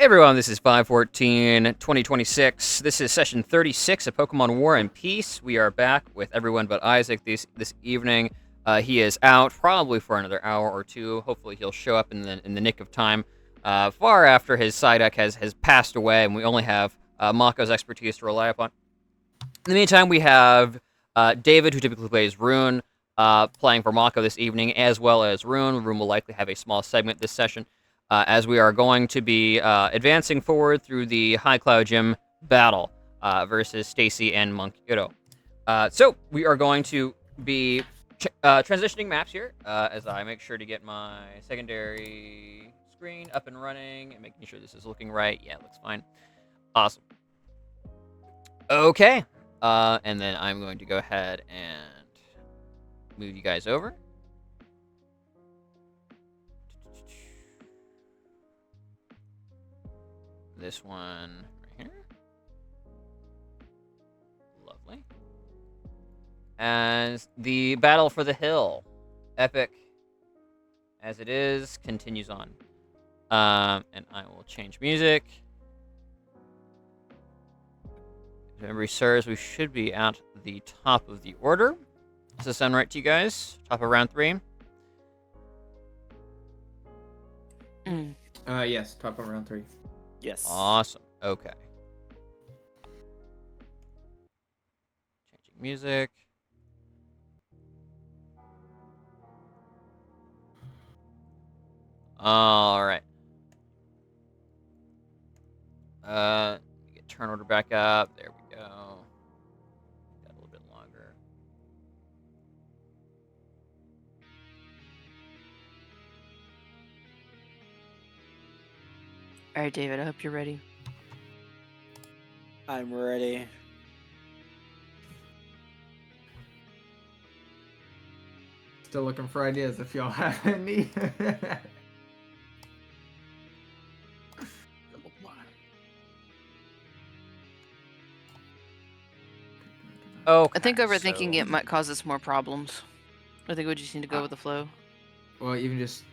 Hey everyone, this is 5/14/2026. This is session 36 of Pokemon War and Peace. We are back with everyone but Isaac this evening. He is out probably for another hour or two. Hopefully he'll show up in the nick of time, far after his Psyduck has passed away, and we only have Mako's expertise to rely upon. In the meantime, we have David, who typically plays Rune, playing for Mako this evening, as well as Rune. Rune will likely have a small segment this session, as we are going to be advancing forward through the High Cloud Gym battle versus Stacy and Monk Iro. So we are going to be transitioning maps here, as I make sure to get my secondary screen up and running and making sure this is looking right. Yeah, it looks fine. Awesome. Okay. And then I'm going to go ahead and move you guys over. This one right here. Lovely. And the battle for the hill, epic as it is, continues on. And I will change music. If memory serves, we should be at the top of the order. Does this sound right to you guys? Top of round 3? Yes, top of round 3. Yes. Awesome. Okay. Changing music. All right. Get turn order back up. There we go. Got a little bit longer. All right, David, I hope you're ready. I'm ready. Still looking for ideas if y'all have any. Oh, I think overthinking it might cause us more problems. I think we just need to go with the flow. Well, even just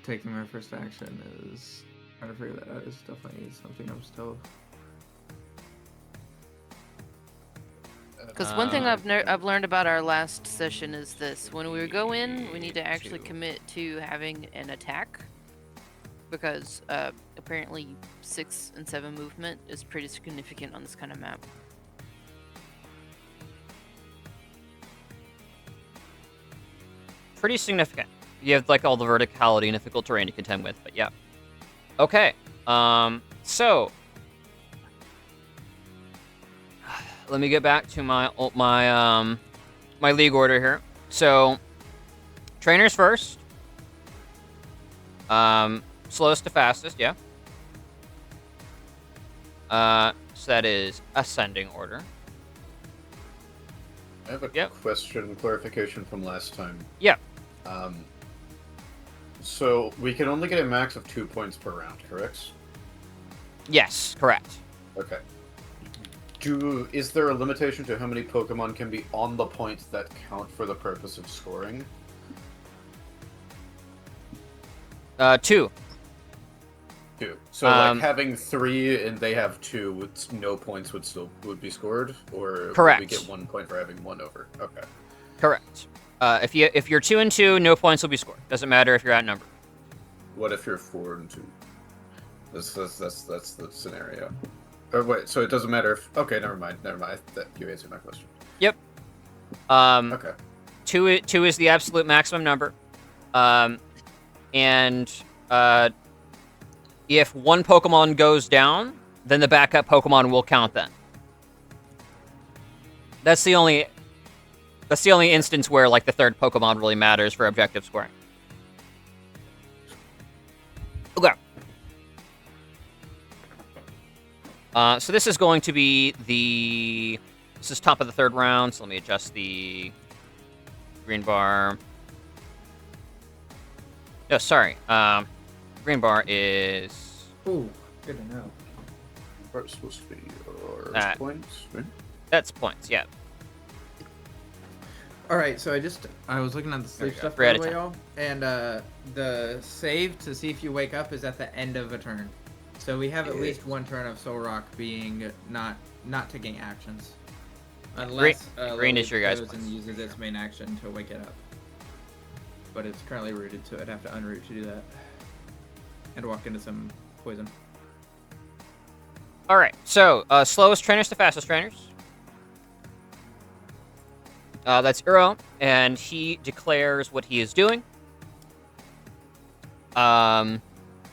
taking my first action is trying to figure that out is definitely something I'm still. Because one thing I've learned about our last session is this: when we go in, we need to actually commit to having an attack, because apparently 6 and 7 movement is pretty significant on this kind of map. Pretty significant. You have like all the verticality and difficult terrain to contend with, but yeah. Okay. So let me get back to my league order here. So trainers first. Slowest to fastest, yeah. So that is ascending order. I have a question, clarification from last time. Yeah. So we can only get a max of 2 points per round, correct? Yes, correct. Okay. Is there a limitation to how many Pokemon can be on the points that count for the purpose of scoring? 2. 2. So like having 3 and they have 2 with no points would be scored, or correct. Would we get 1 point for having 1 over? Okay. Correct. If you're 2 and 2, no points will be scored. Doesn't matter if you're outnumbered. What if you're 4 and 2? That's the scenario. Or wait, so it doesn't matter if. Okay, never mind. That you answered my question. Yep. Okay. 2 is the absolute maximum number. And if one Pokemon goes down, then the backup Pokemon will count then. That's the only instance where like the third Pokemon really matters for objective scoring. Okay. So this is going to be this is top of the 3rd round, so let me adjust the green bar. No, sorry. Green bar is... Ooh, good to know. What's supposed to be points, right? That's points, yeah. Alright, so I was looking at the sleep stuff, by the way, y'all. And the save to see if you wake up is at the end of a turn. So we have at least one turn of Soul Rock being not taking actions. Unless green is your guys' goes and place, uses for its main action to wake it up. But it's currently rooted, so I'd have to unroot to do that. And walk into some poison. All right. So slowest trainers to fastest trainers. That's Uro, and he declares what he is doing.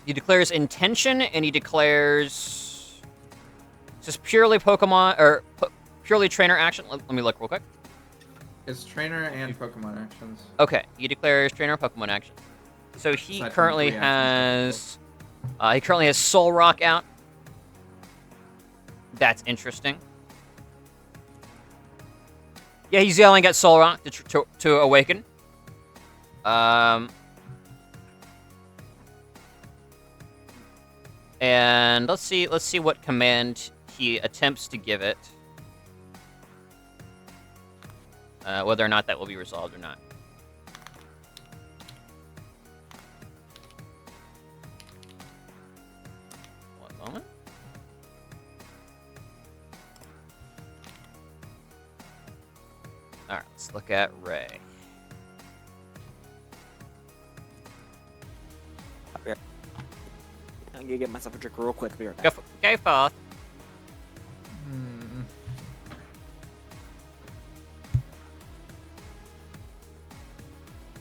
He declares intention, and he declares just purely Pokemon or purely trainer action. Let me look real quick. It's trainer and Pokemon actions. Okay, he declares trainer Pokemon action. So he Aside from currently 3 actions, has Soul Rock out. That's interesting. Yeah, he's yelling at Soul Rock to awaken. And let's see what command he attempts to give it. Whether or not that will be resolved or not. One moment. All right, let's look at Ray. I'm gonna get myself a drink real quick. Be right back. Go forth.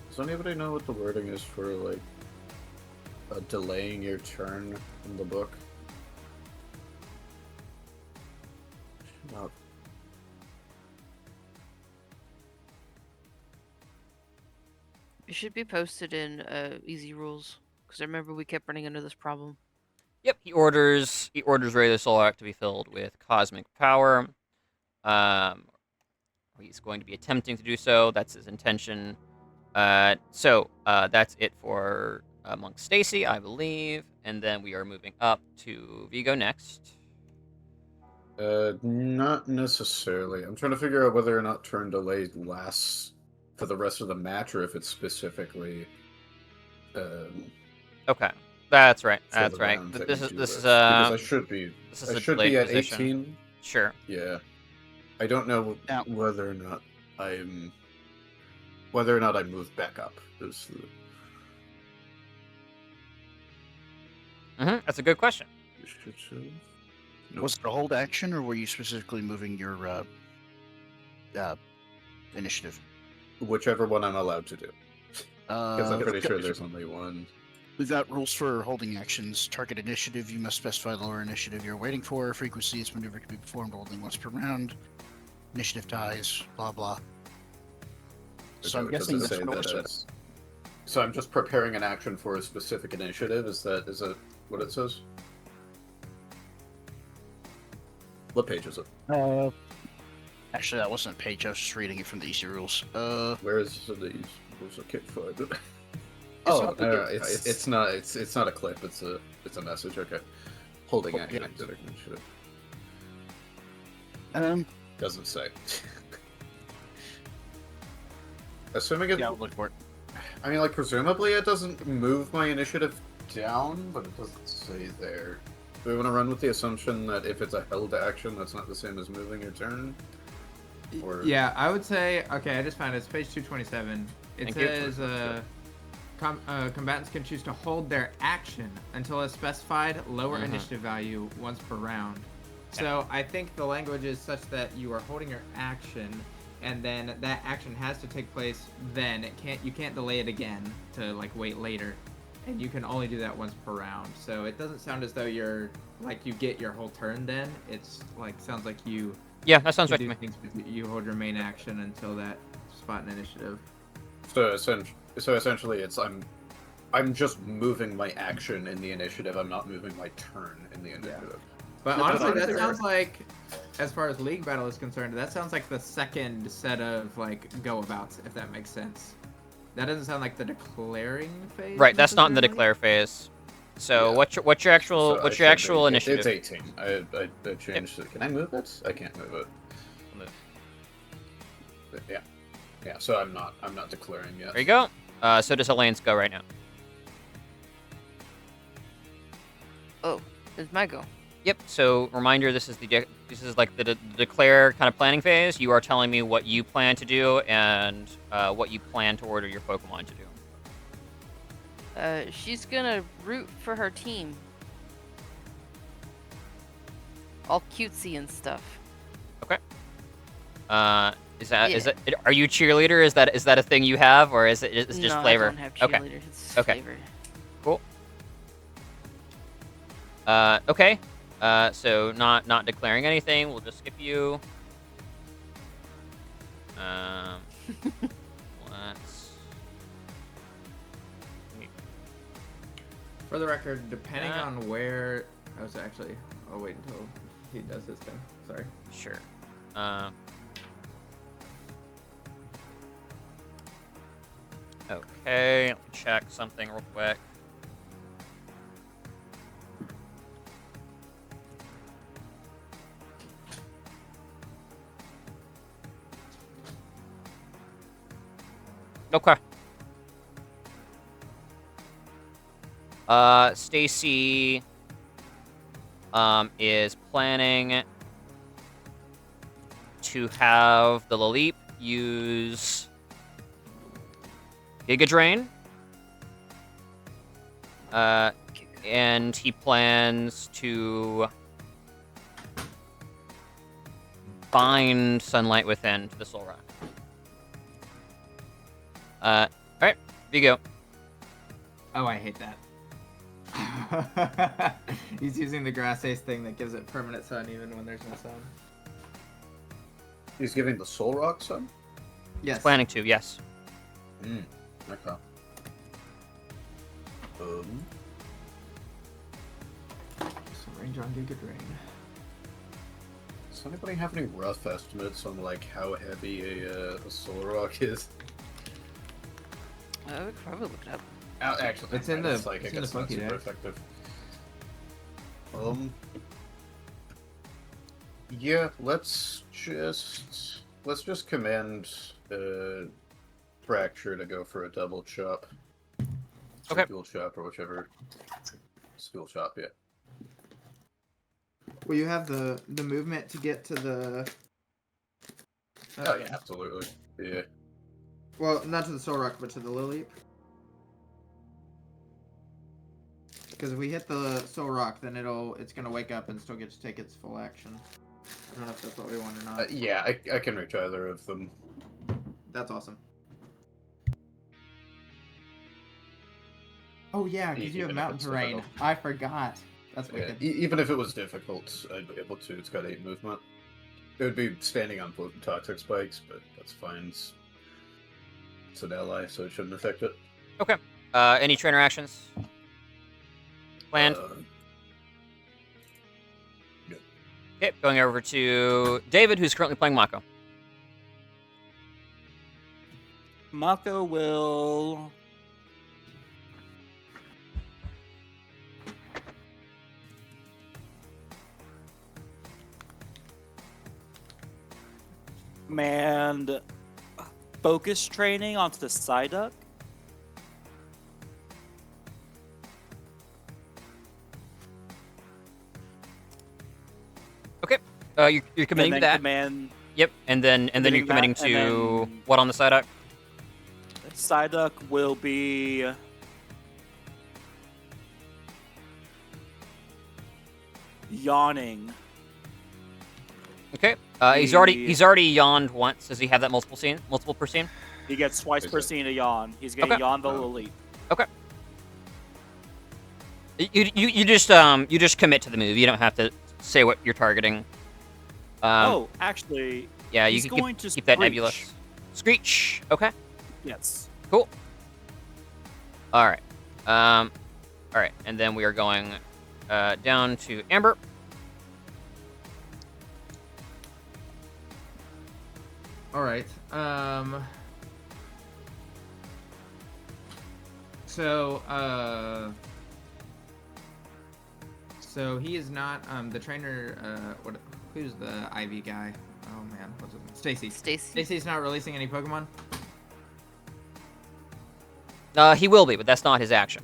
Does anybody know what the wording is for, like, delaying your turn in the book? No. It should be posted in Easy Rules, because I remember we kept running into this problem. Yep, he orders Ray the Soul Rock to be filled with cosmic power. He's going to be attempting to do so. That's his intention. So that's it for Monk Stacy, I believe, and then we are moving up to Vigo next. Not necessarily. I'm trying to figure out whether or not turn delay lasts for the rest of the match, or if it's specifically. Okay, that's right. for That's the right. rounds that This you is do this list. is Because I should be. this is I a should be delayed at position. 18. Sure. Yeah. I don't know Now- whether or not whether or not I move back up. Is the... That's a good question. Nope. Was it a hold action, or were you specifically moving your initiative? Whichever one I'm allowed to do. Because I'm pretty Okay. sure there's only one. We've got rules for holding actions. Target initiative, you must specify the lower initiative you're waiting for. Frequency, its maneuver can be performed only once per round. Initiative ties, blah blah. So I'm Does it guessing say that's that it's- So I'm just preparing an action for a specific initiative. Is that what it says? What page is it? Actually, that wasn't a page. I was just reading it from the easy rules. Where is the rules? I can't find it. Oh, Oh, no, it's not a clip. It's a message. Okay, holding Oh, action. yeah. Initiative. Doesn't say. Assuming it. Yeah, I'll look for it. I mean, like, presumably it doesn't move my initiative down, but it doesn't say there. Do we want to run with the assumption that if it's a held action, that's not the same as moving your turn? Or... Yeah, I would say. Okay, I just found it. It's page 227. It Thank you. says combatants can choose to hold their action until a specified lower initiative value once per round. So I think the language is such that you are holding your action, and then that action has to take place. Then you can't delay it again to like wait later, and you can only do that once per round. So it doesn't sound as though you're like you get your whole turn. Then it's like sounds like you. Yeah, that sounds You right to do me. things with- you hold your main action until that spot in initiative. So essentially, it's I'm just moving my action in the initiative. I'm not moving my turn in the initiative. But Yeah, honestly, that's that fair. sounds like, as far as league battle is concerned, that sounds like the second set of like go-abouts, if that makes sense. That doesn't sound like the declaring phase. Right, that's not in the necessarily. declare phase. So Yeah. what's your actual So what's I your should actual be- initiative? It's 18. I changed it. Can I move it? I can't move it. Move. But yeah. Yeah. So I'm not declaring yet. There you go. So does Elaine's go right now. It's my go. Yep. So reminder, this is like the declare kind of planning phase. You are telling me what you plan to do and what you plan to order your Pokemon to do. She's gonna root for her team. All cutesy and stuff. Okay. Is that are you a cheerleader? Is that a thing you have, or is it just No, flavor? I don't have Okay. cheerleaders. It's Okay. flavor. Cool. Okay. So not declaring anything. We'll just skip you. Let's. For the record, depending on where I was actually, I'll wait until he does his thing. Sorry. Sure. Okay, let me check something real quick. Okay. Stacy is planning to have the Laleep use Giga Drain. And he plans to bind Sunlight Within to the Soul Rock. Alright, here you go. Oh, I hate that. He's using the Grass Ace thing that gives it permanent sun even when there's no sun. He's giving the Soul Rock Sun? Yes. Planning to, yes. Okay. Some range on Giga Drain. Does anybody have any rough estimates on like how heavy a Soul Rock is? I would probably look it up. Actually, It's in the- psychic. it's in the It's not Pokédex. super effective. Yeah, let's just command Fracture to go for a double chop. Okay. Or dual chop or whichever. Dual chop, yeah. Well, you have the movement to get to the. Oh yeah, absolutely. Yeah. Well, not to the Soul Rock, but to the Lily. Because if we hit the Soul Rock, then it's gonna wake up and still get to take its full action. I don't know if that's what we want or not. Yeah, I can reach either of them. That's awesome. Oh yeah, because you have Even if mountain it's terrain. difficult. I forgot. That's Yeah, wicked. even if it was difficult, I'd be able to. It's got 8 movement. It would be standing on potent toxic spikes, but that's fine. It's an ally, so it shouldn't affect it. Okay. Any trainer actions? Planned? Okay, going over to David, who's currently playing Mako. Mako will. Command focus training onto the Psyduck. Okay. You're committing to and then that. Command Yep. And then you're committing committing that, and to then- what on the side up? Psyduck will be yawning. Okay. He's already yawned once. Does he have that multiple per scene? He gets twice per scene to yawn. He's gonna Okay. yawn the Lily. Okay. You just commit to the move. You don't have to say what you're targeting. Actually, Yeah, you he's can going to keep that screech. nebulous. Screech. Okay. Yes. Cool. All right. All right, and then we are going down to Amber. All right. So he is not the trainer. Who's the Ivy guy? Oh man, what's his name? Stacy. Stacy's not releasing any Pokemon. He will be, but that's not his action.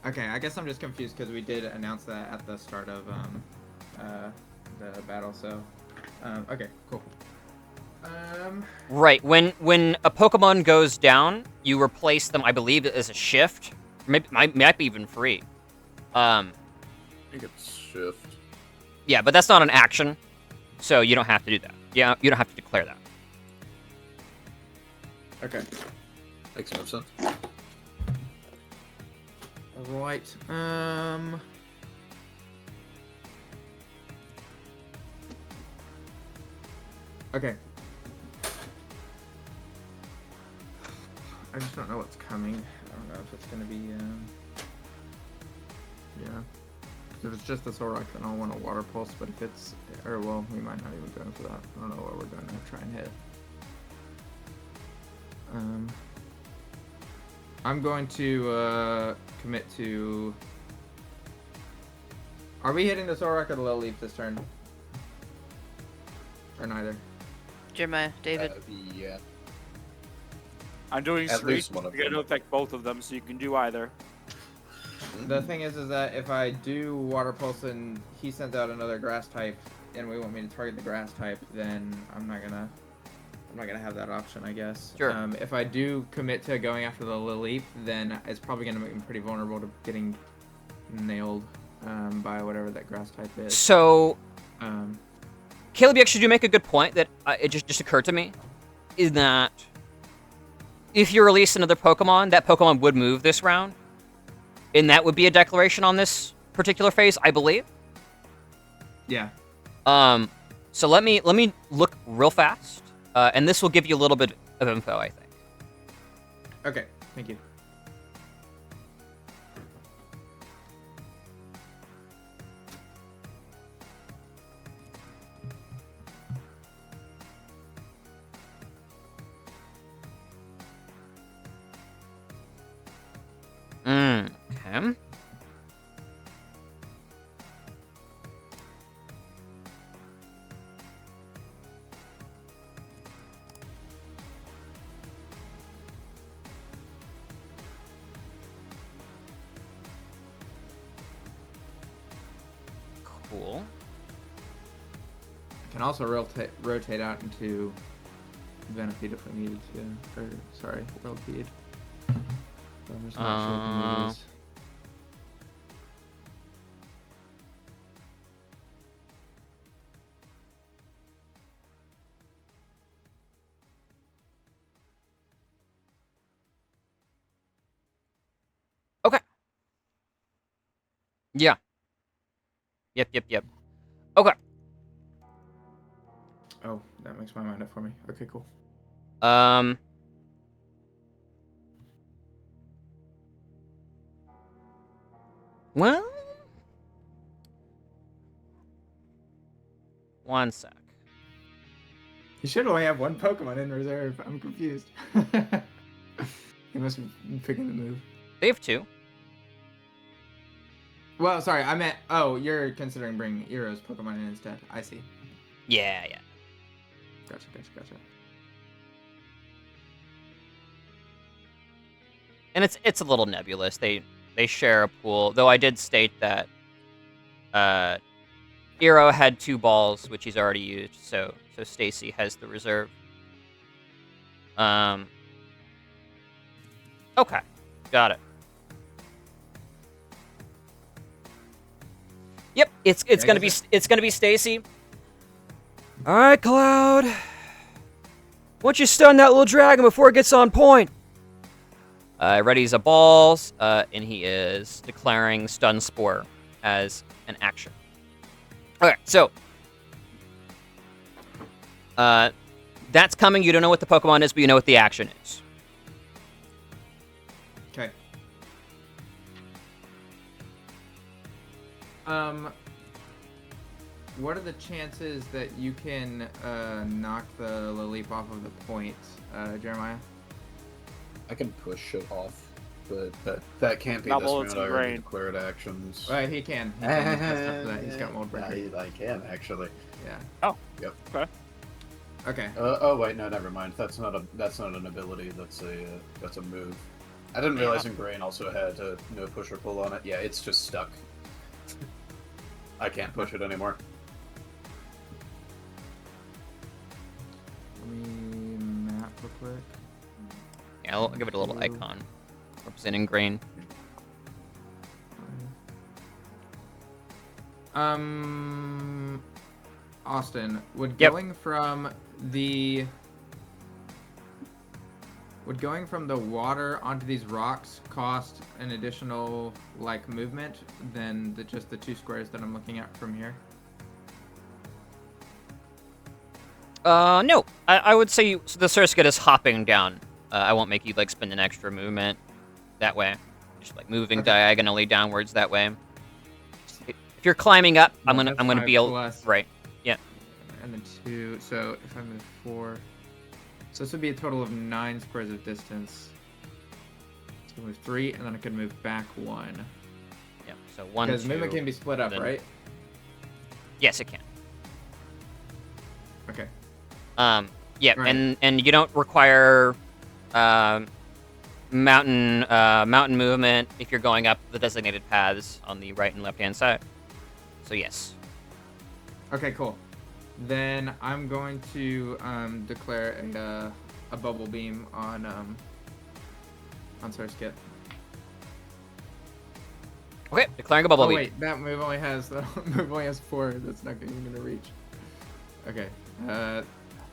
Okay, I guess I'm just confused because we did announce that at the start of the battle. So, okay, cool. Right. When a Pokemon goes down, you replace them. I believe as a shift. Maybe might be even free. I think it's shift. Yeah, but that's not an action, so you don't have to do that. Yeah, you don't have to declare that. Okay. Makes no sense. Right. Okay. I just don't know what's coming. I don't know if it's gonna be. Yeah. If it's just the Solrock, then I'll want a Water Pulse. But if it's, or well, we might not even go for that. I don't know what we're gonna try and hit. I'm going to commit to. Are we hitting the Solrock or the Little Leaf this turn? Or neither? Jeremiah, David. Yeah. I'm doing At Screech. least one of You're going to them. affect both of them, so you can do either. The thing is that if I do Water Pulse and he sends out another Grass type, and we want me to target the Grass type, then I'm not gonna have that option, I guess. Sure. If I do commit to going after the Lilip, then it's probably gonna make me pretty vulnerable to getting nailed by whatever that Grass type is. So, Um, Caleb, you actually do make a good point that it just occurred to me, is that if you release another Pokemon, that Pokemon would move this round, and that would be a declaration on this particular phase, I believe. yeah. So let me look real fast, and this will give you a little bit of info, I think. Okay. Thank you. Okay. Cool. I can also rotate out into Venipede if we needed to. Or sorry, Whirlipede. So I'm just not sure what the move is. Okay. Yeah. Yep. Okay. Oh, that makes my mind up for me. Okay, cool. Well, one sec. He should only have one Pokemon in reserve. I'm confused. He must be picking the move. They have two. Well, sorry, I meant. Oh, you're considering bringing Eero's Pokemon in instead. I see. Yeah. Gotcha. And it's a little nebulous. They share a pool, though I did state that Eero had 2 balls, which he's already used, so Stacy has the reserve. Okay. Got it. Yep, it's gonna be Stacy. All right, Cloud. Why don't you stun that little dragon before it gets on point? Readies a balls, and he is declaring Stun Spore as an action. Okay, so that's coming. You don't know what the Pokemon is, but you know what the action is. Okay. What are the chances that you can knock the Lilip off of the point, Jeremiah? I can push it off, but that can't be Not this while round. it's I already ingrained. declared actions. Right, he can. He can test up for that. He's got mold breaker. Yeah, I can actually. Yeah. Oh. Yep. Okay. Okay. Oh wait, no, never mind. That's not an ability. That's a move. I didn't realize Ingrain also had no push or pull on it. Yeah, it's just stuck. I can't push it anymore. Let me map real quick. Yeah, I'll give it a little icon representing grain. Austin, would Yep. going from the water onto these rocks cost an additional like movement than just the 2 squares that I'm looking at from here? No. I would say so the Surskit is hopping down. I won't make you like spend an extra movement that way. Just like moving Okay. diagonally downwards that way. If you're climbing up, I'm Well, gonna that's 5 be able plus. right. Yeah. And then 2. So if I move 4, so this would be a total of 9 squares of distance. So move 3, and then I could move back 1. Yeah. So 1, Because 2. movement can be split up, then- right? Yes, it can. Okay. Yeah, Right. and you don't require mountain movement if you're going up the designated paths on the right and left hand side. So yes. Okay, cool. Then I'm going to declare a bubble beam on Surskit. Okay, declaring a bubble Oh beam. wait, that move only has 4. That's not even gonna reach. Okay.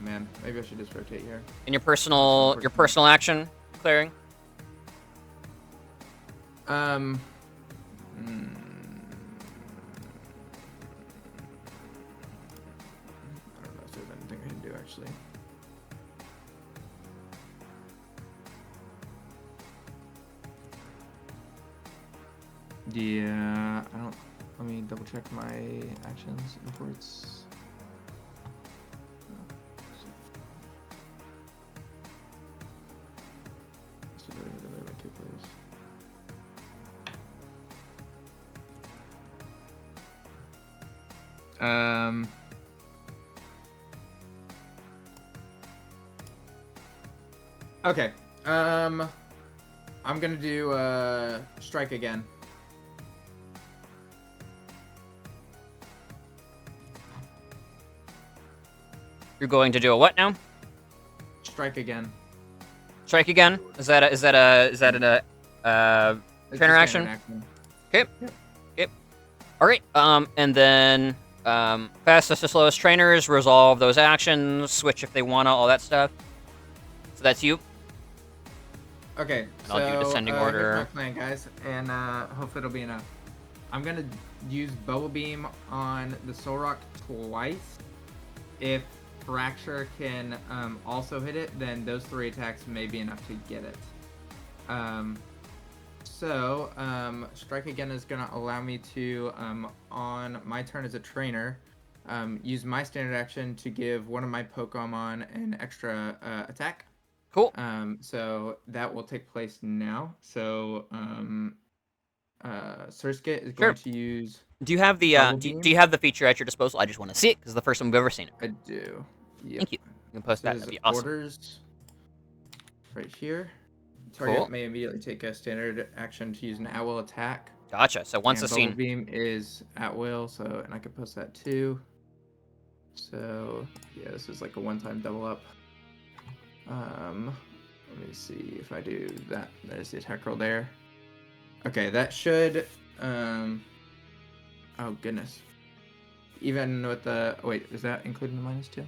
Man, maybe I should just rotate here. In your personal action declaring. Hmm. I don't know if there's anything I can do actually. Yeah, I don't. Let me double check my actions before it's. Okay. I'm gonna do strike again. You're going to do a what now? Strike again. Strike again? Is that a It's trainer a standard action? Okay. Yep. All right. And then fastest to slowest trainers resolve those actions, switch if they wanna, all that stuff. So that's you. Okay, And I'll do descending order. Here's my plan, guys, and hopefully it'll be enough. I'm gonna use Bubble Beam on the Soul Rock twice. If Fracture can also hit it, then those 3 attacks may be enough to get it. Strike again is gonna allow me to, on my turn as a trainer, use my standard action to give one of my Pokemon an extra attack. Cool. So that will take place now. So, Surskit is going to use. Do you have the Bubble do Beam? you have the feature at your disposal? I just want to see it because it's the first time we've ever seen it. I do. Yep. Thank you. You can post So that. there's That'd be awesome. orders right here. Target Cool. may immediately take a standard action to use an at will attack. Gotcha. So once and the Bubble scene. Beam is at will, so and I could post that too. So yeah, this is like a one-time double up. Let me see if I do that. There's the attack roll there. Okay, that should. Oh goodness. Even with the wait, is that including the -2?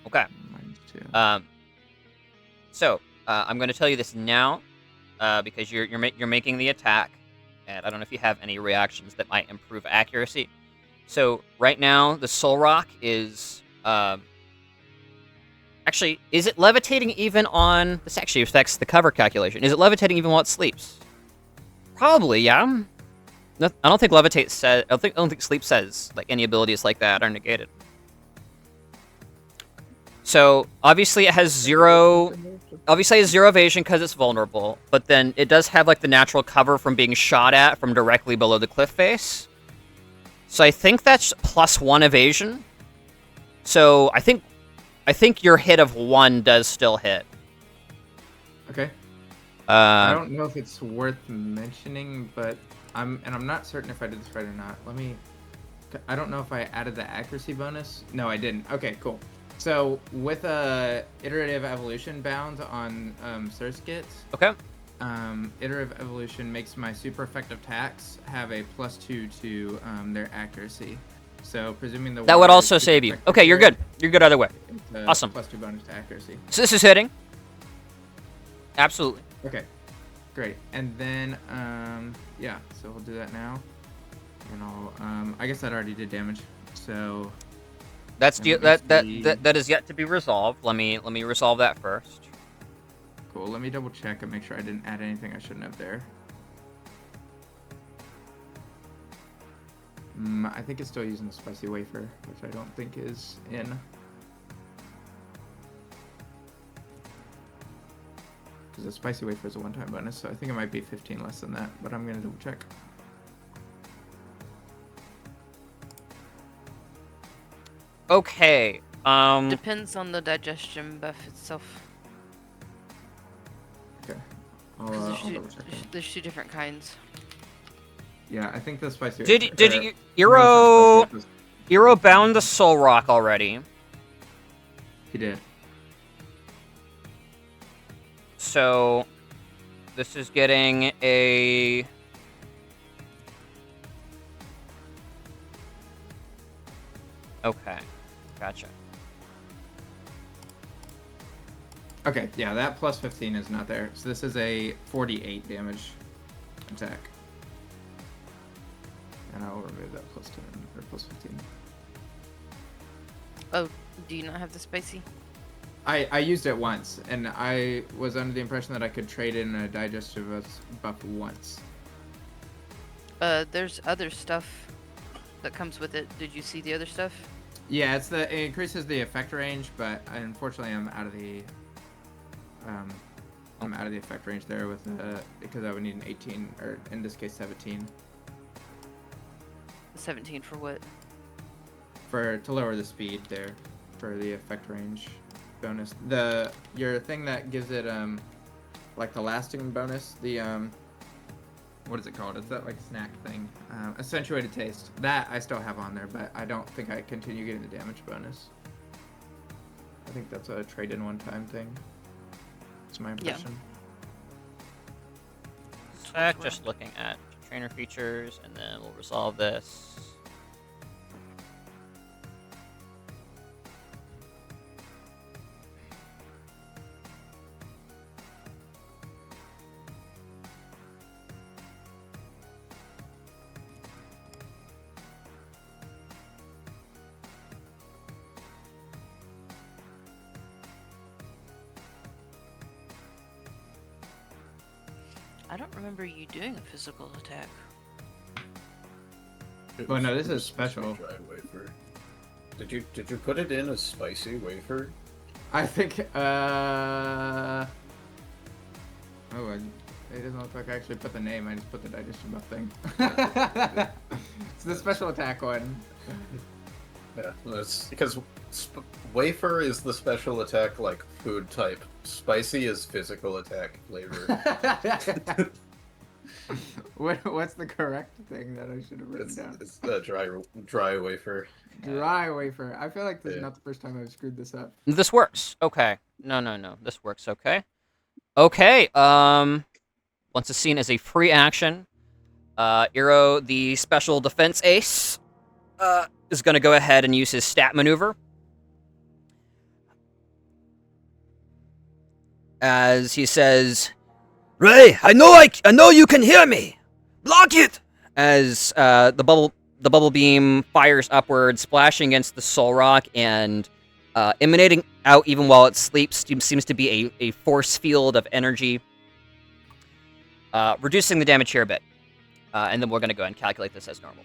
Okay. -2. So I'm going to tell you this now, because you're making the attack, and I don't know if you have any reactions that might improve accuracy. So right now the Soul Rock is actually, is it levitating even on? This actually affects the cover calculation. Is it levitating even while it sleeps? Probably, yeah. No, I don't think levitate says. I don't think sleep says like any abilities like that are negated. So obviously it has zero. Obviously it has 0 evasion because it's vulnerable, but then it does have like the natural cover from being shot at from directly below the cliff face. So I think that's +1 evasion. So I think your hit of 1 does still hit. Okay. I Uh, don't know if it's worth mentioning, but I'm not certain if I did this right or not. I don't know if I added the accuracy bonus. No, I didn't. Okay, cool. So with a iterative evolution bound on Surskits, okay. iterative evolution makes my super effective attacks have a +2 to their accuracy. So presuming the That would water is also super save you. effective Okay, you're here, good. You're good either way. it's a Awesome. +2 bonus to accuracy. So this is hitting. Absolutely. Okay, great. And then yeah, so we'll do that now, and I'll I guess that already did damage. So That's And that let me see. that is yet to be resolved. Let me resolve that first. cool. Let me double check and make sure I didn't add anything I shouldn't have there. I think it's still using the spicy wafer, which I don't think is in. Because the spicy wafer is a one-time bonus, so I think it might be 15 less than that, but I'm gonna double check. Okay. Depends on the digestion buff itself. Okay. 'Cause I'll there's, double check that. there's two different kinds. Yeah, I think the spicy Did wafer. did or- you no, it's not spicy, Eero bound the soul rock already? He did. So this is getting a okay. Gotcha. Okay, yeah, that plus 15 is not there. So this is a 48 damage attack. And I'll remove that plus 10 or plus 15. Oh, do you not have the spicy? I used it once, and I was under the impression that I could trade in a digestive buff once. There's other stuff that comes with it. Did you see the other stuff? Yeah, it increases the effect range, but unfortunately I'm out of the effect range there with because I would need an 18 or in this case 17 17 for what? to lower the speed there for the effect range bonus. Your thing that gives it like the lasting bonus, the what is it called? It's that like snack thing. Accentuated taste. That I still have on there, but I don't think I continue getting the damage bonus. I think that's a trade-in one-time thing. That's my impression. Just looking at trainer features, and then we'll resolve this. I don't remember you doing a physical attack. Well, no, this It is was special. Dry wafer. Did you put it in as spicy wafer? I think it doesn't look like I actually put the name. I just put the digestion buff thing. It's the special attack one. Yeah, that's because wafer is the special attack like food type. Spicy is physical attack flavor. What's the correct thing that I should have written down? It's the dry wafer. Dry wafer. I feel like this is Yeah. not the first time I've screwed this up. This works. Okay. No. This works. Okay. Okay. Once it's seen as a free action, Eero, the special defense ace, is going to go ahead and use his stat maneuver. As he says, "Ray, I know you can hear me. Block it!" As the bubble beam fires upward, splashing against the soul rock and emanating out even while it sleeps. Seems to be a force field of energy, reducing the damage here a bit. And then we're going to go ahead and calculate this as normal.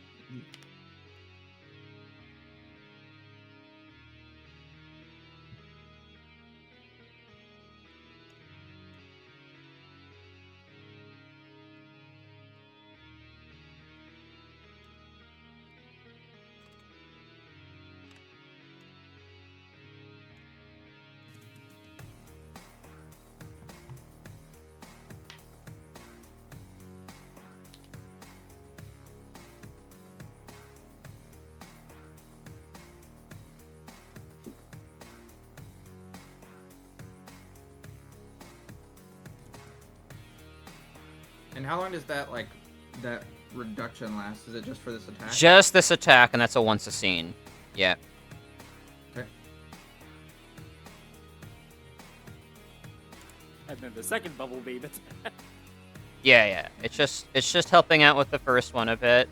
And how long does that that reduction last? Is it just for this attack? Just this attack, and that's a once a scene. Yeah. Okay. And then the second bubble beam. Yeah. It's just helping out with the first one a bit.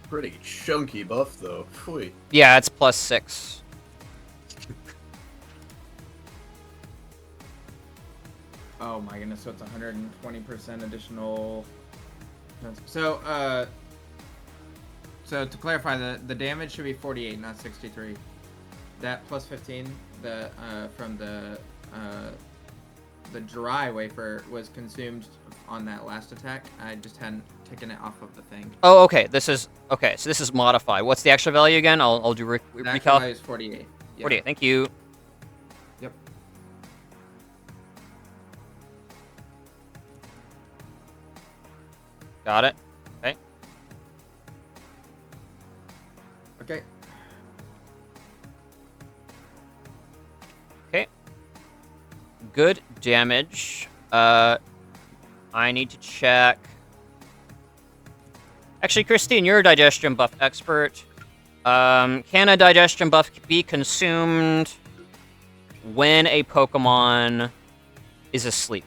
Pretty chunky buff, though. Phew. Yeah, it's +6. Oh my goodness, so it's 120% additional. So, so to clarify, the damage should be 48, not 63. That plus 15, from the dry wafer was consumed on that last attack. I just hadn't taken it off of the thing. Oh, okay. So this is modified. What's the actual value again? I'll do The actual recall. value is 48. Yeah. 48. Thank you. Yep. Got it. Okay. Okay. Okay. Good damage. I need to check. Actually, Christine, you're a digestion buff expert. Can a digestion buff be consumed when a Pokemon is asleep?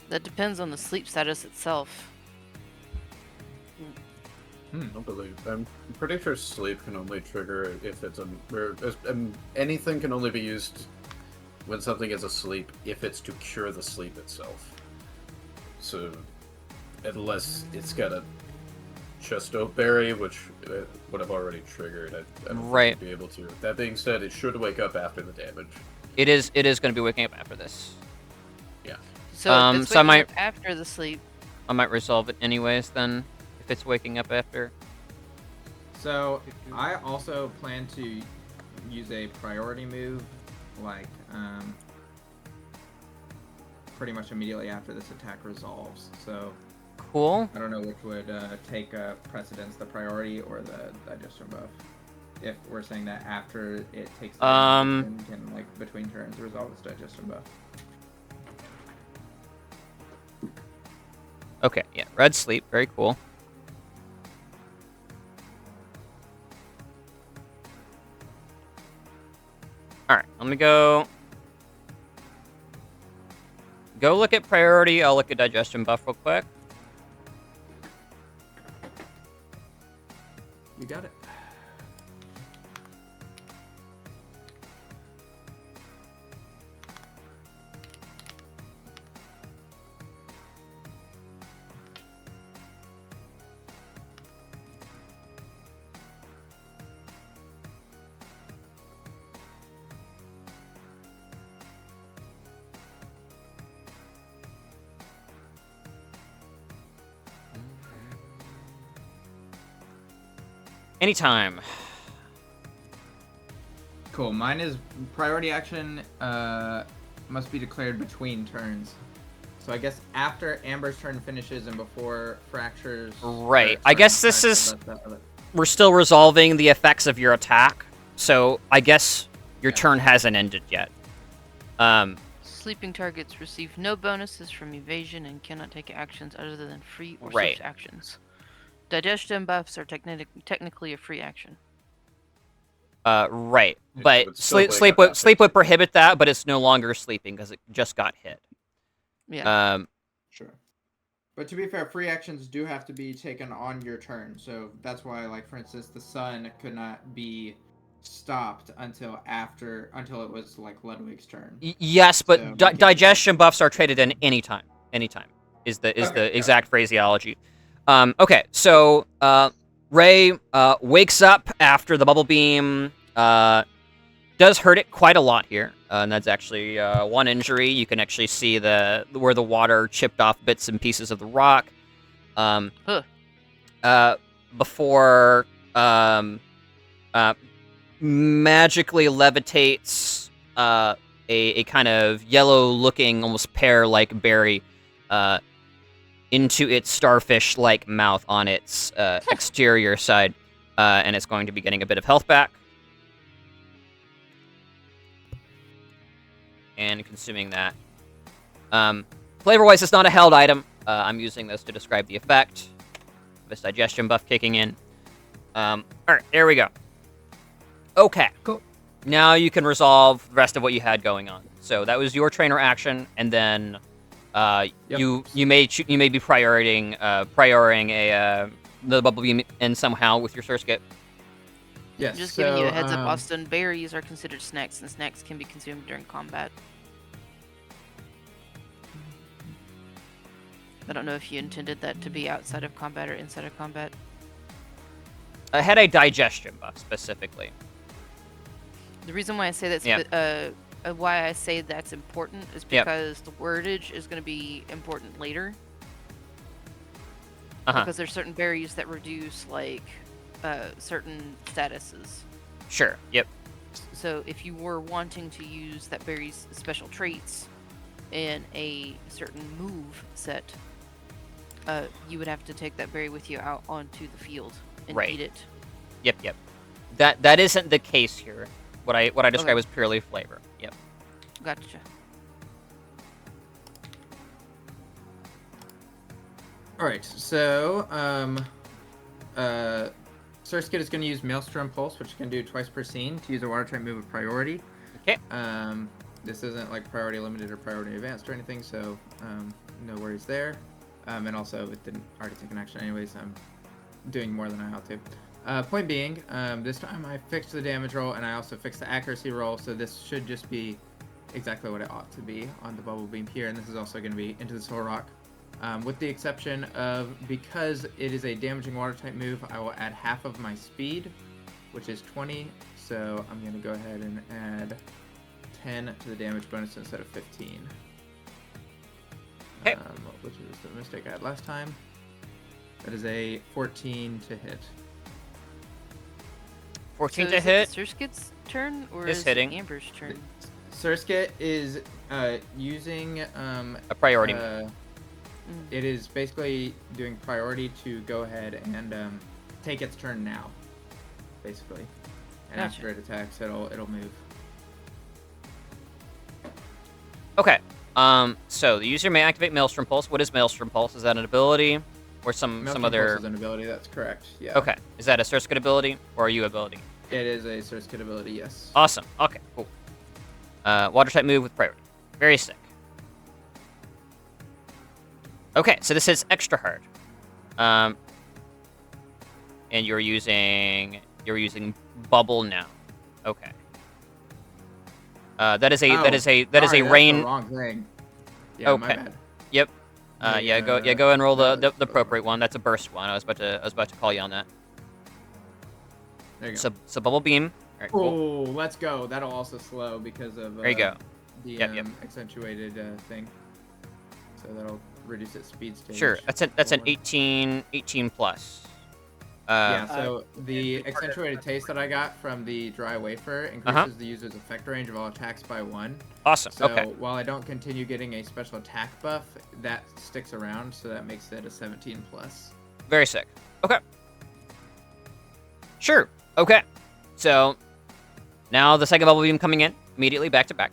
That depends on the sleep status itself. I don't believe. I'm pretty sure sleep can only trigger if it's anything can only be used when something is asleep if it's to cure the sleep itself. So, unless it's got a Chesto berry, which would have already triggered, I don't Right. think it'd be able to. That being said, it should wake up after the damage. It is going to be waking up after this. Yeah. So if it's so I waking might- up after the sleep. I might resolve it anyways then, if it's waking up after. So I also plan to use a priority move, pretty much immediately after this attack resolves. So Cool. I don't know which would take precedence, the priority or the digestion buff. If we're saying that after it takes the damage, it can between turns resolve its digestion buff. Okay, yeah. Red sleep. Very cool. Alright, let me go look at priority. I'll look at digestion buff real quick. You got it. Anytime. Cool. Mine is priority action must be declared between turns. So I guess after Amber's turn finishes and before Fracture's. Right. I guess this turn, is. so that's the other- We're still resolving the effects of your attack, so I guess your turn hasn't ended yet. Sleeping targets receive no bonuses from evasion and cannot take actions other than free or Right. switch actions. Digestion buffs are technically a free action. Right. It But would still wake sleep up after. would prohibit that, but it's no longer sleeping because it just got hit. Yeah. Sure. But to be fair, free actions do have to be taken on your turn. So that's why, for instance, the sun could not be stopped until it was Ludwig's turn. Yes, but So- digestion buffs are traded in anytime. Anytime is the Okay, exact phraseology. Okay, so Ray wakes up after the bubble beam. Does hurt it quite a lot here, and that's actually one injury. You can actually see where the water chipped off bits and pieces of the rock. Before magically levitates a kind of yellow-looking, almost pear-like berry into its starfish-like mouth on its exterior side, and it's going to be getting a bit of health back. And consuming that. Flavor-wise, it's not a held item. I'm using this to describe the effect. This digestion buff kicking in. Alright, there we go. Okay. Cool. Now you can resolve the rest of what you had going on. So that was your trainer action, and then you may be prioring the bubble beam in somehow with your Surskit. Yes. Just giving you a heads up, Austin. Berries are considered snacks, and snacks can be consumed during combat. I don't know if you intended that to be outside of combat or inside of combat. I had a digestion buff specifically. The reason why I say that's why I say that's important is Yep. because the wordage is going to be important later. Uh-huh. Because there's certain berries that reduce like certain statuses. Sure. Yep. So if you were wanting to use that berry's special traits in a certain move set, you would have to take that berry with you out onto the field and Right. eat it. Yep. That isn't the case here. What I described was purely flavor. Yep. Gotcha. All right. So, Surskit is going to use Maelstrom Pulse, which can do twice per scene, to use a water type move of priority. Okay. This isn't like priority limited or priority advanced or anything, so no worries there. And also, it didn't already take an action anyways. I'm doing more than I ought to. Point being, this time I fixed the damage roll and I also fixed the accuracy roll, so this should just be exactly what it ought to be on the bubble beam here, and this is also going to be into the soul rock. With the exception of, because it is a damaging water type move, I will add half of my speed, which is 20, so I'm going to go ahead and add 10 to the damage bonus instead of 15. Okay. Which is the mistake I had last time. That is a 14 to hit. 14 So to is hit. it Surskit's turn or Is is hitting. it Amber's turn? Surskit is using A priority. it is basically doing priority to go ahead and take its turn now, basically. And Gotcha. after it attacks, it'll move. Okay. So the user may activate Maelstrom Pulse. What is Maelstrom Pulse? Is that an ability or some Maelstrom other? Pulse is an ability. That's correct. Yeah. Okay. Is that a Surskit ability or a U ability? It is a Surskit ability. Yes. Awesome. Okay. Cool. Water type move with priority. Very sick. Okay, so this is extra hard. And you're using bubble now. Okay. That is a Sorry, that's rain. the wrong thing. Yeah, my Okay. bad. Yep. Yeah, Go and roll the appropriate one. That's a burst one. I was about to call you on that. There you go. So bubble beam. All right, cool. Oh, let's go. That'll also slow because of There you go. the Yep. accentuated thing. So that'll reduce its speed stage. Sure. That's an forward. 18 plus. Yeah, so the and part of accentuated that- taste that I got from the dry wafer increases the user's effect range of all attacks by 1. Awesome. So Okay. while I don't continue getting a special attack buff, that sticks around, so that makes it a 17 plus. Very sick. Okay. Sure. Okay. So now the second bubble beam coming in immediately back to back.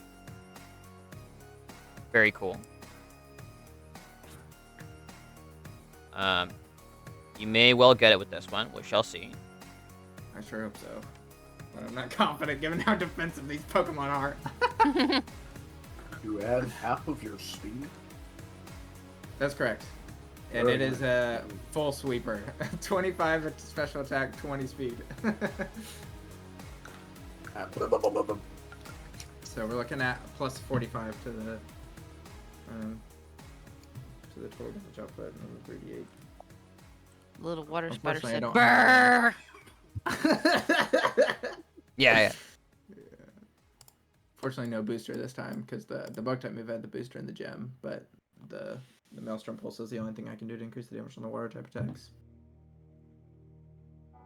Very cool. You may well get it with this one. We shall see. I sure hope so. But I'm not confident given how defensive these Pokemon are. You add half of your speed? That's correct. And it is a full sweeper. 25 special attack, 20 speed. So we're looking at plus 45 to the total damage output, number 38. Little water spider Unfortunately, I said, don't "Brrr." Yeah. Fortunately, no booster this time because the bug type move had the booster and the gem, but the Maelstrom Pulse is the only thing I can do to increase the damage on the water type attacks.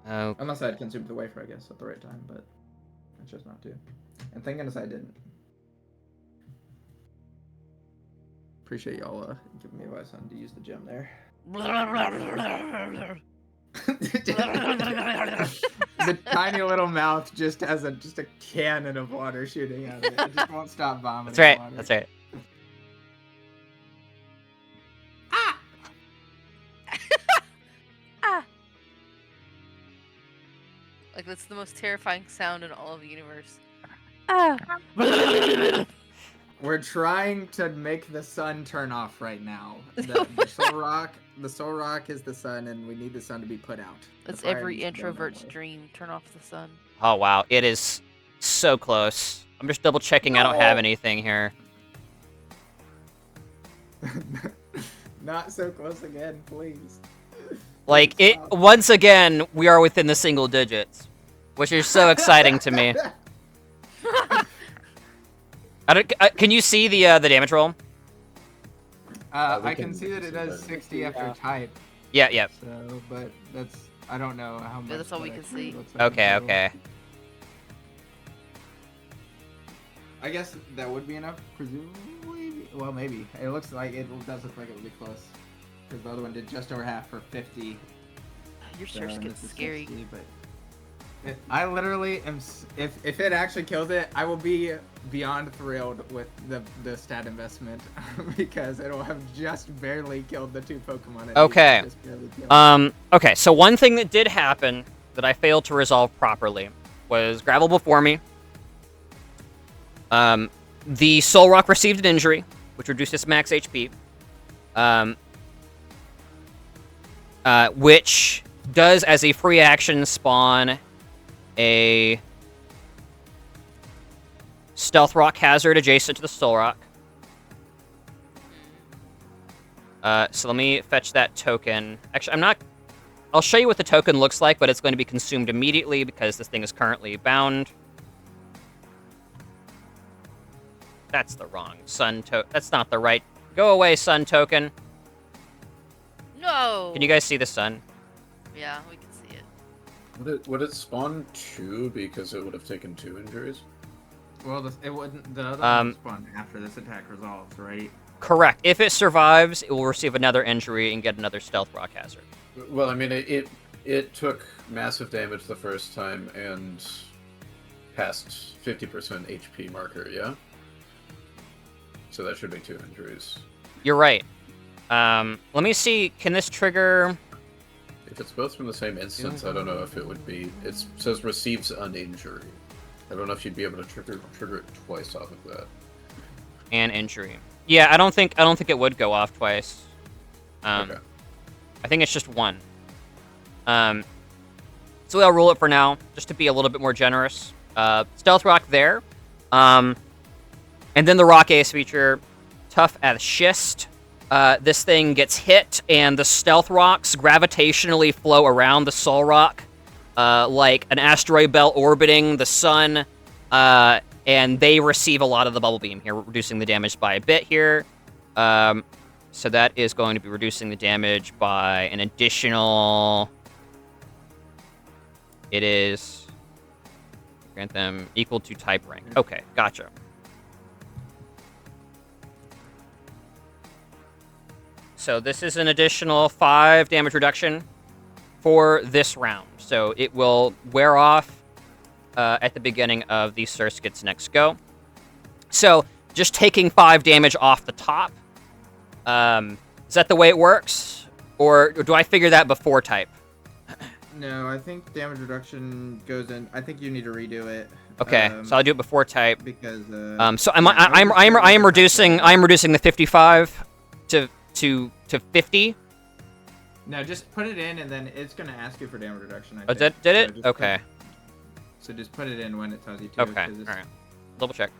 Oh. Unless I had consumed the wafer, I guess, at the right time, but I chose not to. And thank goodness I didn't. appreciate y'all giving me advice on to use the gem there. The tiny little mouth just has a cannon of water shooting out of it. It just won't stop vomiting. That's right. Water. That's right. Like, that's the most terrifying sound in all of the universe. We're trying to make the sun turn off right now. The soul rock is the sun, and we need the sun to be put out. That's The fire every needs to go introvert's that way. dream. Turn off the sun. Oh wow, it is so close. I'm just double checking. I don't have anything here. Not so close again, please. Like Please it stop. once again, we are within the single digits, which is so exciting to me. Can you see the damage roll? I can see that it does 60 after type. Yeah, yeah. So, but I don't know how much. that's all we that can actually see. looks like in Okay, total. okay. I guess that would be enough, presumably. Well, maybe. It looks like does look like it will be close. Because the other one did just over half for 50. Your So, search and gets this is scary. 60, but I literally am. If it actually kills it, I will be beyond thrilled with the stat investment because it will have just barely killed the 2 Pokemon. Okay. Just barely killed. Okay, so one thing that did happen that I failed to resolve properly was Gravel before me. The Soul Rock received an injury, which reduced its max HP. Which does, as a free action, spawn a Stealth Rock hazard adjacent to the Soul Rock. So let me fetch that token. Actually, I'll show you what the token looks like, but it's going to be consumed immediately because this thing is currently bound. That's the wrong sun token. That's not the right. Go away, sun token. No! Can you guys see the sun? Yeah, we can see it. Would it spawn 2 because it would have taken 2 injuries? Well, it wouldn't. The other one would spawn after this attack resolves, right? Correct. If it survives, it will receive another injury and get another Stealth Rock hazard. Well, I mean, it took massive damage the first time and passed 50% HP marker, yeah? So that should be 2 injuries. You're right. Let me see. Can this trigger? If it's both from the same instance, I don't know if it would be. It says receives an injury. I don't know if you'd be able to trigger it twice off of that. An injury. Yeah, I don't think it would go off twice. Okay. I think it's just one. So I'll rule it for now, just to be a little bit more generous. Stealth Rock there. And then the Rock Ace feature, tough as schist. This thing gets hit, and the Stealth Rocks gravitationally flow around the Soul Rock, like an asteroid belt orbiting the sun, and they receive a lot of the Bubble Beam here, reducing the damage by a bit here. So that is going to be reducing the damage by an additional... It is... Grant them equal to type rank. Okay, gotcha. So this is an additional 5 damage reduction for this round. So it will wear off at the beginning of the Surskit's next go. So just taking 5 damage off the top. Is that the way it works? Or do I figure that before type? No, I think damage reduction goes in. I think you need to redo it. Okay, so I'll do it before type. Because so I am reducing the 55 to 50. No, just put it in, and then it's gonna ask you for damage reduction. I Oh, think. did So it? just Okay. So just put it in when it tells you to. Okay. 'cause All it's- right. Double check.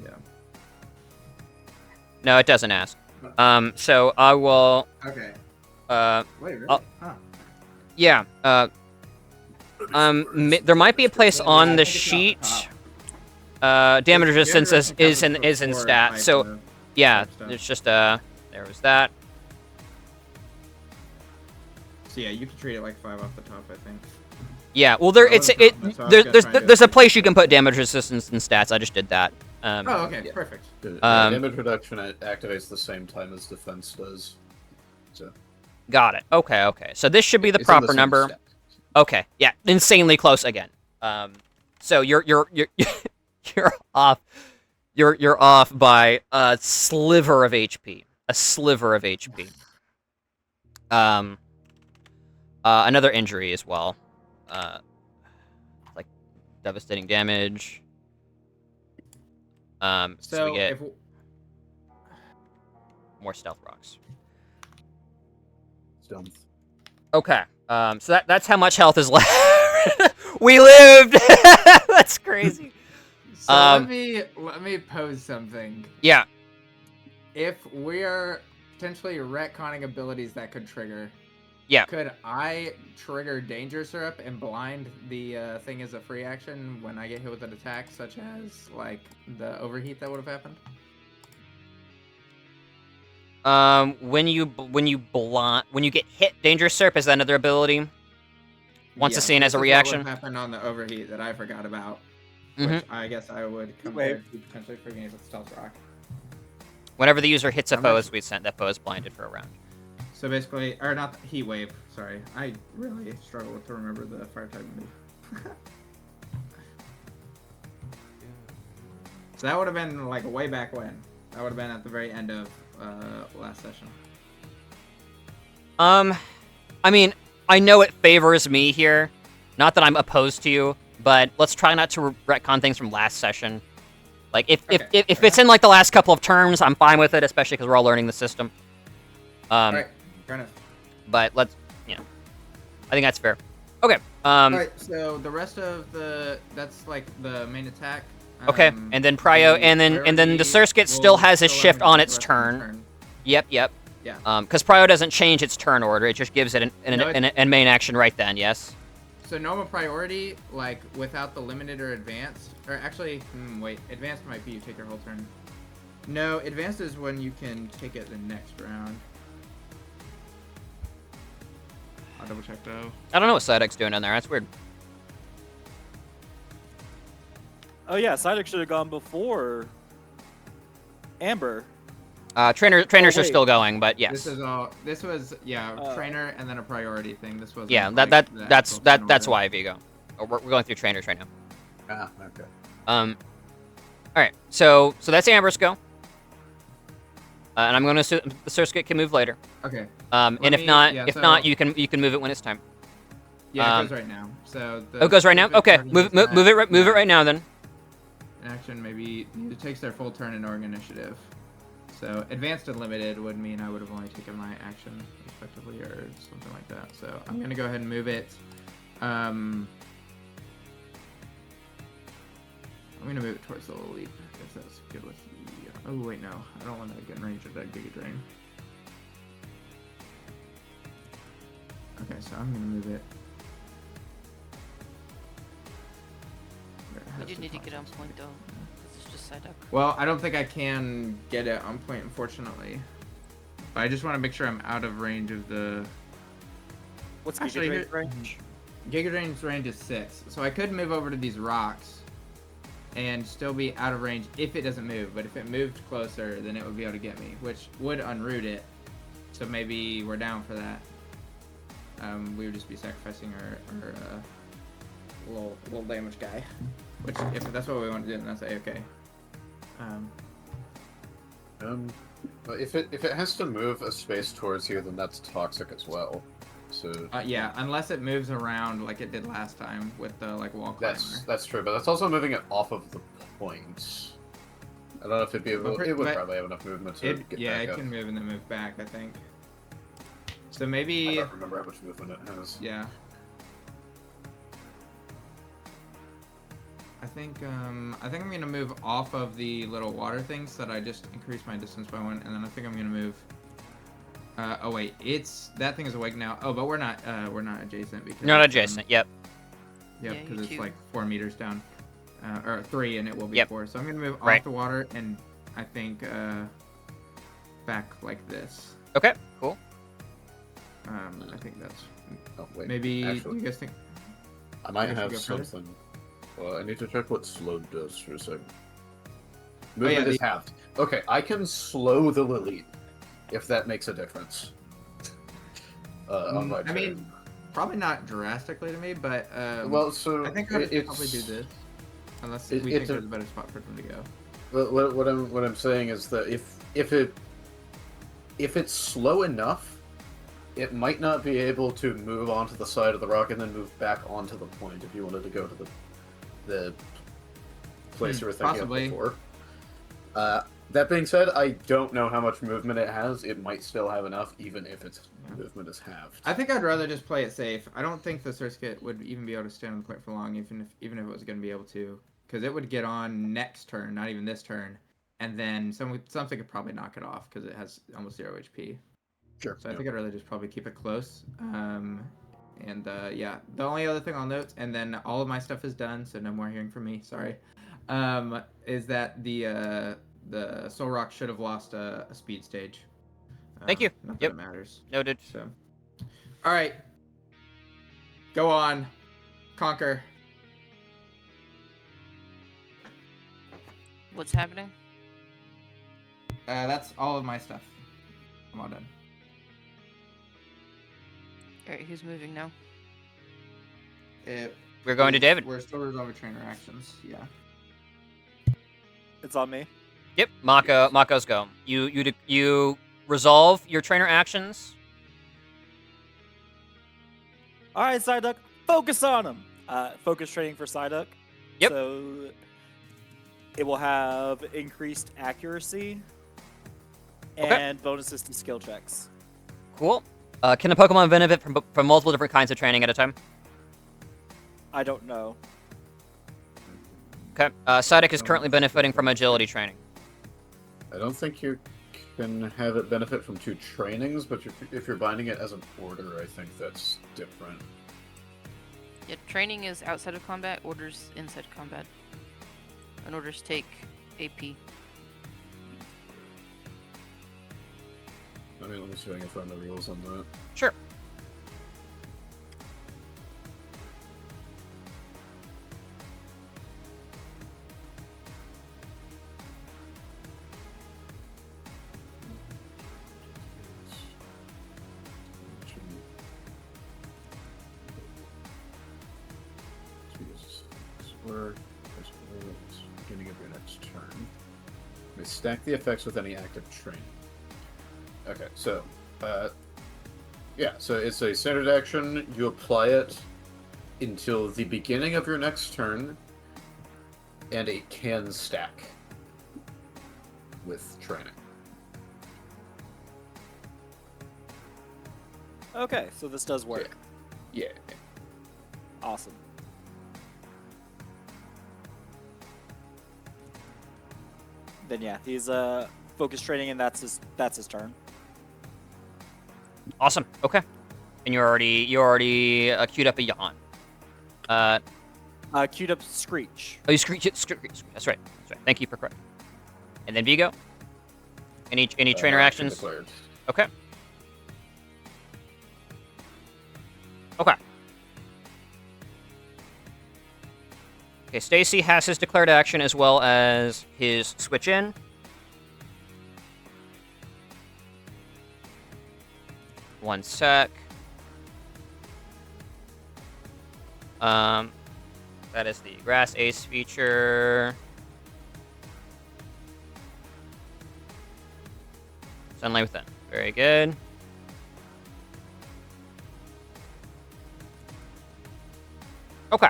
Yeah. No, it doesn't ask. So I will. Okay. Wait, really? Huh. Yeah. There might be a place Yeah, on I the think it's sheet. off Damage Damage resistance is resistance in comes before stat. type, So yeah, type stuff. it's just there was that. So yeah, you can treat it like 5 off the top, I think. Yeah. Well, there That it's wasn't problem, so I was gonna try and do there's it a place you can put damage resistance in stats. I just did that. Oh, okay, yeah. perfect. Damage reduction activates the same time as defense does. So Got it. Okay. So this should be the it's in proper same number. step. Okay. Yeah. Insanely close again. So you're you're off. You're off by a sliver of HP. A sliver of HP. Another injury as well. Like devastating damage. So we get more stealth rocks. Stealth. Okay. So that's how much health is left. We lived. That's crazy. So let me pose something. Yeah. If we are potentially retconning abilities that could trigger, Yeah. could I trigger Danger Syrup and blind the thing as a free action when I get hit with an attack, such as like the overheat that would have happened? When you get hit, Danger Syrup is that another ability. Once a scene as a reaction. What happened on the overheat that I forgot about, Mhm. which I guess I would compare to potentially freaking it with Stealth Rock. Whenever the user hits a How foe, much- as we sent, that foe is blinded for a round. So basically, or not Heat Wave. Sorry, I really struggle to remember the fire type move. So that would have been like way back when. That would have been at the very end of last session. I mean, I know it favors me here. Not that I'm opposed to you, but let's try not to retcon things from last session. Like, if it's in, like, the last couple of terms, I'm fine with it, especially because we're all learning the system. Alright, fair enough. But let's, I think that's fair. Okay. Alright, so the rest of that's like the main attack. Okay, and then Prio, and then the Surskit still has a shift on its turn. Yep. Yeah. Because Prio doesn't change its turn order; it just gives it an main action right then. Yes. So normal priority, like without the limited or advanced, or actually, wait, advanced might be you take your whole turn. No, advanced is when you can take it the next round. I'll double check though. I don't know what Sidex doing down there. That's weird. Oh yeah, Psyduck should have gone before Amber. Trainers are wait. still going, but yes. This was trainer and then a priority thing. This was Yeah, that's why Vigo. We're going through trainers right now. Ah, okay. All right. So that's Amber's go. And I'm going to assume the Surskit can move later. Okay. And if not, you can move it when it's time. Yeah, it goes right now. So it goes right now. Okay, move it right now then. An action maybe it takes their full turn in org initiative. So advanced and limited would mean I would have only taken my action respectively or something like that. So I'm gonna go ahead and move it. I'm gonna move it towards the leap if that's good with the. Oh wait, no, I don't want to get in range of that Giga Drain. Okay, so I'm gonna move it. We do need to get on point though. It's just Psyduck. Well, I don't think I can get it on point, unfortunately. But I just want to make sure I'm out of range of the. What's Actually, Giga Drain's range? Giga Drain's range is 6, so I could move over to these rocks and still be out of range if it doesn't move. But if it moved closer, then it would be able to get me, which would unroot it. So maybe we're down for that. We would just be sacrificing our little damage guy. Which, if that's what we want to do, then that's okay. But if it has to move a space towards you, then that's toxic as well. So yeah, unless it moves around like it did last time with the wall climber. that's true, but that's also moving it off of the point. I don't know if it'd be able. It would probably have enough movement to get back it up. can move and then move back, I think. So I maybe. don't remember how much movement it has. Yeah. I think I'm gonna move off of the little water things so that I just increase my distance by 1, and then I think I'm gonna move. Oh wait, that thing is awake now. Oh, but we're not adjacent because. Not adjacent. Yep. Yep, Yeah, because you it's too. like 4 meters down, or 3, and it will be Yep. 4. So I'm gonna move Right. off the water and I think back like this. Okay. Cool. I think that's Oh wait. maybe. Actually, Do you guys think? I might I should have go further? something. Well, I need to check what slow does for a second. Movement is halved. Okay, I can slow the Lily, if that makes a difference. On my turn. I mean, probably not drastically to me, but well, so I think I'd probably do this, unless we think there's a better spot for them to go. Well, what I'm saying is that if it's slow enough, it might not be able to move onto the side of the rock and then move back onto the point if you wanted to go to the place you were thinking possibly. of before. That being said, I don't know how much movement it has. It might still have enough, even if its movement is halved. I think I'd rather just play it safe. I don't think the Surskit would even be able to stand on the point for long, even if it was going to be able to, because it would get on next turn, not even this turn, and then something could probably knock it off because it has almost 0 HP. Sure. So I think I'd rather just probably keep it close. Yeah, the only other thing I'll note, and then all of my stuff is done, so no more hearing from me. Sorry. Is that the Soul Rock should have lost a speed stage. Thank you. Not that Yep. it matters. Noted. So, all right. Go on. Conquer. What's happening? That's all of my stuff. I'm all done. Alright, who's moving now? We're going to David. We're still resolving trainer actions. Yeah. It's on me. Yep, Mako's go. You resolve your trainer actions. All right, Psyduck, focus on him. Focus training for Psyduck. Yep. So it will have increased accuracy and bonuses to skill checks. Cool. Can a Pokemon benefit from multiple different kinds of training at a time? I don't know. Okay. Psyduck is currently benefiting from agility training. I don't think you can have it benefit from 2 trainings, but if you're binding it as an order, I think that's different. Yeah, training is outside of combat, orders inside combat. And orders take AP. I mean, let me see if I can find the rules on that. Sure. Beginning of your next turn. You may stack the effects with any active training. Okay, so, yeah, so it's a standard action. You apply it until the beginning of your next turn, and it can stack with training. Okay, so this does work. Yeah. Awesome. Then yeah, he's focus training, and that's his turn. Awesome. Okay. And you already queued up a yawn. Queued up Screech. Oh, you screech. That's right. Thank you for correcting. And then Vigo. Any trainer Action actions? declared. Okay. Okay. Okay, Stacy has his declared action as well as his switch in. One sec. That is the Grass Ace feature. Sunlight Within. Very good. Okay.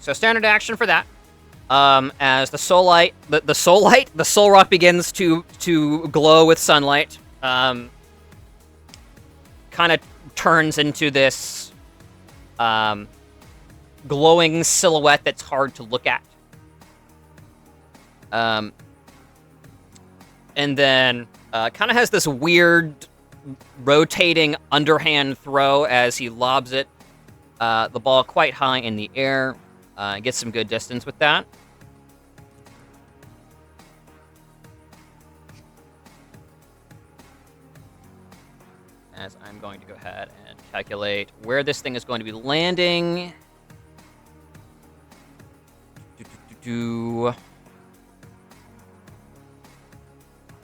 So standard action for that. As the soul rock begins to glow with sunlight, kind of turns into this glowing silhouette that's hard to look at. And then kind of has this weird rotating underhand throw as he lobs it, the ball quite high in the air. Gets some good distance with that. As I'm going to go ahead and calculate where this thing is going to be landing.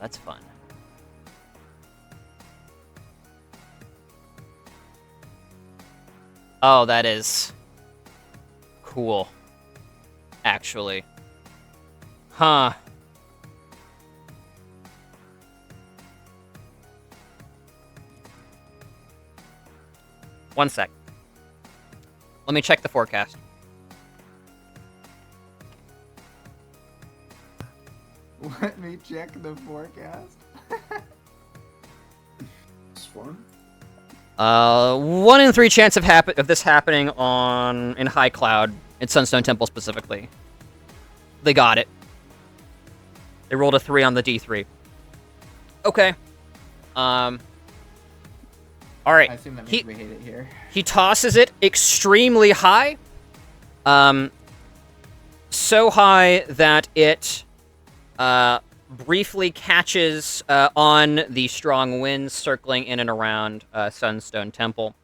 That's fun. Oh, that is cool. Actually. Huh. One sec. Let me check the forecast. Let me check the forecast. Swarm? 1 in 3 chance of this happening in High Cloud, in Sunstone Temple specifically. They got it. They rolled a 3 on the D3. Okay. All right. I assume that means we hate it here. He tosses it extremely high. So high that it briefly catches on the strong winds circling in and around Sunstone Temple.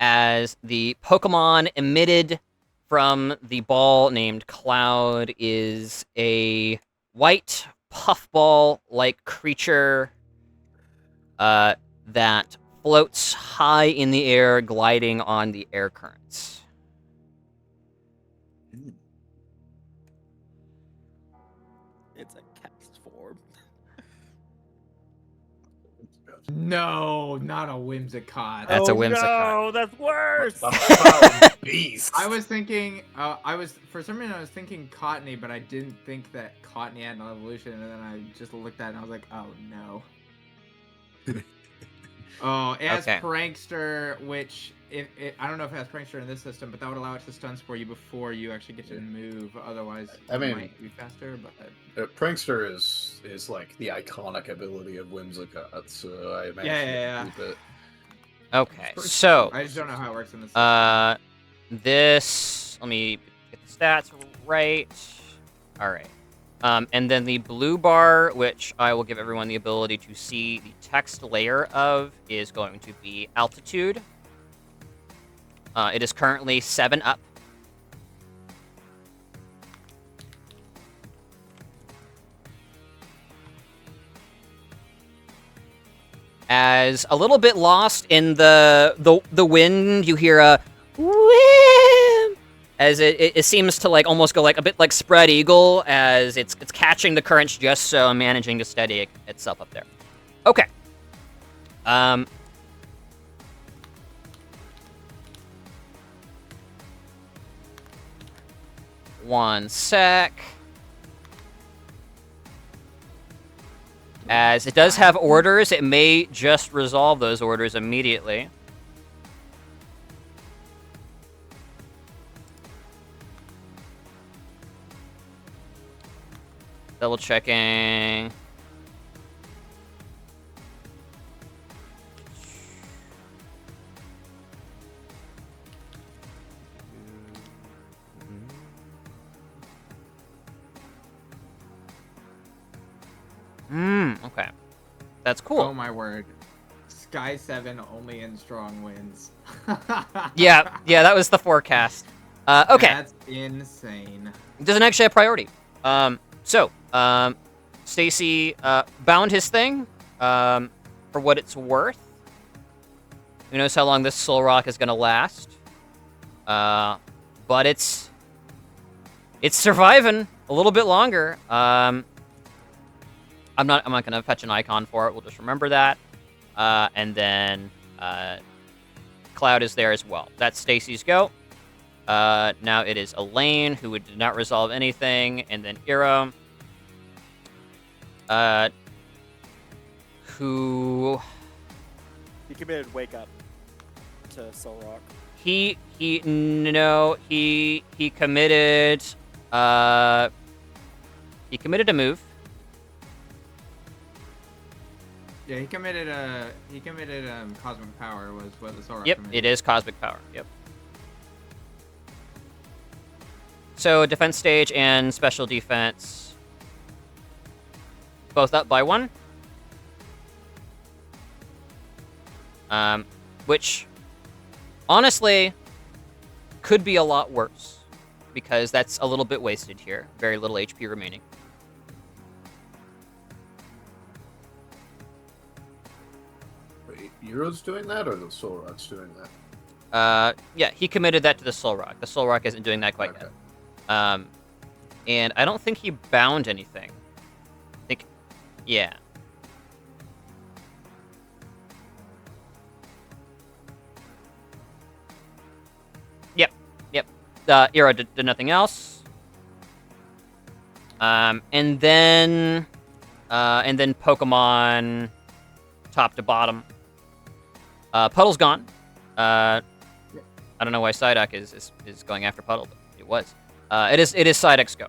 As the Pokemon emitted from the ball named Cloud is a white puffball-like creature that floats high in the air, gliding on the air currents. It's a cast form. No, not a Whimsicott. That's a Oh, Whimsicott. No, that's worse. Beast. I was thinking, for some reason I was thinking Cottony, but I didn't think that Cottony had an evolution, and then I just looked at it and I was like, oh no. Oh, it has Okay. Prankster, which I don't know if it has Prankster in this system, but that would allow it to stun spore you before you actually get to move. Otherwise, I mean- it might be faster. But Prankster is like the iconic ability of Whimsicott, so I imagine Yeah. keep it. Okay, Pretty so I just don't know how it works in this system. this. Let me get the stats right. All right. And then the blue bar, which I will give everyone the ability to see the text layer of, is going to be altitude. It is currently 7 up. As a little bit lost in the wind, you hear a whim, as it seems to like almost go like a bit like spread eagle, as it's catching the currents just so and managing to steady itself up there. Okay. One sec. As it does have orders, it may just resolve those orders immediately. Double checking. Okay. That's cool. Oh my word. Sky 7 only in strong winds. Yeah, that was the forecast. Okay. That's insane. It doesn't actually have priority. Stacy bound his thing for what it's worth. Who knows how long this soul rock is gonna last? But it's surviving a little bit longer. I'm not gonna fetch an icon for it. We'll just remember that. And then Cloud is there as well. That's Stacy's go. Now it is Elaine, who did not resolve anything, and then Ira, who He committed wake up to Soul Rock. he committed a move. Yeah, he committed cosmic power was what the Soul Yep, committed. it is cosmic power. Yep. So defense stage and special defense, both up by 1. Which, honestly, could be a lot worse, because that's a little bit wasted here. Very little HP remaining. Euro's doing that, or the Solrock's doing that? Yeah, he committed that to the Soul Rock. The Soul Rock isn't doing that quite Okay. yet. And I don't think he bound anything. I think, yeah. Yep. Era did nothing else. And then Pokemon, top to bottom. Puddle's gone. I don't know why Psyduck is going after Puddle, but it was. It is Psyduck's go.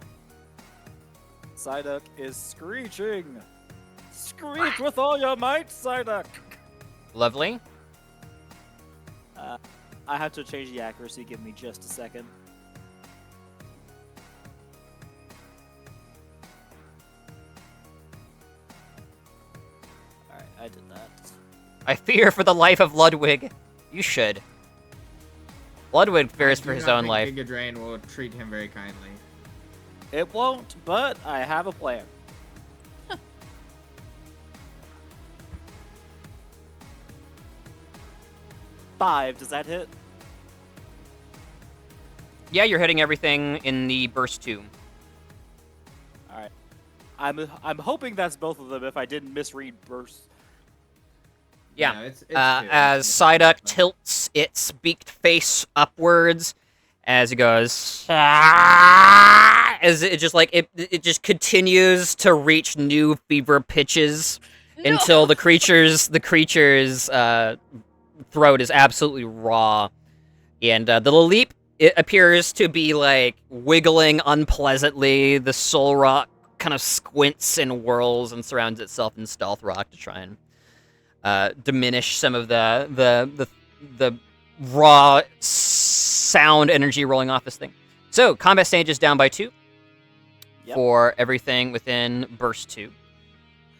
Psyduck is screeching. Screech with all your might, Psyduck. Lovely. I have to change the accuracy. Give me just a second. Alright, I did that. I fear for the life of Ludwig. You should. Ludwig fears I for do his not own think life. Giga Drain will treat him very kindly. It won't, but I have a plan. Five, does that hit? Yeah, you're hitting everything in the burst 2. Alright. I'm hoping that's both of them if I didn't misread burst. Yeah. It's two. As Psyduck tilts its beaked face upwards, as it goes, as it just it just continues to reach new fever pitches until the creature's throat is absolutely raw, and the leap, it appears to be like wiggling unpleasantly. The Soul Rock kind of squints and whirls and surrounds itself in Stealth Rock to try and diminish some of the raw sound energy rolling off this thing. So combat stage is down by 2 for everything within burst 2.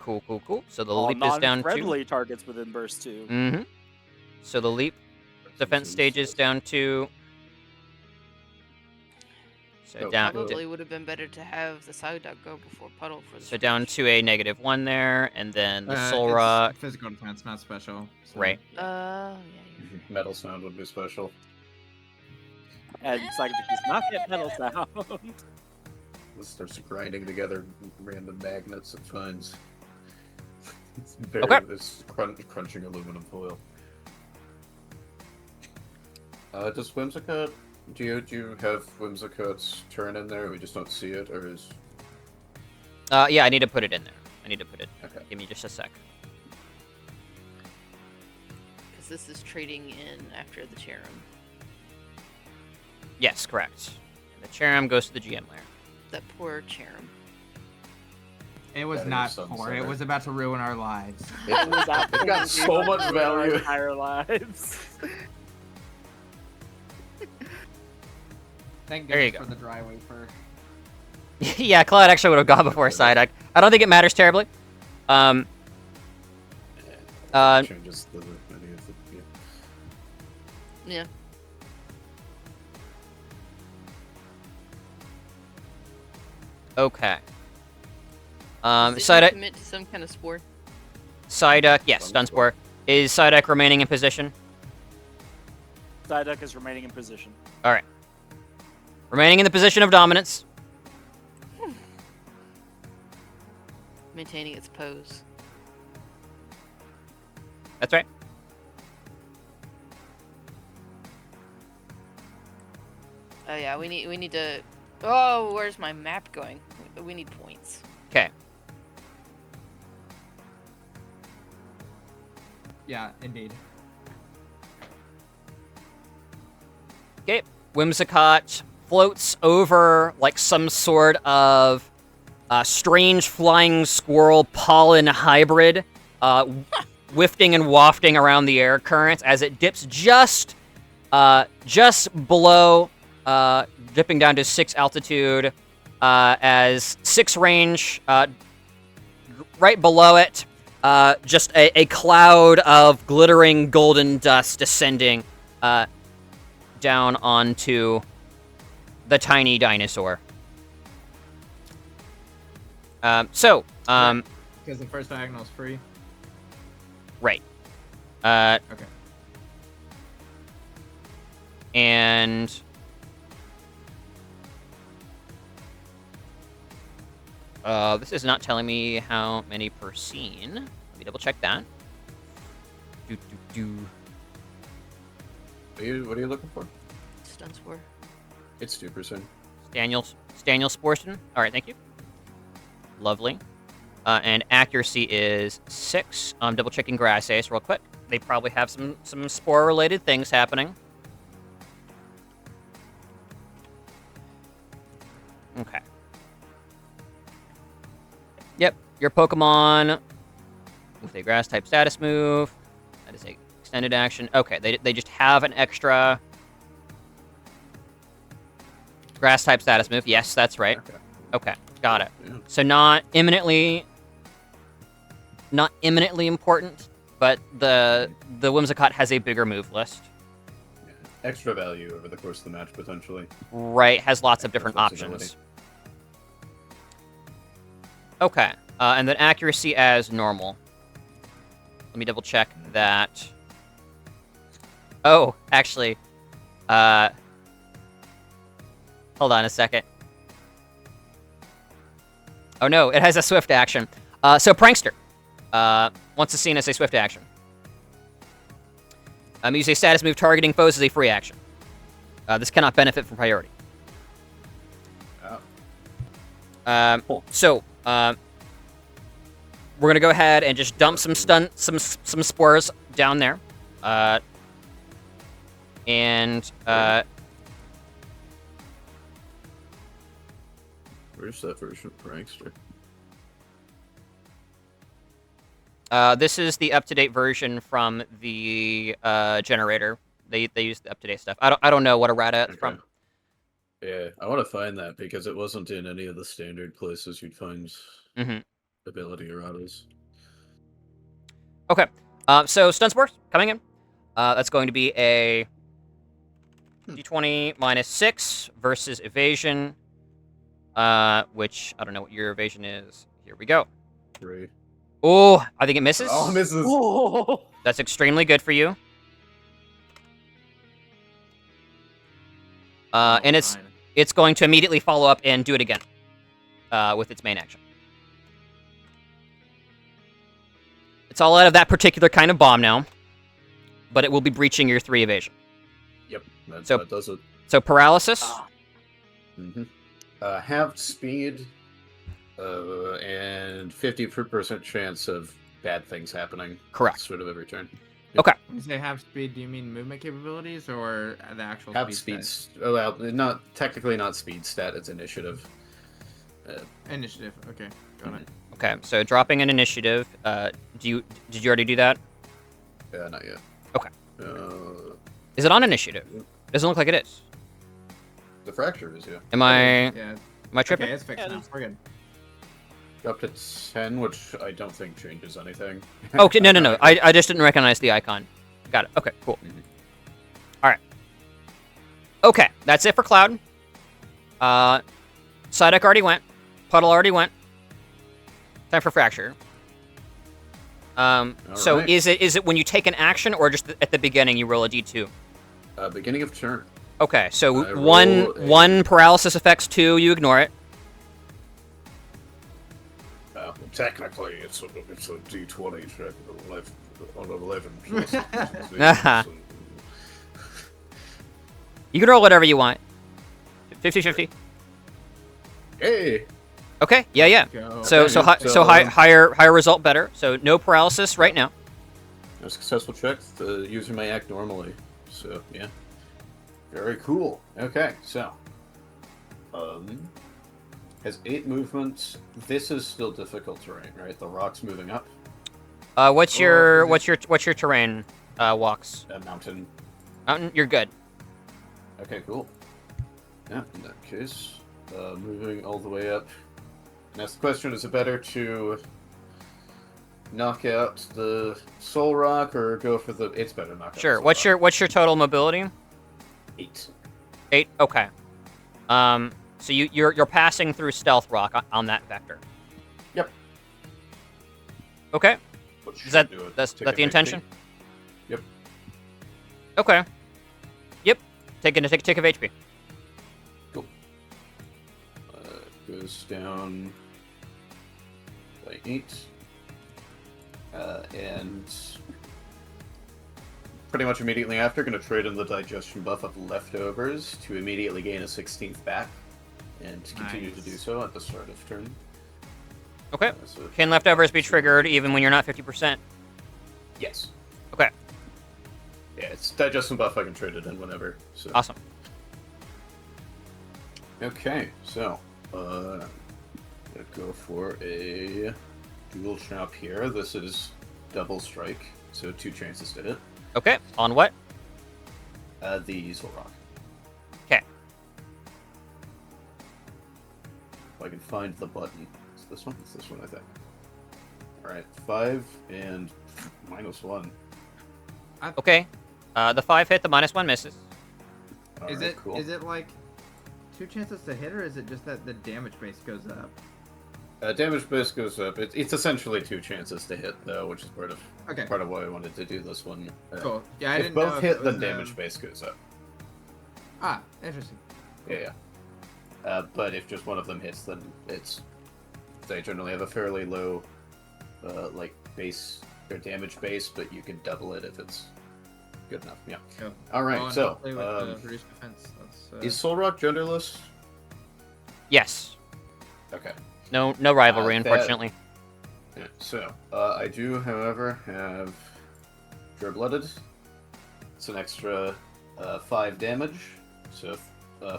Cool. So the All leap is down 2. non-friendly targets within burst 2. Mm-hmm. So the leap defense stage is down 2. So down. Probably would have been better to have the Psyduck go before Puddle for the So down to a -1 there, and then the Soul It's Rock. physical defense, not special. So. Right. Yeah. Metal sound would be special. And Psyduck does not get metal sound. It starts grinding together random magnets and finds. It's very, Okay. It's crunching aluminum foil. Does Whimsicott, do you have Whimsicott's turn in there? We just don't see it, or is... Yeah, I need to put it in there. Okay. Give me just a sec. Because this is trading in after the Cherim. Yes, correct. The Cherim goes to the GM layer. That poor Cherim. It was Better not some poor. center. It was about to ruin our lives. It got so much Our value. entire lives. Thank There you goodness go. for the dry wafer. Yeah, Cloud actually would have gone before Psyduck. I don't think it matters terribly. Changes the any of the... Yeah. Okay. Did you Psyduck, commit to some kind of spore? yes, Stun Spore. Is Psyduck remaining in position? Psyduck is remaining in position. All right. Remaining in the position of dominance. Maintaining its pose. That's right. Oh yeah, we need to. Oh, where's my map going? We need points. Okay. Yeah, indeed. Okay. Whimsicott floats over like some sort of strange flying squirrel pollen hybrid, wafting and wafting around the air currents as it dips just below, dipping down to 6 altitude, as 6 range, right below it, just a cloud of glittering golden dust descending down onto the tiny dinosaur. Because the first diagonal is free. Right. Okay. And this is not telling me how many per scene. Let me double check that. What are you looking for? Stun spore. It's 2%. Daniel Sporson. All right, thank you. Lovely. And accuracy is 6. I'm double checking grass ace real quick. They probably have some spore related things happening. Okay. Yep, your Pokemon with a grass type status move. That is a extended action. Okay, they just have an extra grass type status move. Yes, that's right. Okay, got it. Yeah. So not imminently important, but the Whimsicott has a bigger move list. Yeah. Extra value over the course of the match, potentially. Right, has lots of Extra different flexibility. options. Okay, and then accuracy as normal. Let me double check that. Oh, actually, hold on a second. Oh no, it has a swift action. So Prankster, once it's seen as a swift action. Use a status move targeting foes as a free action. This cannot benefit from priority. Cool. So, we're gonna go ahead and just dump some spores down there, and Where's that version of Prankster? this is the up-to-date version from the generator. They use the up-to-date stuff. I don't know what errata it's from. Yeah, I want to find that because it wasn't in any of the standard places you'd find ability erratas. Okay. So stun spores coming in. That's going to be a d20 minus 6 versus evasion, which I don't know what your evasion is. Here we go. 3. Oh, I think it misses. Oh, misses. Oh. That's extremely good for you. And it's going to immediately follow up and do it again with its main action. It's all out of that particular kind of bomb now, but it will be breaching your 3 evasion. Yep, that So- does it. So paralysis. Halved speed, and 50% chance of bad things happening. Correct. Sort of every turn. Okay. When you say half speed, do you mean movement capabilities or the actual Halved speed? speeds. Oh, well, not technically not speed stat. It's initiative. Initiative. Okay, got it. Okay. So dropping an initiative. Did you already do that? Yeah, not yet. Okay. Is Is it on initiative? Doesn't look like it is. the fracture is, yeah. Am I Yeah. tripping? Okay, it's fixed now. We're good. Up to 10, which I don't think changes anything. Okay, no. I just didn't recognize the icon. Got it. Okay, cool. All right. Okay, that's it for Cloud. Psyduck already went. Puddle already went. Time for Fracture. So right. is it when you take an action or just at the beginning you roll a d2? Beginning of turn. Okay, so I roll one paralysis affects 2, you ignore it. Technically, it's a D20 check on 11. You can roll whatever you want. 50-50. Hey! Okay, yeah. Go. So Okay, higher result better. So no paralysis right now. A successful check. The user may act normally. So, yeah. Very cool. Okay, so. Has 8 movements. This is still difficult terrain, right? The rock's moving up. What's your terrain? Walks. A mountain. Mountain. You're good. Okay, cool. Yeah, in that case, moving all the way up. And that's the question: is it better to knock out the soul rock or go for the? It's better to knock out. Sure. The soul What's your total mobility? rock. 8. 8. Okay. So you're passing through stealth rock on that vector. Yep. Okay. Which Is that should do it. that's Tick that the it, intention? Okay. Yep. Take a tick of HP. Cool. Goes down by 8. And pretty much immediately after, going to trade in the digestion buff of leftovers to immediately gain a 16th back, and continue to do so at the start of turn. Okay. So Can leftovers be triggered even when you're not 50%? yes. Okay. Yeah, it's digestion buff. I can trade it in whenever. So. Awesome. Okay, so gonna go for a dual chop here. This is double strike, so 2 chances to hit. Okay. On what? The Soul Rock. Okay. If I can find the button. It's this one? It's this one, I think. Alright, 5 and -1. Okay. The 5 hit, the -1 misses. Alright, cool. Is it like 2 chances to hit, or is it just that the damage base goes up? Damage base goes up. It's essentially 2 chances to hit, though, which is part of why I wanted to do this one. Cool. Yeah, I if didn't both know if hit, it was, then damage base goes up. Ah, interesting. Yeah. But if just one of them hits, then they generally have a fairly low, like base or damage base, but you can double it if it's good enough. Yeah. Cool. All right. And So, hopefully with reduced defense, that's, is Soul Rock genderless? Yes. Okay. No rivalry, That- unfortunately. Yeah. So, I do, however, have Pure-Blooded. It's an extra 5 damage, so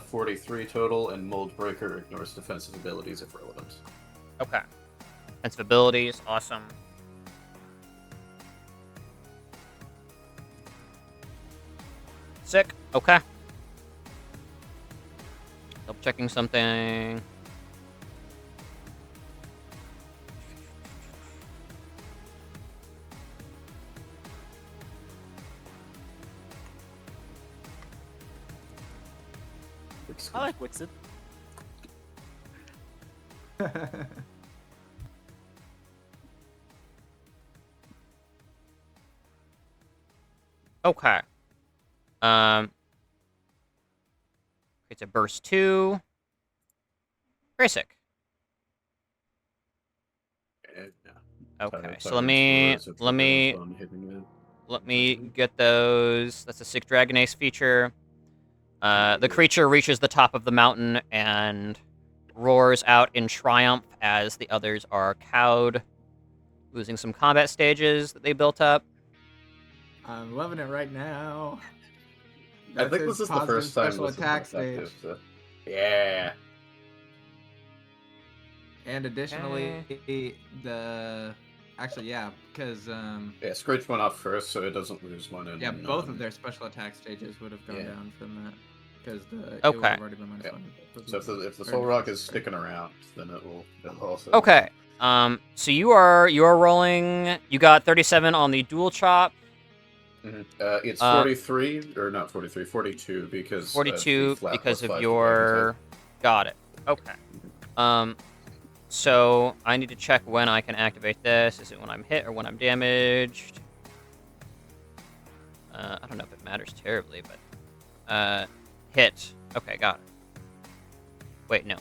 43 total, and Mold Breaker ignores defensive abilities if relevant. Okay. Defensive abilities, awesome. Sick. Okay. Double checking something. I like Wixit. Okay. It's a burst 2. Very sick. Okay, so let me get those. That's a sick Dragon Ace feature. The creature reaches the top of the mountain and roars out in triumph as the others are cowed, losing some combat stages that they built up. I'm loving it right now. I think this is the first time special this is attack effective, stage. so- Yeah. And additionally, because Yeah, Screech went off first, so it doesn't lose one. And, both of their special attack stages would have gone down from that, because it would Okay. have already been -1. So if the Soul Rock is sticking around, then it'll also. Okay. So you are rolling. You got 37 on the dual chop. Mhm. It's 43 or not 43, 42 because 42 flat because plus of 5 your. Got it. Okay. So I need to check when I can activate this. Is it when I'm hit or when I'm damaged? I don't know if it matters terribly, but hit. Okay, got it. Wait, no.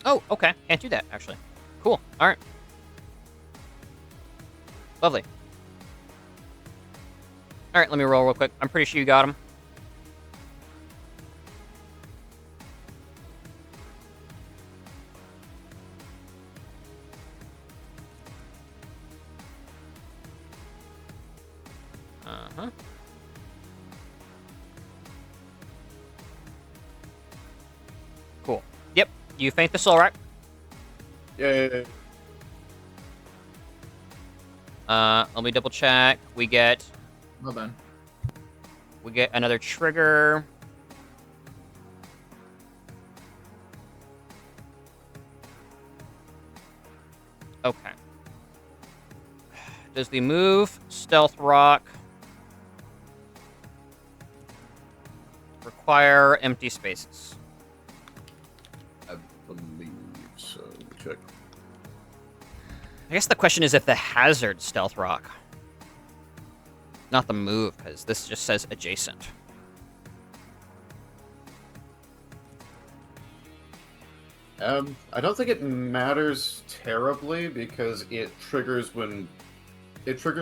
Oh, okay. Can't do that, actually. Cool. All right. Lovely. All right, let me roll real quick. I'm pretty sure you got him. Uh-huh. Cool. Yep. You faint the soul rock. Yeah. Let me double check. We get Well done. another trigger. Okay. Does the move stealth rock require empty spaces? I believe so. Check. I guess the question is if the hazard stealth rock, not the move, because this just says adjacent. I don't think it matters terribly because it triggers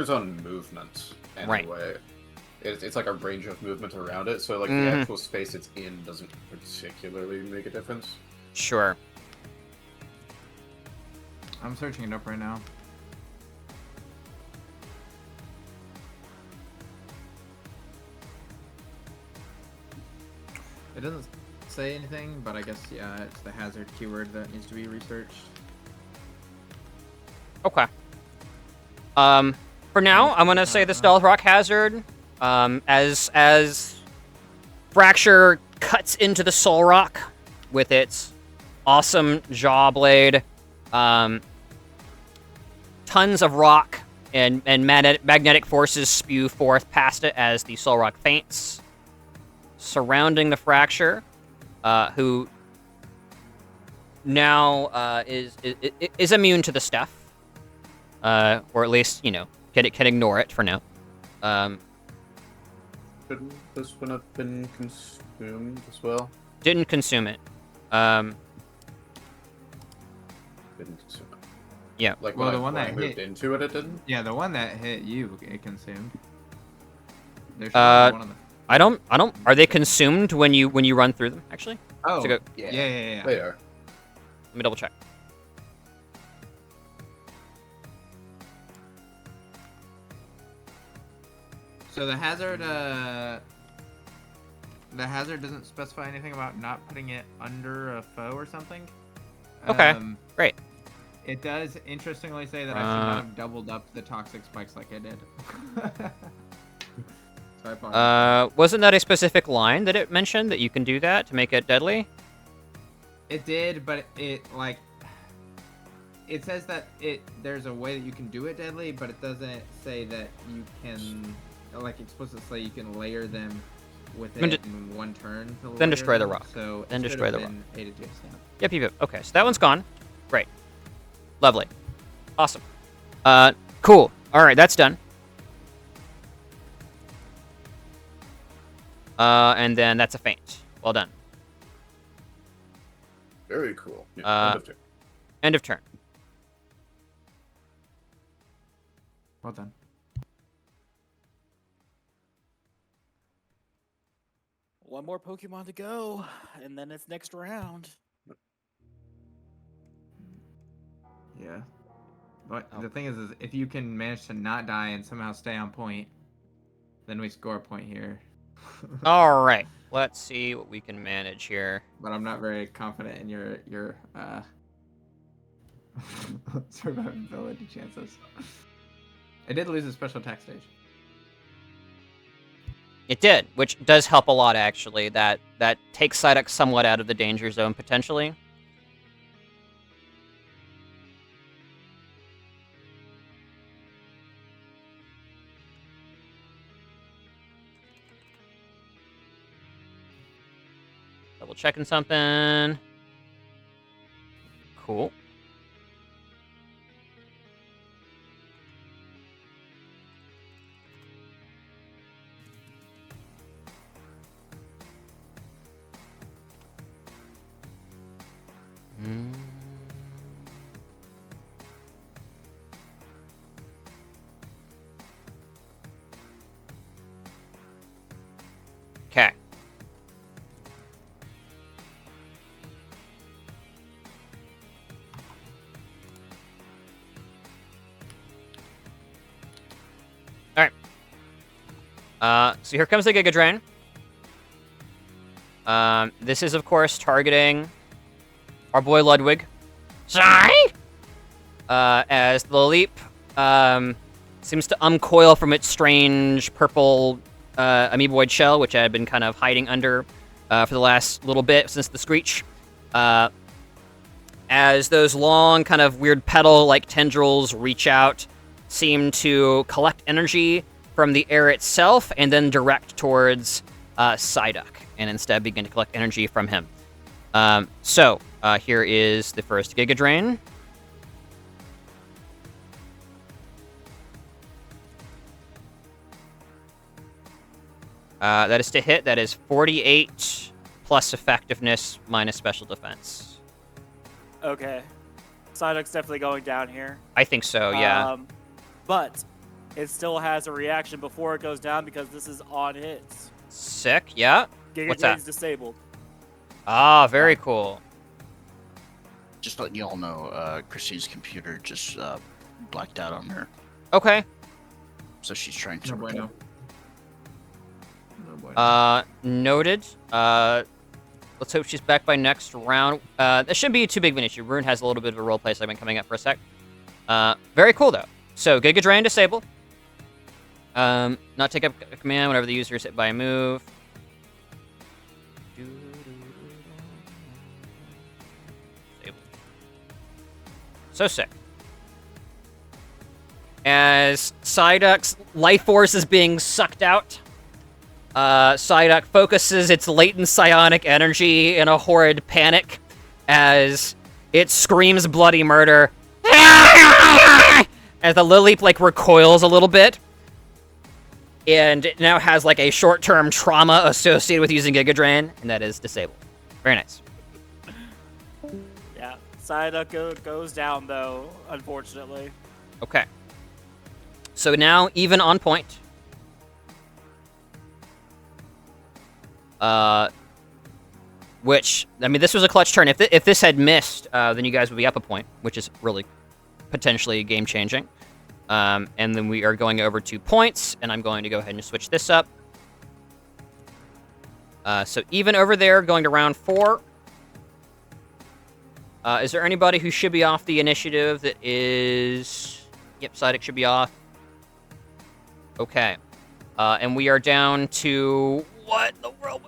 on movement anyway. Right. It's like a range of movement around it, so like the actual space it's in doesn't particularly make a difference. Sure. I'm searching it up right now. It doesn't say anything, but I guess, yeah, it's the hazard keyword that needs to be researched. Okay. For now, I'm gonna say the stealth rock hazard. As Fracture cuts into the soul rock with its awesome jaw blade, tons of rock and magnetic forces spew forth past it as the soul rock faints, surrounding the Fracture, who now is immune to the stuff, or at least can ignore it for now. Shouldn't this one have been consumed as well? Didn't consume it. Didn't consume it. Yeah. Like Well, when the one I that moved hit- into it, it didn't. Yeah, the one that hit you, it consumed. There should be one on the... I don't. Are they consumed when you run through them? Actually, Oh, So go- yeah. They are. let me double check. So the hazard doesn't specify anything about not putting it under a foe or something. Okay, great. It does interestingly say that I should not have doubled up the toxic spikes like I did. So I apologize. Wasn't that a specific line that it mentioned that you can do that to make it deadly? It did, but it says that there's a way that you can do it deadly, but it doesn't say that you can explicitly say you can layer them with Then it in one turn. then layer destroy the them, rock. So Then it destroy should the have been 8 adjacent. Yep. Okay, so that one's gone. Great. Lovely. Awesome. Cool. All right, that's done. And then that's a feint. Well done. Very cool. Yeah, end of turn. End of turn. Well done. One more Pokemon to go, and then it's next round. Yeah. But Oh. the thing is if you can manage to not die and somehow stay on point, then we score a point here. All right. Let's see what we can manage here. But I'm not very confident in your survivability chances. It did lose a special attack stage. It did, which does help a lot, actually. That takes Psyduck somewhat out of the danger zone, potentially. Double checking something. Cool. Okay. All right. So here comes the Giga Drain. This is, of course, targeting our boy Ludwig. Sorry! As the leap seems to uncoil from its strange purple amoeboid shell, which I had been kind of hiding under for the last little bit since the screech. As those long, kind of weird petal-like tendrils reach out seem to collect energy from the air itself and then direct towards Psyduck, and instead begin to collect energy from him. So here is the first Giga Drain. That is to hit. That is 48 plus effectiveness minus special defense. Okay. Psyduck's definitely going down here. I think so, yeah. But it still has a reaction before it goes down because this is on hits. Sick, yeah. Giga What's that? Drain's disabled. Ah, very cool. Just letting you all know, Christine's computer just blacked out on her, Okay. so she's trying to. No bueno. No bueno. Noted. Let's hope she's back by next round. That shouldn't be too big of an issue. Rune has a little bit of a roleplay segment coming up for a sec. Very cool, though. So, Giga Drain disabled. Not take up a command whenever the user is hit by a move. Disabled. So sick. As Psyduck's life force is being sucked out, Psyduck focuses its latent psionic energy in a horrid panic as it screams bloody murder as the Lily like recoils a little bit, and it now has like a short-term trauma associated with using Giga Drain, and that is disabled. Very nice. Yeah. Psyduck goes down, though, unfortunately. Okay. So now even on point. Which, I mean, this was a clutch turn. If this had missed, then you guys would be up a point, which is really potentially game-changing. And then we are going over 2 points, and I'm going to go ahead and switch this up. So even over there, going to round 4. Is there anybody who should be off the initiative that is... Yep, Psyduck should be off. Okay. And we are down to... What in the world?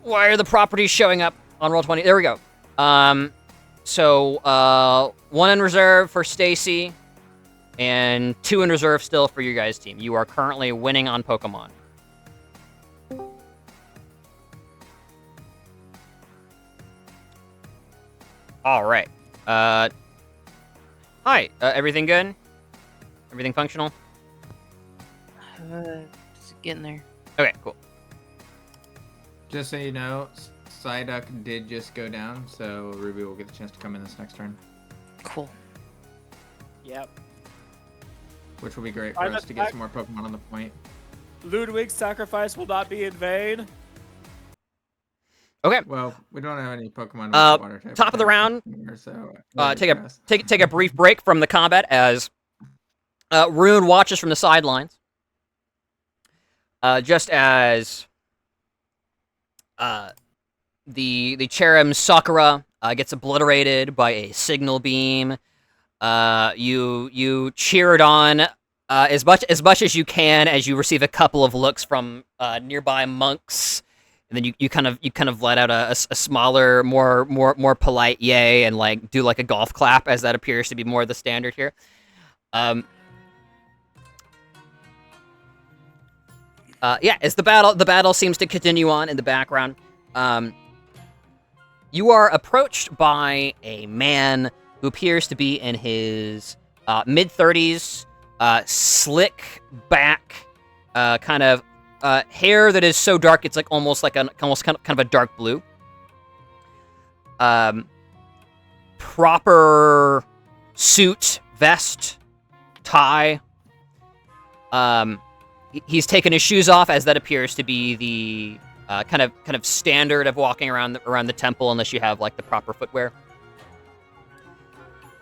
Why are the properties showing up on Roll20? There we go. So, 1 in reserve for Stacy, and 2 in reserve still for your guys' team. You are currently winning on Pokemon. All right. Hi. Everything good? Everything functional? Just getting there. Okay, cool. Just so you know, Psyduck did just go down, so Ruby will get the chance to come in this next turn, Cool. Yep. which will be great for us to get some more Pokemon on the point. Ludwig's sacrifice will not be in vain. Okay. Well, we don't have any Pokemon with water type. Top of the round. Here, so Take a brief break from the combat as Rune watches from the sidelines. Just as the Cherrim Sakura gets obliterated by a signal beam. You cheer it on as much as you can as you receive a couple of looks from nearby monks, and then you kind of let out a smaller, more polite yay and like do like a golf clap, as that appears to be more the standard here. Yeah, as the battle seems to continue on in the background. You are approached by a man who appears to be in his mid-30s, slick back, kind of hair that is so dark it's like almost kind of a dark blue. Proper suit, vest, tie. He's taken his shoes off, as that appears to be the kind of standard of walking around the temple, unless you have like the proper footwear.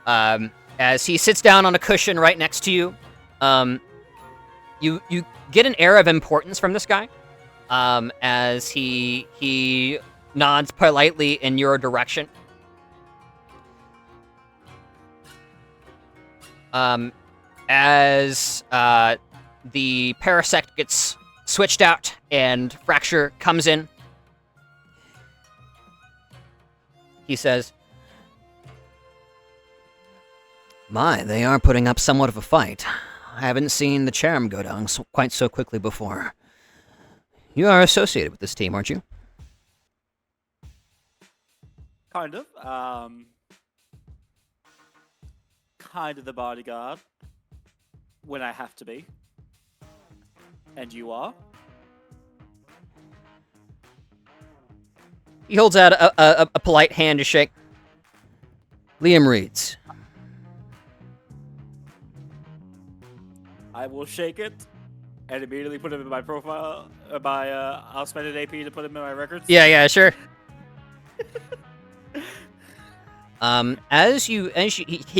As he sits down on a cushion right next to you, you get an air of importance from this guy, as he nods politely in your direction. As the Parasect gets switched out and Fracture comes in, he says, My, they are putting up somewhat of a fight. I haven't seen the Charm go down quite so quickly before. You are associated with this team, aren't you? Kind of. Kind of the bodyguard. When I have to be. And you are? He holds out a polite hand to shake. Liam Reeds. I will shake it and immediately put him in my profile. I'll spend an AP to put him in my records. Yeah, sure. He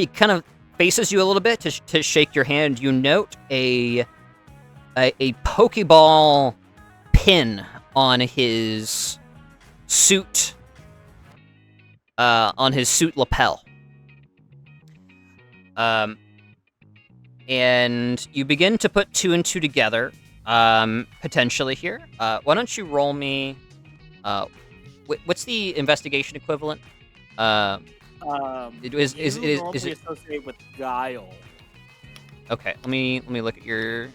kind of faces you a little bit to shake your hand. You note a Pokeball pin on his suit, lapel. And you begin to put two and two together, potentially here. Why don't you roll me? What's the investigation equivalent? It is associated with guile. Okay, let me look at your.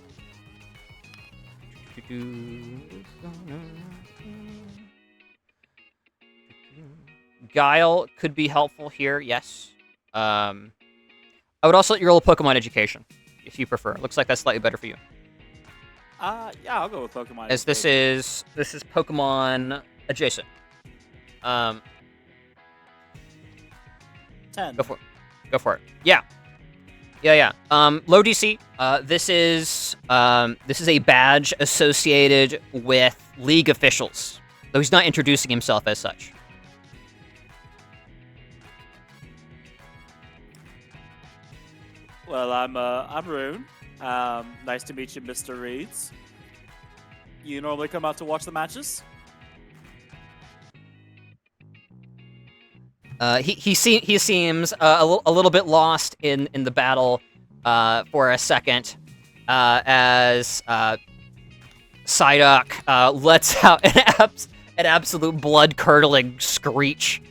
Guile could be helpful here. Yes. I would also let you roll a Pokemon education if you prefer. Looks like that's slightly better for you. Yeah, I'll go with Pokemon. As this is Pokemon adjacent. 10. Go for it. Yeah. Low DC. This is a badge associated with League officials, though he's not introducing himself as such. Well, I'm Rune. Nice to meet you, Mr. Reeds. You normally come out to watch the matches? He seems a little bit lost in the battle for a second as Psyduck lets out an absolute blood-curdling screech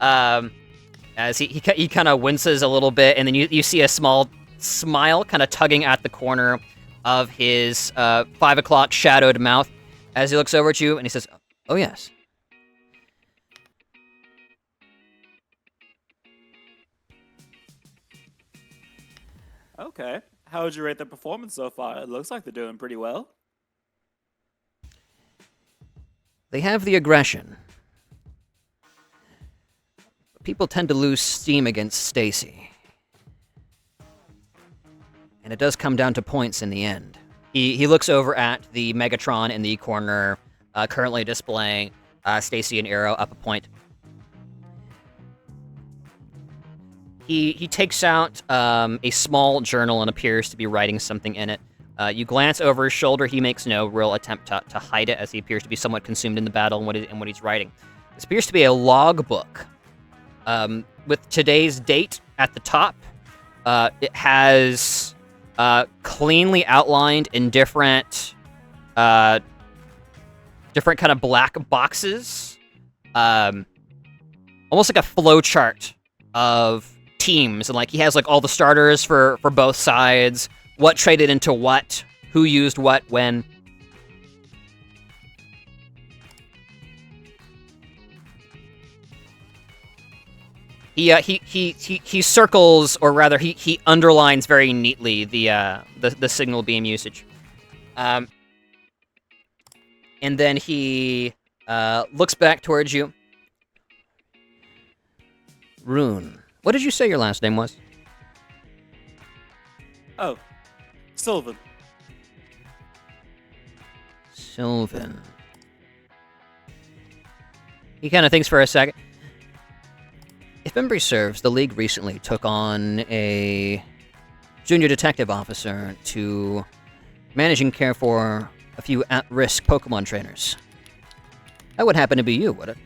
as he kind of winces a little bit, and then you see a small smile kind of tugging at the corner of his 5 o'clock shadowed mouth as he looks over at you and he says, "Oh yes." Okay. How would you rate the performance so far? It looks like they're doing pretty well. They have the aggression. People tend to lose steam against Stacy. And it does come down to points in the end. He looks over at the Megatron in the corner, currently displaying Stacy and Arrow up a point. He takes out a small journal and appears to be writing something in it. You glance over his shoulder. He makes no real attempt to hide it, as he appears to be somewhat consumed in the battle and what he's writing. This appears to be a logbook with today's date at the top. It has cleanly outlined in different kind of black boxes, almost like a flow chart of teams, and like he has like all the starters for both sides, what traded into what, who used what when. He circles, or rather he underlines very neatly the signal beam usage, and then he looks back towards you. Rune, what did you say your last name was? Oh, Sylvan. Sylvan. He kind of thinks for a second. If memory serves, the League recently took on a junior detective officer to manage and care for a few at-risk Pokemon trainers. That would happen to be you, would it?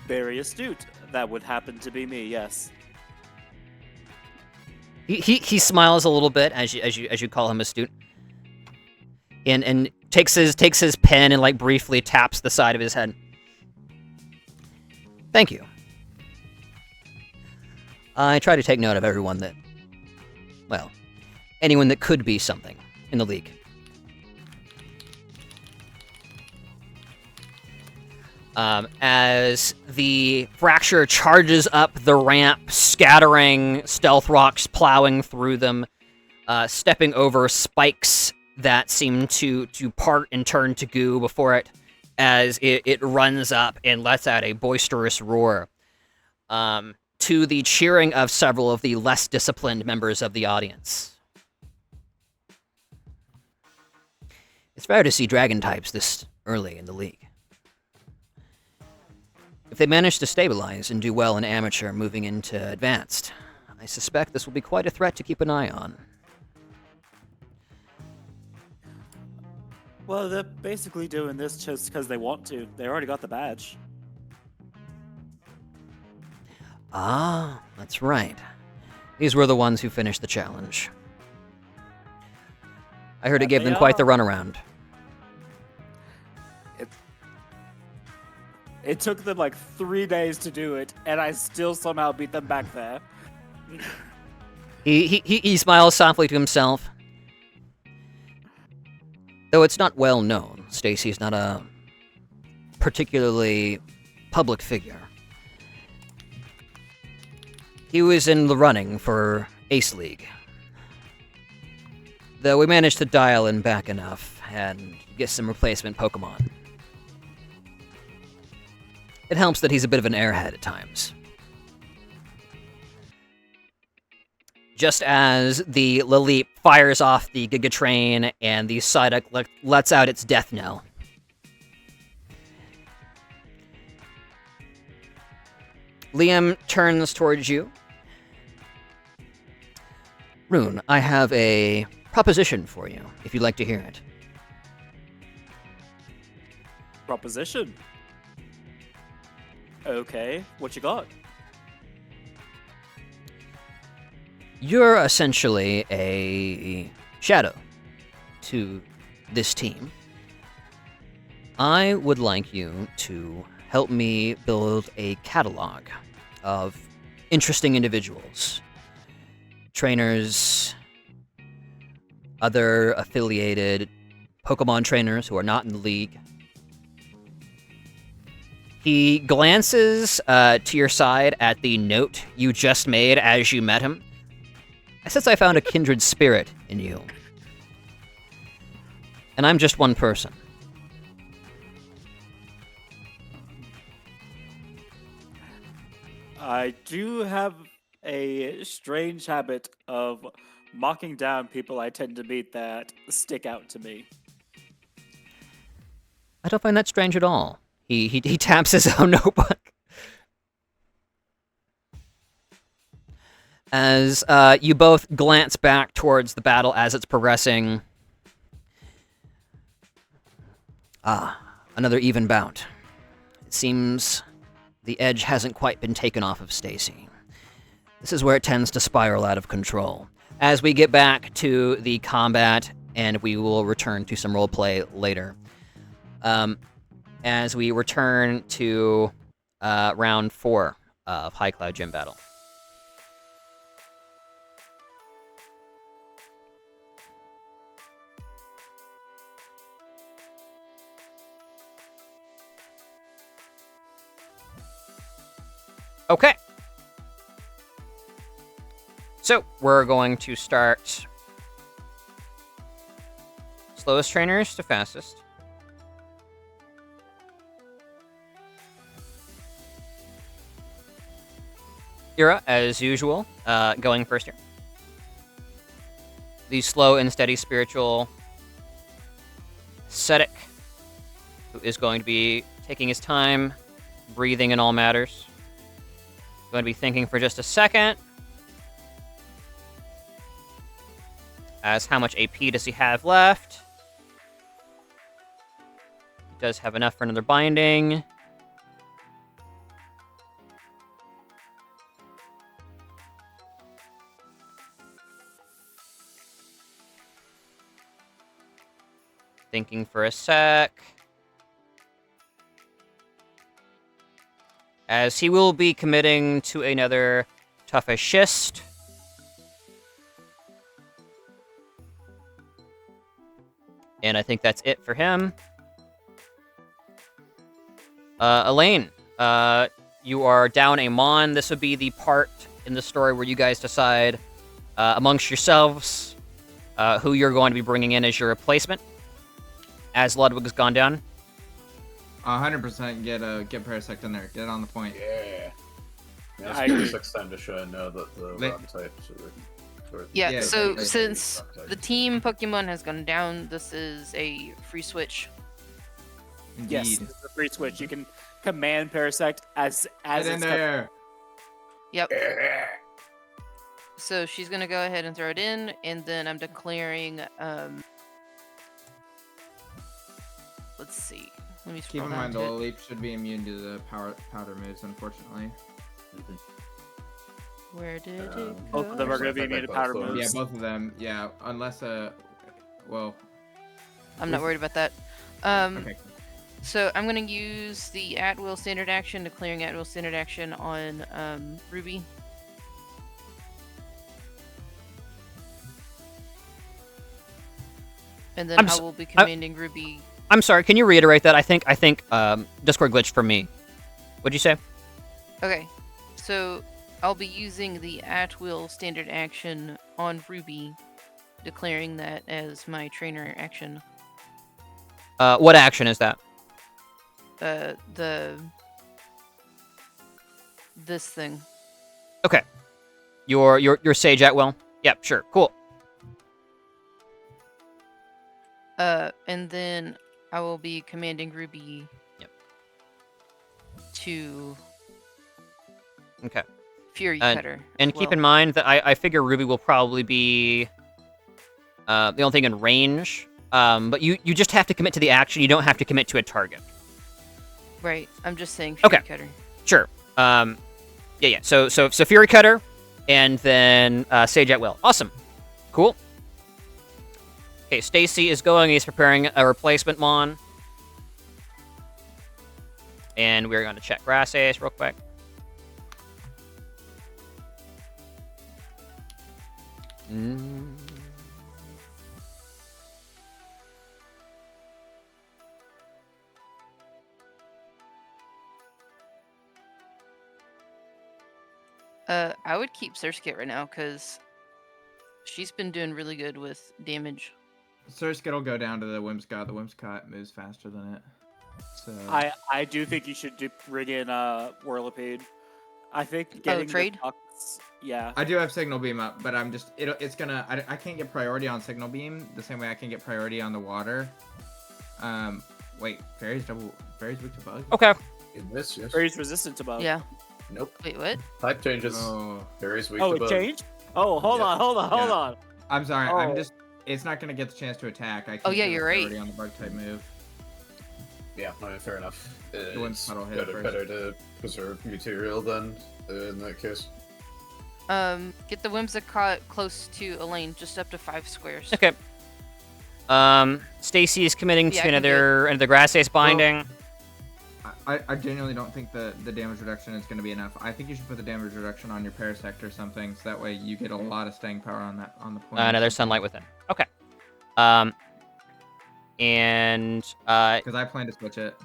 Very astute. That would happen to be me, yes. He smiles a little bit as you call him astute, and takes his pen and like briefly taps the side of his head. Thank you. I try to take note of everyone that, well, anyone that could be something in the league. As the fracture charges up the ramp, scattering stealth rocks, plowing through them, stepping over spikes that seem to part and turn to goo before it, as it runs up and lets out a boisterous roar, to the cheering of several of the less disciplined members of the audience. It's rare to see dragon types this early in the league. If they manage to stabilize and do well in amateur moving into advanced, I suspect this will be quite a threat to keep an eye on. Well, they're basically doing this just because they want to. They already got the badge. Ah, that's right. These were the ones who finished the challenge. I heard it gave them quite the runaround. It took them like 3 days to do it, and I still somehow beat them back there. He smiles softly to himself. Though it's not well known, Stacy's not a particularly public figure. He was in the running for Ace League. Though we managed to dial him back enough and get some replacement Pokemon. It helps that he's a bit of an airhead at times. Just as the Lilip fires off the Giga Train and the Psyduck lets out its death knell. Liam turns towards you. Rune, I have a proposition for you, if you'd like to hear it. Proposition. Okay, what you got? You're essentially a shadow to this team. I would like you to help me build a catalog of interesting individuals, trainers, other affiliated Pokemon trainers who are not in the league. He glances to your side at the note you just made as you met him. I sense I found a kindred spirit in you. And I'm just one person. I do have a strange habit of mocking down people I tend to meet that stick out to me. I don't find that strange at all. He taps his own notebook. As you both glance back towards the battle as it's progressing. Another even bout. It seems the edge hasn't quite been taken off of Stacy. This is where it tends to spiral out of control. As we get back to the combat, and we will return to some roleplay later. As we return to round 4 of High Cloud Gym Battle. Okay. So, we're going to start slowest trainers to fastest. Ira, as usual, going first here. The slow and steady spiritual ascetic, who is going to be taking his time, breathing in all matters. Going to be thinking for just a second. As how much AP does he have left? He does have enough for another binding. Thinking for a sec. As he will be committing to another tough as schist. And I think that's it for him. Elaine, you are down a Mon. This would be the part in the story where you guys decide amongst yourselves who you're going to be bringing in as your replacement, as Ludwig's gone down. 100% get Parasect in there. Get it on the point. Yeah. That's I the agree. 6th time to show know that the rock types are... Yeah, Yeah, so they- since rock types. the team Pokemon has gone down, this is a free switch. Indeed. Yes, it's a free switch. You can command Parasect as Get in it's there. Yep. So she's gonna go ahead and throw it in, and then I'm declaring. Let's see. Let me Keep scroll in down mind, the to it. Leap should be immune to the powder moves, unfortunately. Where did it Um, go? Both of them are Actually, going to be I think immune to both powder of them. moves. Yeah, both of them. Yeah, unless well, I'm not worried about that. okay. So I'm gonna use the at-will standard action, declaring at-will standard action on Ruby. And then I'm I s- will be commanding Ruby. I'm sorry, can you reiterate that? I think Discord glitched for me. What'd you say? Okay, so I'll be using the at-will standard action on Ruby, declaring that as my trainer action. What action is that? This thing. Okay. Your Sage at will? Yep, sure. Cool. And then I will be commanding Ruby. Yep. To Okay. Fury And- Cutter. And keep in mind that I figure Ruby will probably be the only thing in range. But you just have to commit to the action. You don't have to commit to a target. Right. I'm just saying Fury Okay. Cutter. Sure. Yeah. So Fury Cutter, and then Sage at will. Awesome. Cool. Okay, Stacy is going. He's preparing a replacement Mon. And we're going to check Grass Ace real quick. I would keep Surskit right now because she's been doing really good with damage. Surskit will go down to the Whimsicott. The Whimsicott moves faster than it. So I do think you should bring in Whirlipede. I think getting the trade? Bucks- yeah. I do have Signal Beam up, but I'm just it's gonna I can't get priority on Signal Beam the same way I can get priority on the water. Wait, Fairy's weak to bug? Okay. In this, yes. Fairy's resistant to bug. Yeah. Nope. Wait, what? Type changes. Oh, Fairy's weak Oh, to it bug. changed? Oh, hold Yeah. on, hold Yeah. on. I'm sorry. Oh. I'm just it's not gonna get the chance to attack. I can't Oh, yeah, give it you're right. priority on the bug type move. Yeah, no, fair enough. one It's puddle hit first. better to preserve material then, in that case. Get the Whimsicott close to Elaine, just up to 5 squares. Okay. Stacy is committing Yeah, to I can do another Grass Ace binding. I genuinely don't think the damage reduction is going to be enough. I think you should put the damage reduction on your Parasect or something, so that way you get a lot of staying power on the point. Another Sunlight Within. Okay. And Because I plan to switch it.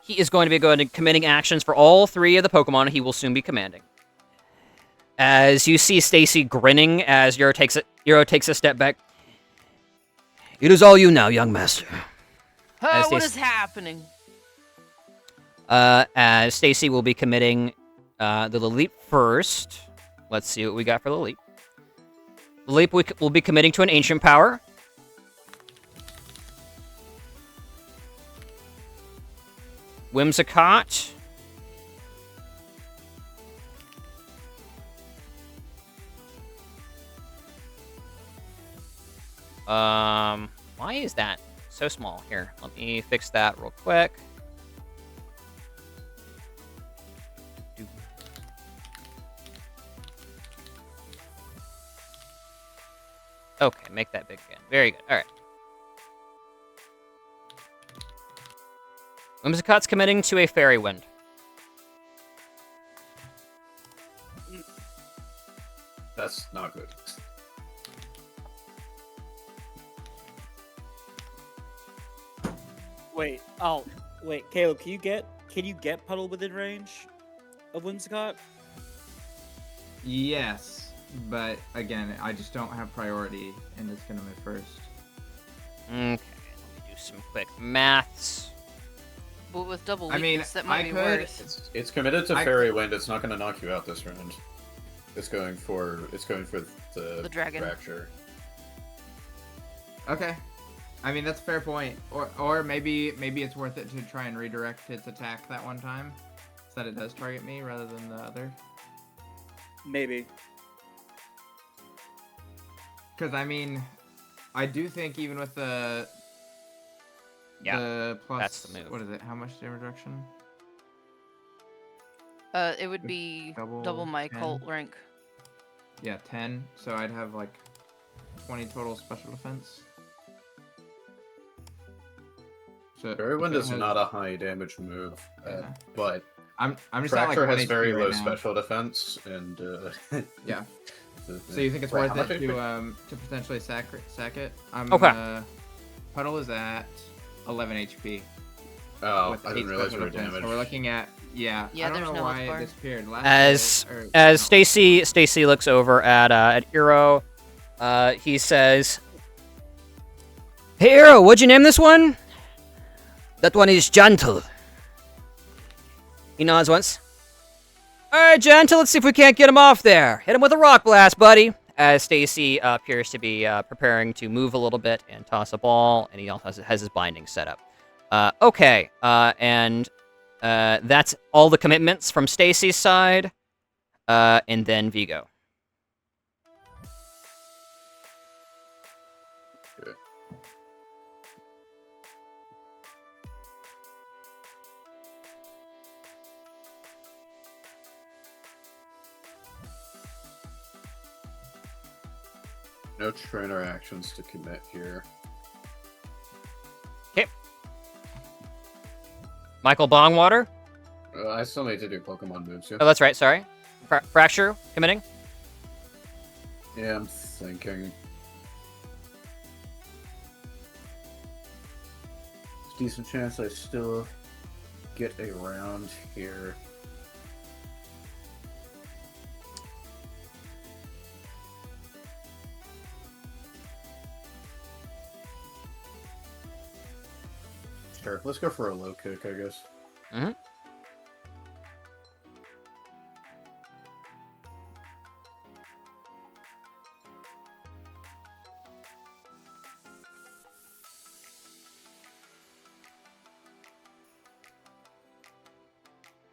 he is going to be committing actions for all 3 of the Pokemon he will soon be commanding. As you see Stacy grinning as Euro takes a step back. It is all you now, young master. As What they- is happening? As Stacy will be committing the Leap first. Let's see what we got for the Leap. The Leap will be committing to an Ancient Power. Whimsicott. Why is that so small? Here, let me fix that real quick. Okay, make that big again. Very good. All right. Whimsicott's committing to a Fairy Wind. That's not good. Wait. Oh, wait, Caleb. Can you get puddle within range of Whimsicott? Yes, but again, I just don't have priority, and it's gonna move first. Okay, let me do some quick maths. But with double I mean, weakness, that might I be could- worse. It's committed to Fairy Wind. It's not going to knock you out this round. It's going for the dragon. fracture. Okay. I mean, that's a fair point. Or maybe it's worth it to try and redirect its attack that one time, so that it does target me rather than the other. Maybe. Because I mean, I do think even with the plus, that's the move. what is it? How much damage reduction? It would be Double double my 10? cult rank. Yeah, 10. So I'd have like 20 total special defense. So Fairy Wind if it is has- not a high damage move, Yeah. but I'm just at like Fracture 1 has HP very right low now. special defense, and Yeah. So you think it's Wait, worth how much it HP? to potentially sack it? Okay. Puddle is at 11 HP. Oh, with I 8 didn't realize special we were defense. damaged. So we're looking at Yeah, I don't there's know no why health it bar. disappeared. Last As hit, or- as no. Stacy looks over at Eero, he says, "Hey Eero, what'd you name this one?" "That one is Gentle." He nods once. "All right, Gentle, let's see if we can't get him off there. Hit him with a rock blast, buddy." As Stacy appears to be preparing to move a little bit and toss a ball, and he also has his binding set up. Okay, and that's all the commitments from Stacy's side, and then Vigo. Good. No trainer actions to commit here. Michael Bongwater? I still need to do Pokemon moves. Yeah, Oh, that's right, sorry. Fracture, committing? yeah, I'm thinking. Decent chance I still get a round here. Sure, let's go for a low kick, I guess. Mm-hmm.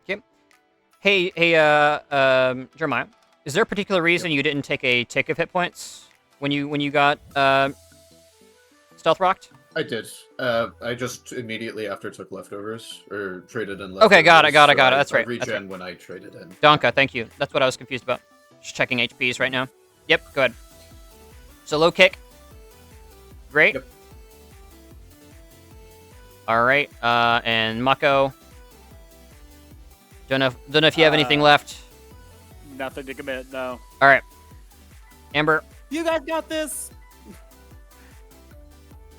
Okay. Hey, Jeremiah, is there a particular reason you didn't take a tick of hit points when you got stealth rocked? I did. I just immediately after took leftovers, or traded in leftovers. Okay, got it. so That's I right. regen when I traded in. Donka, thank you. That's what I was confused about. Just checking HPs right now. Yep, go ahead. So low kick. Great. Yep. All right, and Mako. Don't know if you have anything left. Nothing to commit. No. All right, Amber. You guys got this.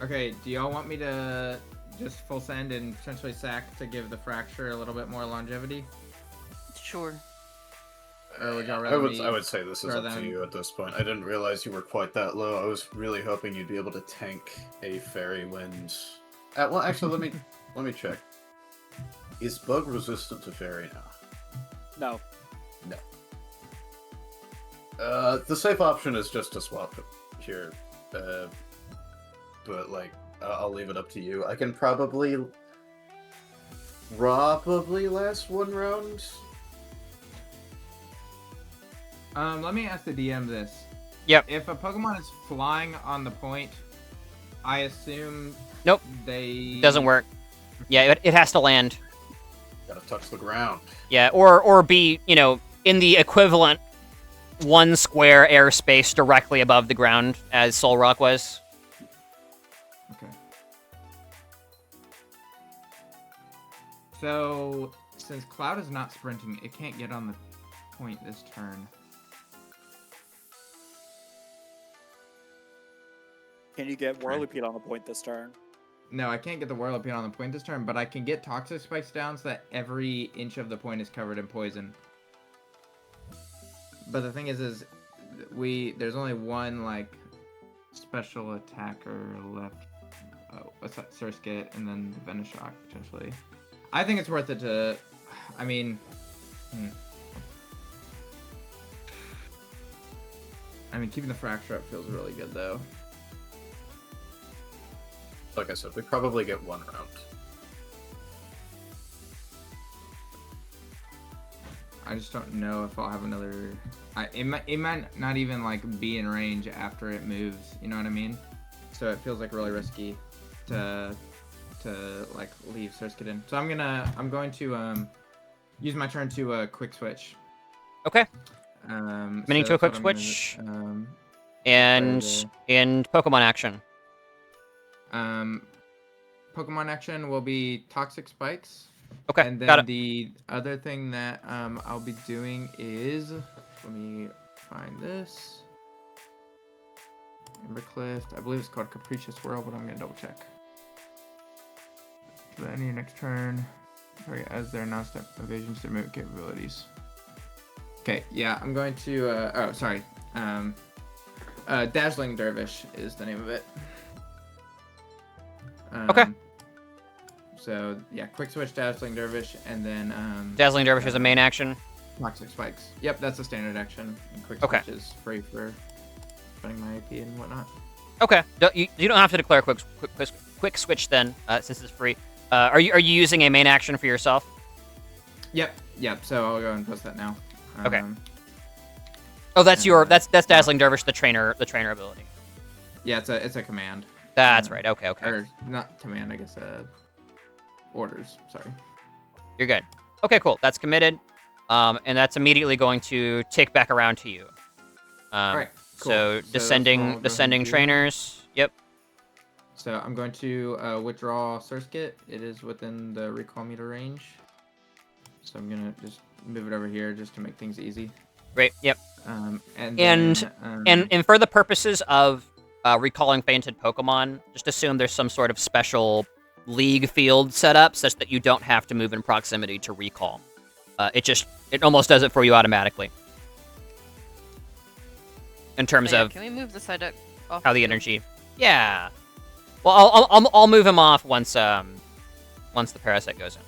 Okay, do y'all want me to just full send and potentially sack to give the fracture a little bit more longevity? Sure. Or would y'all I rather would me I would say this is throw up to them- you at this point. I didn't realize you were quite that low. I was really hoping you'd be able to tank a fairy wind. Well, actually, let me check. Is bug resistant to fairy now? No. The safe option is just to swap here, but like I'll leave it up to you. I can probably last one round. Let me ask the DM this. Yep. If a Pokemon is flying on the point, I assume Nope. they Doesn't work. Yeah, it has to land. Gotta touch the ground. Yeah, or be in the equivalent 1 square airspace directly above the ground as Soul Rock was. Okay. So, since Cloud is not sprinting, it can't get on the point this turn. Can you get Whirlipede on the point this turn? No, I can't get the Whirlipede on the point this turn, but I can get Toxic Spikes down so that every inch of the point is covered in poison. But the thing is there's only one like special attacker left. Oh, what's that? Surskit and then Venom Shock potentially. I think it's worth it to. I mean, keeping the Fracture up feels really good though. Like I said, we probably get one round. I just don't know if I'll have another. It might not even like be in range after it moves. You know what I mean? So it feels like really risky to like leave Surskit in. So I'm going to use my turn to quick switch. Okay. Committing to a quick switch. And Pokemon action. Pokemon action will be Toxic Spikes. Okay, and then got it. The other thing that I'll be doing is, let me find this. Embercliff. I believe it's called Capricious Whirl, but I'm gonna double check. So then your next turn, as their non-step evasions, their movement capabilities. Okay, yeah, I'm going to. Dazzling Dervish is the name of it. Okay. So yeah, quick switch, Dazzling Dervish, and then Dazzling Dervish is a main action. Toxic Spikes. Yep, that's a standard action. And quick switch is free for spending my AP and whatnot. Okay. You don't have to declare quick switch then, since it's free. Are you using a main action for yourself? Yep. So I'll go and post that now. Okay. Oh, that's Dazzling Dervish, the trainer ability. Yeah, it's a command. That's right. Okay. Or not command, I guess. Orders. Sorry. You're good. Okay, cool. That's committed. And that's immediately going to tick back around to you. All right. Cool. So descending trainers. Yep. So I'm going to withdraw Surskit. It is within the recall meter range. So I'm gonna just move it over here just to make things easy. Great. Yep. And for the purposes of recalling fainted Pokemon, just assume there's some sort of special league field set up such that you don't have to move in proximity to recall. It almost does it for you automatically. In terms of can we move the Psyduck off how the energy? Yeah. Well, I'll move him off once the Parasite goes in.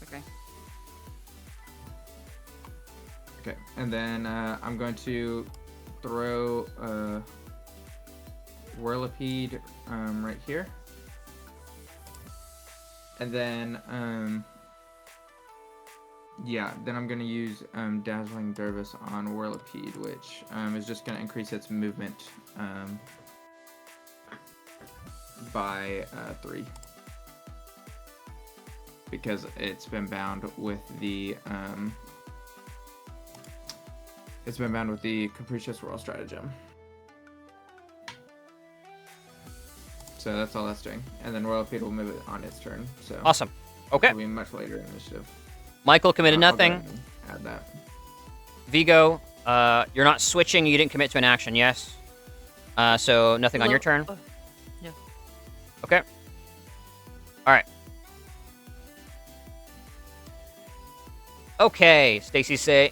Okay. Okay, and then I'm going to throw Whirlipede right here. And then, then I'm going to use Dazzling Dervish on Whirlipede, which is just going to increase its movement by 3. Because it's been bound with the Capricious Whirl stratagem. So that's all that's doing. And then Whirlipede will move it on its turn. So Awesome. Okay. It'll be much later in initiative. Michael committed nothing. Add that. Vigo, you're not switching. You didn't commit to an action, yes? So nothing on your turn? Yeah. Okay. All right. Okay, Stacy says,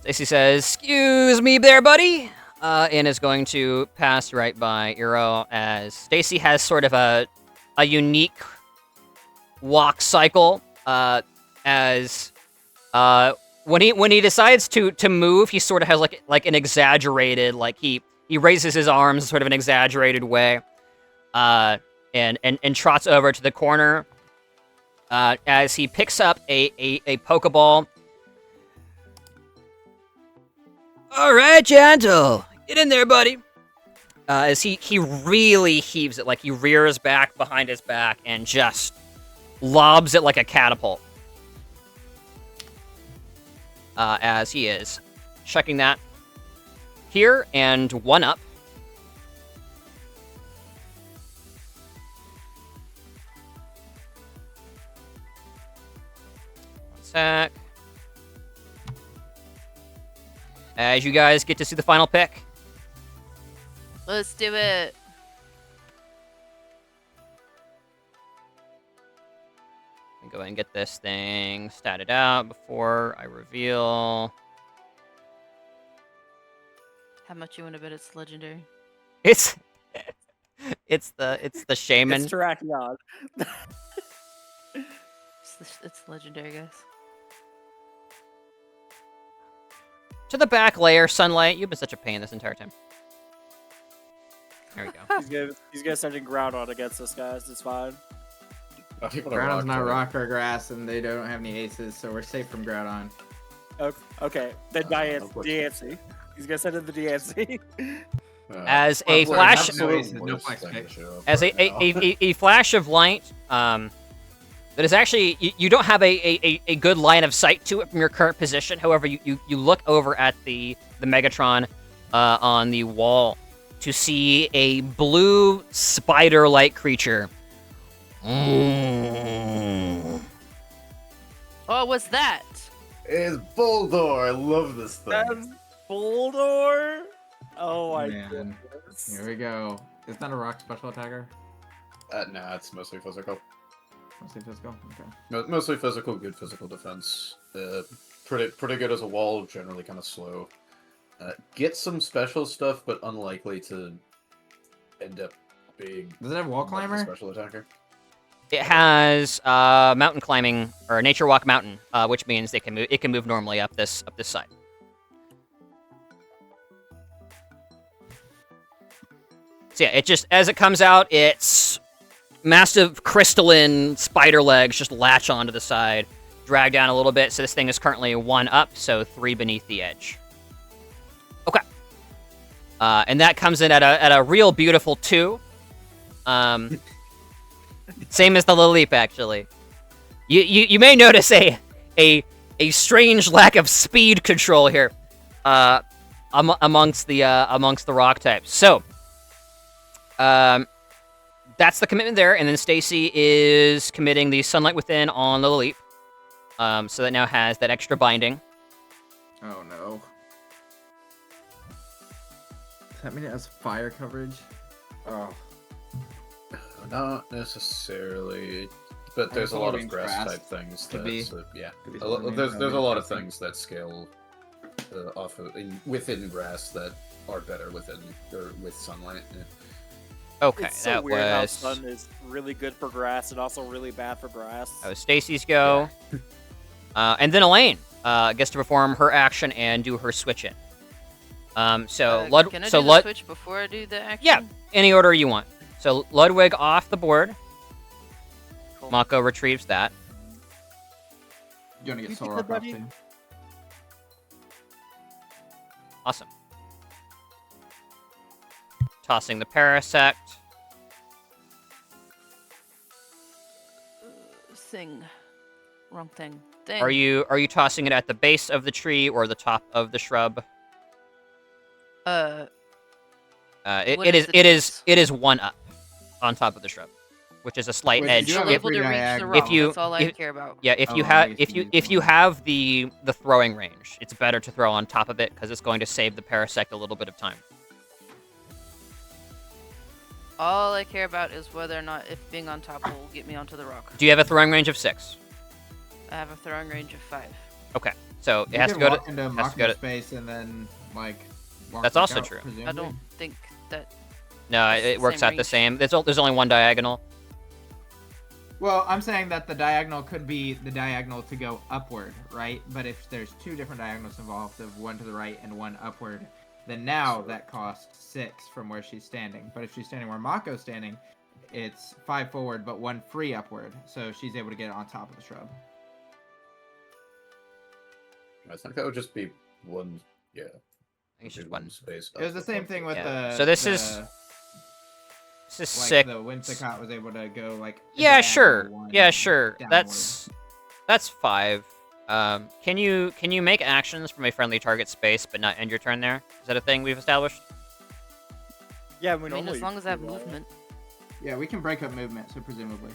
"Excuse me there, buddy," and is going to pass right by Eero as Stacy has sort of a unique walk cycle. As when he decides to move, he sort of has like an exaggerated, like he raises his arms in sort of an exaggerated way, and trots over to the corner as he picks up a Pokeball. All right, Gentle, get in there, buddy. As he really heaves it, like he rears back behind his back and just lobs it like a catapult. As he is checking that here and 1-up. One sec. As you guys get to see the final pick. Let's do it. ahead and get this thing statted out before I reveal. How much you want to bet it's legendary? It's it's the shaman. It's Terrakion. It's legendary, guys. To the back layer, Sunlight. You've been such a pain this entire time. There we go. He's gonna start Groudon against us, guys. It's fine. Groudon's not rock or grass, and they don't have any aces, so we're safe from Groudon. Okay, then DNC. He's gonna send in the DNC. As a flash, No flex pick. as a flash of light, that is actually you don't have a good line of sight to it from your current position. However, you look over at the Megatron on the wall to see a blue spider-like creature. Oh, what's that? It's Boldor. I love this thing. That's Boldor. Oh my Man. goodness. Here we go. Is that a rock special attacker? Nah, it's mostly physical. Mostly physical? Okay. Mostly physical, good physical defense. Pretty good as a wall, generally kind of slow. Get some special stuff, but unlikely to end up being... Does it have wall like a climber? special attacker. It has mountain climbing or nature walk mountain, which means it can move normally up this side. So yeah, it just as it comes out, it's massive crystalline spider legs just latch onto the side, drag down a little bit. So this thing is currently 1 up, so 3 beneath the edge. Okay, and that comes in at a real beautiful 2. Same as the Laleep, actually. You may notice a strange lack of speed control here amongst the rock types. So that's the commitment there, and then Stacy is committing the Sunlight Within on the Laleep. So that now has that extra binding. Oh no. Does that mean it has fire coverage? Oh. Not necessarily, but there's a a lot lot of of grass grass. type things Could that, be. yeah. Could be There's something a lot of interesting. things that scale off of within grass that are better with sunlight. Yeah. Okay, It's so that weird how was sun is really good for grass and also really bad for grass. that was Stacy's go, and then Elaine gets to perform her action and do her switch in. So Can I do the switch before I do the action? Yeah, any order you want. So Ludwig off the board. Cool. Mako retrieves that. You want to You get Soul think Rock the off buddy- too? Awesome. Tossing the Parasect. Thing. Wrong thing. Thing. Are you tossing it at the base of the tree or the top of the shrub? What It is is the it is difference? it is 1 up on top of the shrub, which is a slight Wait, edge. you have You're a If, able to reach the diagonal. rock. you- That's all I if- care about. yeah, if you Oh, have I if see, you you if can- you have the throwing range, it's better to throw on top of it because it's going to save the Parasect a little bit of time. All I care about is whether or not if being on top will get me onto the rock. Do you have a throwing range of 6? I have a throwing range of 5. Okay, so it You has to can go to walk into has to go mocking to. space and then like. Walk That's back also out, true. I presumably. don't think that. No, It's it the works same out the range. same. There's only one diagonal. Well, I'm saying that the diagonal could be the diagonal to go upward, right? But if there's 2 different diagonals involved, of 1 to the right and 1 upward, then now that costs 6 from where she's standing. But if she's standing where Mako's standing, it's 5 forward, but 1 free upward. So she's able to get on top of the shrub. I think that would just be one. Yeah, I think it's be just 1. space. It was the same thing with Yeah. the. So this the, is This is like sick. the Whimsicott was able to go like. a Yeah, diagonal sure. 1 Yeah, sure. downward. That's 5. Can you make actions from a friendly target space but not end your turn there? Is that a thing we've established? Yeah, I mean, as long as I have movement. Yeah, we can break up movement, so presumably.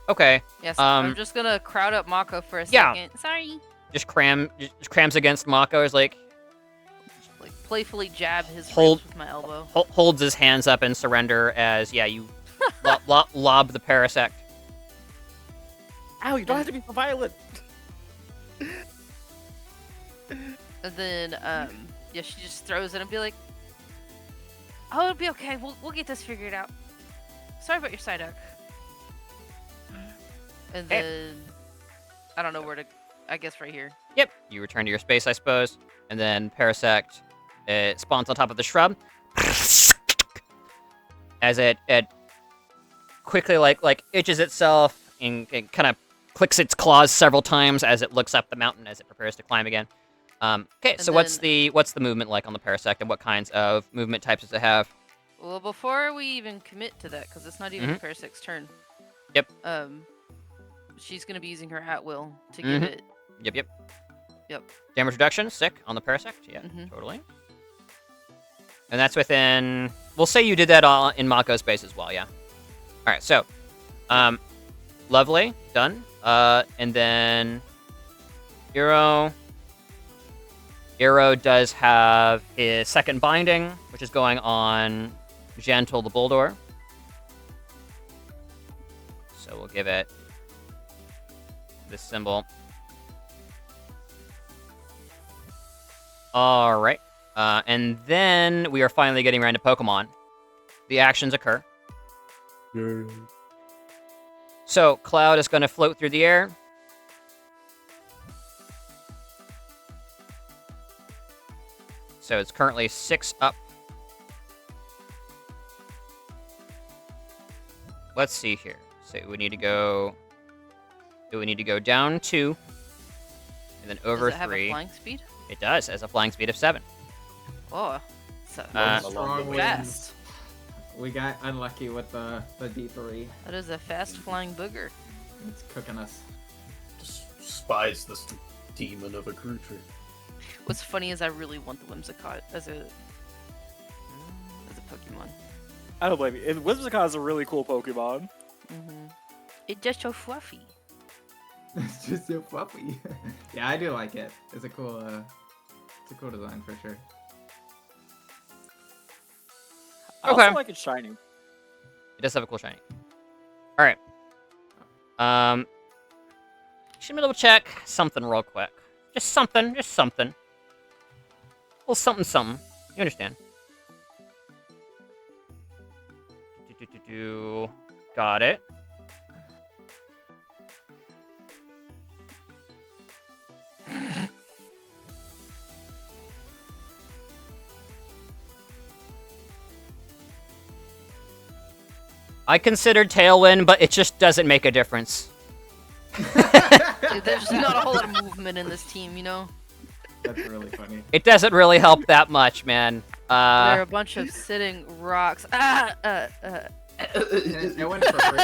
Okay. Yes, Um, I'm just gonna crowd up Mako for a yeah. second. Sorry. Just crams against Mako. Is like Like playfully jab his Hold- ribs with my elbow. holds his hands up in surrender as you lob the Parasect. Ow, you don't have to be so violent. And then, yeah, she just throws it and be like, "Oh, it'll be okay. We'll get this figured out. Sorry about your side arc." And then, I don't know where to. I guess right here. Yep. You return to your space, I suppose, and then Parasect spawns on top of the shrub. As it quickly like itches itself and kind of clicks its claws several times as it looks up the mountain as it prepares to climb again. Okay, so what's the movement like on the Parasect, and what kinds of movement types does it have? Well, before we even commit to that, because it's not even the Parasect's turn. Yep. She's gonna be using her at will to give it. Yep. Damage reduction, sick on the Parasect. Yeah, totally. And that's within. We'll say you did that all in Mako space as well. Yeah. All right. So, lovely, done. And then Eero does have his second binding, which is going on Gentle the Bulldor. So we'll give it this symbol. All right. And then we are finally getting around to Pokemon. The actions occur. So Cloud is going to float through the air. So it's currently 6 up. Let's see here. So we need to go. Do we need to go down 2, and then over Does it 3? Have a flying speed? It does, as a flying speed of 7. Oh, so Strong winds. fast. We got unlucky with the D3. That is a fast flying booger. It's cooking us. Despise this demon of a creature. What's funny is I really want the Whimsicott as a Pokemon. I don't blame you. Whimsicott is a really cool Pokemon. It's just so fluffy. It's just so fluffy. Yeah, I do like it. It's a cool design for sure. I Okay. also like it shiny. It does have a cool shiny. All right. Should we double check something real quick? Just something. Well, something. You understand? Got it. I considered Tailwind, but it just doesn't make a difference. There's not a whole lot of movement in this team, you know? That's really funny. It doesn't really help that much, man. There are a bunch of sitting rocks. It went for free.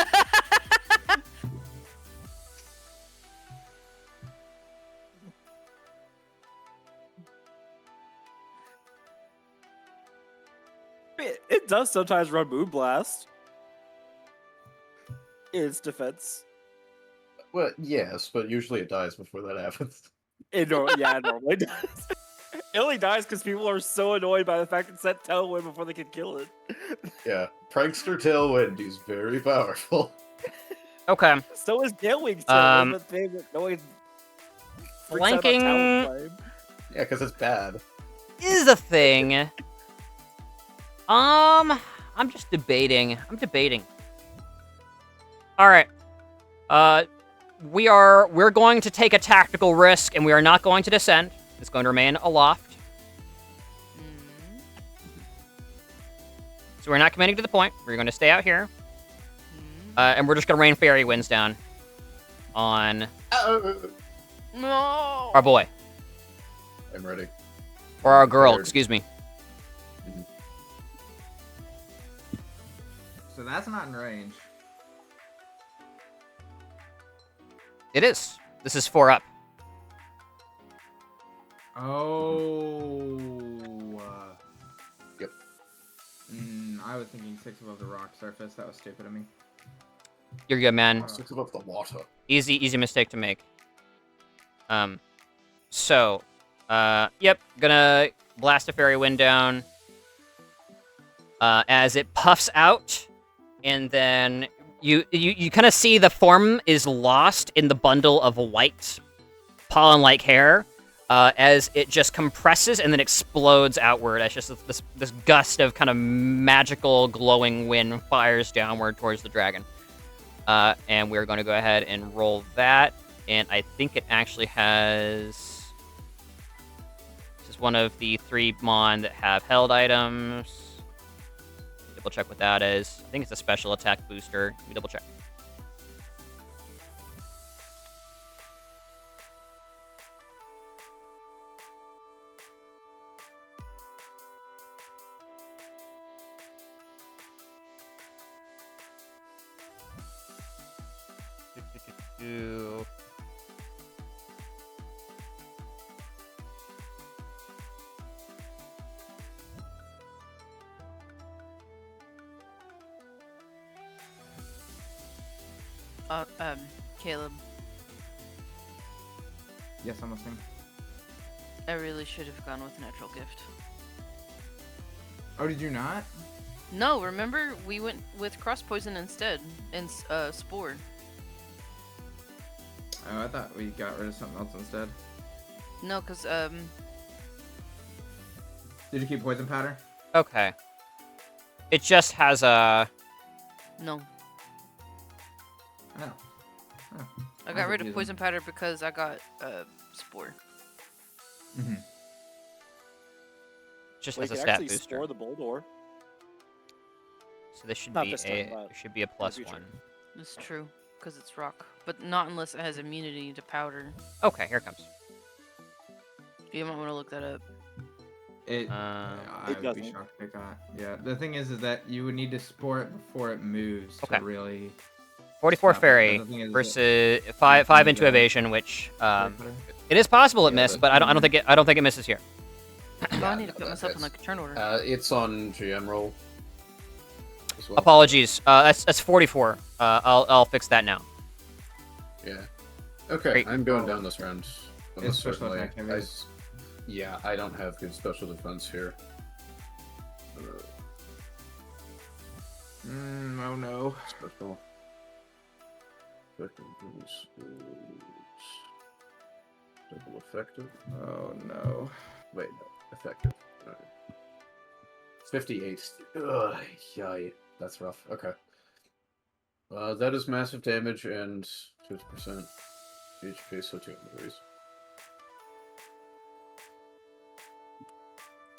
It does sometimes run Moonblast. In its defense. Well, yes, but usually it dies before that happens. It normally does. It only dies because people are so annoyed by the fact it set Tailwind before they can kill it. Yeah, Prankster Tailwind is very powerful. Okay. So is Galewing's Tailwind, but they always Flanking Yeah, because it's bad. is a thing. I'm just debating. All right. We're going to take a tactical risk, and we are not going to descend. It's going to remain aloft. So we're not committing to the point. We're going to stay out here. And we're just going to rain fairy winds down on No. our boy. I'm ready. Or our girl, Prepared. excuse me. So that's not in range. It is. This is 4 up. Oh. Yep. I was thinking 6 above the rock surface. That was stupid of me. You're good, man. 6 above the water. Easy mistake to make. So, yep, gonna blast a fairy wind down. As it puffs out, and then You kind of see the form is lost in the bundle of white pollen-like hair as it just compresses and then explodes outward. As just this gust of kind of magical glowing wind fires downward towards the dragon. And we're going to go ahead and roll that. And I think it actually has... This is one of the 3 Mon that have held items. Double check what that is. I think it's a special attack booster. Let me double check. Do. Caleb, Yes, I'm listening. I really should have gone with natural gift. Oh, did you not? No, remember we went with cross poison instead, and spore. Oh, I thought we got rid of something else instead. No, cause Did you keep poison powder? Okay. It just has a... no, Oh. Oh. I got rid of confusing. poison powder because I got spore. Mm-hmm. Just Well, has you a can stat actually booster. store the Boldor. So this should Not be this time, but it should be a plus future. 1. It's true, cause it's rock, but not unless it has immunity to powder. Okay, here it comes. You might want to look that up. It. Um, I would be doesn't. shocked if it got. Yeah. The thing is that you would need to spore it before it moves Okay. to really. 44 stop it. fairy The thing is that- versus 5 into Yeah. evasion, which Powder? it is possible it Yeah, missed, but- but I don't think it misses here. Oh, I Yeah, need to no, put that myself in hits. like a turn order. It's on GM roll. As well. Apologies. That's 44. I'll fix that now. Yeah. Okay, Great. I'm going down this round. It's Almost special certainly. attack heavies. Yeah, I don't have good special defense here. Oh no. Special. Double effective. Oh no. Wait, no. Effective. Alright. 58. Ugh, yay. That's rough. Okay. That is massive damage and 50% HP, so 2 injuries.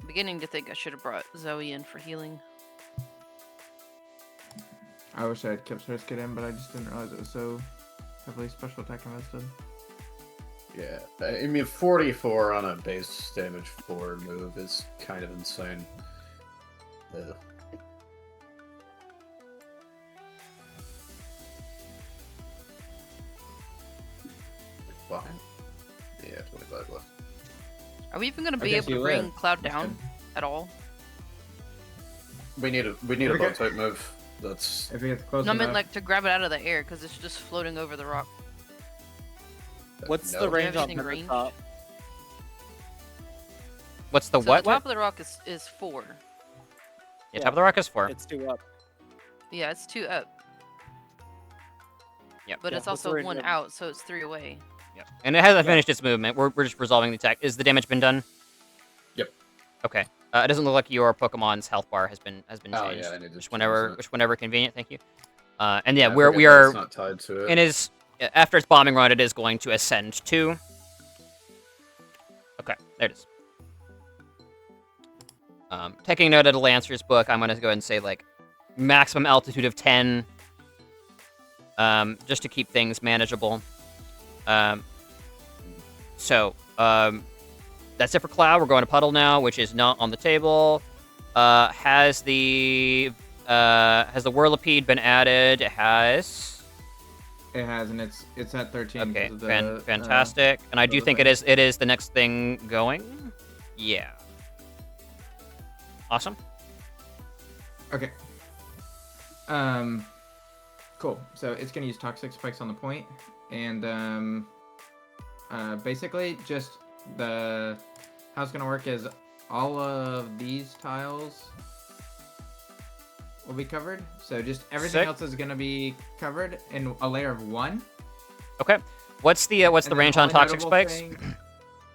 Beginning to think I should have brought Zoe in for healing. I wish I had kept Surskit in, but I just didn't realize it was so heavily special attack invested. Yeah, I mean, 44 on a base damage 4 move is kind of insane. Ugh. Wow. Yeah, 25 left. Are we even gonna be Okay, able so to you bring live. Cloud That's down good. at all? We need a Okay. bow type move. That's If it gets close No, I meant enough. like to grab it out of the air because it's just floating over the rock. What's no. the range on Everything the ranged? top? What's the So what? the top of the rock is 4. Yeah, top of the rock is 4. It's 2 up. Yeah, it's 2 up. Yep. But Yeah, it's what's the also range 1 of- out, so it's 3 away. Yep. And it hasn't Yeah. finished its movement. We're just resolving the attack. Is the damage been done? Yep. Okay. It doesn't look like your Pokemon's health bar has been changed. Oh, yeah, I need to Just change that. whenever convenient. Thank you. And yeah, I we forget that are it's not tied to it. in his after its bombing run, it is going to ascend 2. Okay, there it is. Taking note of the Lancer's book, I'm gonna go ahead and say like maximum altitude of 10, just to keep things manageable. That's it for Cloud. We're going to Puddle now, which is not on the table. Has the Whirlipede been added? It has. It has, and it's at 13. Okay, because of the, fantastic. And I do think it is the next thing going. Yeah. Awesome. Okay. Cool. So it's gonna use toxic spikes on the point, and basically just how it's gonna work is all of these tiles will be covered. So just everything Sick. else is going to be covered in a layer of 1. Okay. What's the And then range on only toxic notable spikes? thing-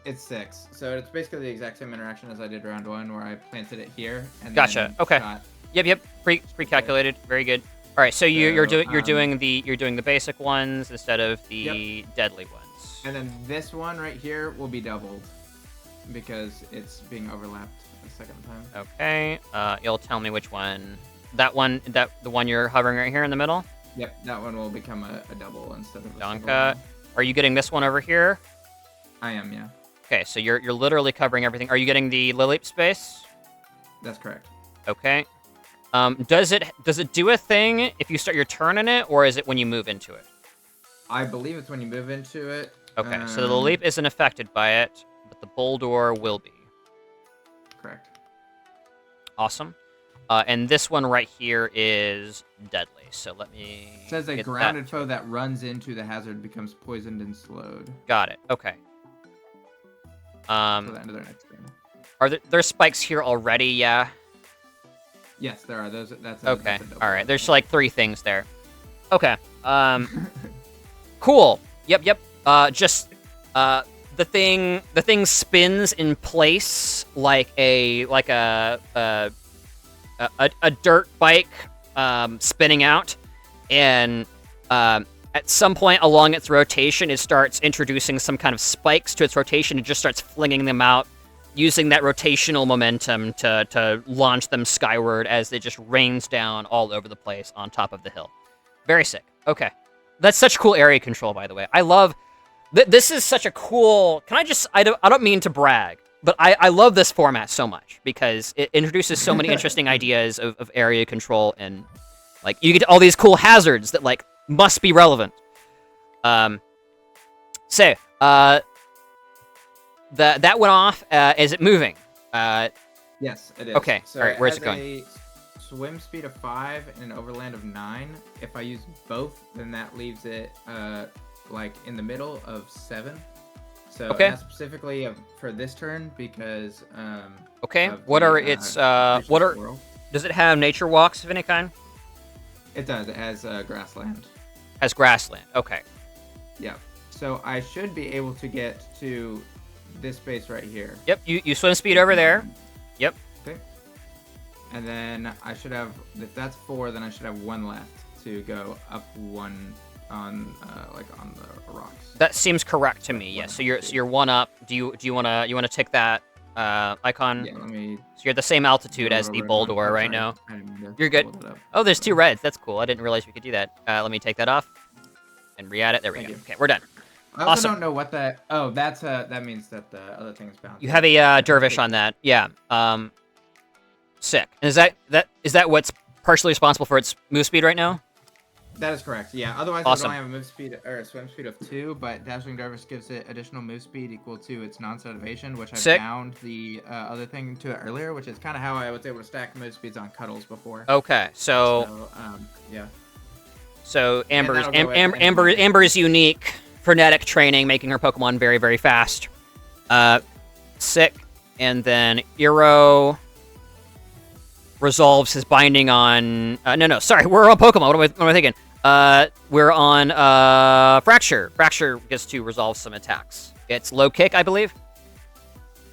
It's 6. So it's basically the exact same interaction as I did round 1, where I planted it here and Gotcha, then okay. shot. Yep. Pre-calculated. Very good. All right. So you're So, doing the basic ones instead of the deadly ones. And then this one right here will be doubled because it's being overlapped a second time. Okay. You'll tell me which one. The one you're hovering right here in the middle. Yep, that one will become a double instead of a single Donka. one. Are you getting this one over here? I am, yeah. Okay. So you're literally covering everything. Are you getting the Lilip space? That's correct. Okay. Does it do a thing if you start your turn in it, or is it when you move into it? I believe it's when you move into it. Okay, so the leap isn't affected by it, but the Boldor will be. Correct. Awesome. And this one right here is deadly. So let me. It says a get grounded that. foe that runs into the hazard becomes poisoned and slowed. Got it. Okay. Until the end of their next turn. Are there spikes here already? Yeah. Yes, there are. That's Okay. that's a double. All right. There's like 3 things there. Okay. Cool. Yep. The thing spins in place like a dirt bike spinning out, and at some point along its rotation, it starts introducing some kind of spikes to its rotation and just starts flinging them out, using that rotational momentum to launch them skyward as it just rains down all over the place on top of the hill. Very sick. Okay. That's such cool area control, by the way. I love... This is such a cool... I don't mean to brag, but I love this format so much because it introduces so many interesting ideas of area control, and like you get all these cool hazards that like must be relevant. That went off. Is it moving? Yes, it is. Okay, So alright, where's it has going? a swim speed of 5 and an overland of 9. If I use both, then that leaves it like in the middle of 7. So Okay. that's specifically for this turn because Okay. of What the, are its creature what are swirl. does it have nature walks of any kind? It does. It has grassland. Has grassland. Okay. Yeah. So I should be able to get to this space right here. Yep. You swim speed over there. Yep. Okay. And then I should have, if that's 4, then I should have 1 left to go up 1 on on the rocks. That seems correct to me. Yes. So you're 1 up. Do you wanna tick that icon? Yeah. Let me. So you're at the same altitude as the Boldor right now. You're good. Oh, there's 2 reds. That's cool. I didn't realize we could do that. Let me take that off and re-add it. There we Thank go. you. Okay, we're done. I also Awesome. don't know what that. Oh, that means that the other thing is bound. You have a dervish on that. Yeah. Sick. And is that what's partially responsible for its move speed right now? That is correct. Yeah. Otherwise, Awesome. I would only have a move speed or a swim speed of 2, but Dazzling Dervish gives it additional move speed equal to its non-set evation, which I Sick. bound the other thing to it earlier, which is kind of how I was able to stack move speeds on Cuddles before. Okay. So, yeah. So Amber's that'll go at- Amber's unique frenetic training, making her Pokemon very, very fast. Sick. And then Eero resolves his binding on... no, sorry, we're on Pokemon. What am I thinking? We're on Fracture. Fracture gets to resolve some attacks. It's low kick, I believe.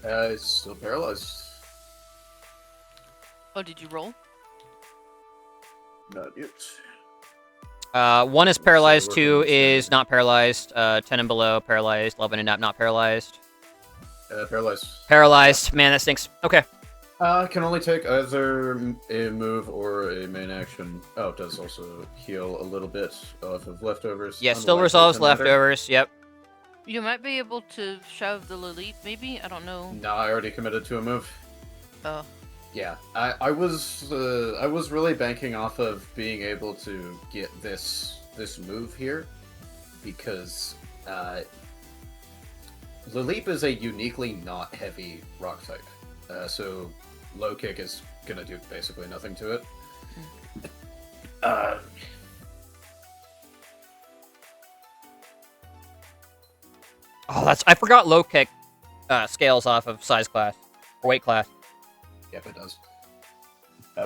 It's still paralyzed. Oh, did you roll? Not yet. 1 is paralyzed, So 2 we're gonna is not paralyzed, 10 and below paralyzed, 11 and up not paralyzed. Paralyzed. Paralyzed. Man, that stinks. Okay. Can only take either a move or a main action. Oh, it does also heal a little bit off of leftovers. Yeah, still Unlikely resolves to matter. leftovers. Yep. You might be able to shove the Lilith, maybe? I don't know. No, I already committed to a move. Oh. Yeah, I was really banking off of being able to get this move here because Lilip is a uniquely not heavy rock type, so low kick is gonna do basically nothing to it. I forgot low kick scales off of size class or weight class. Yep, it does.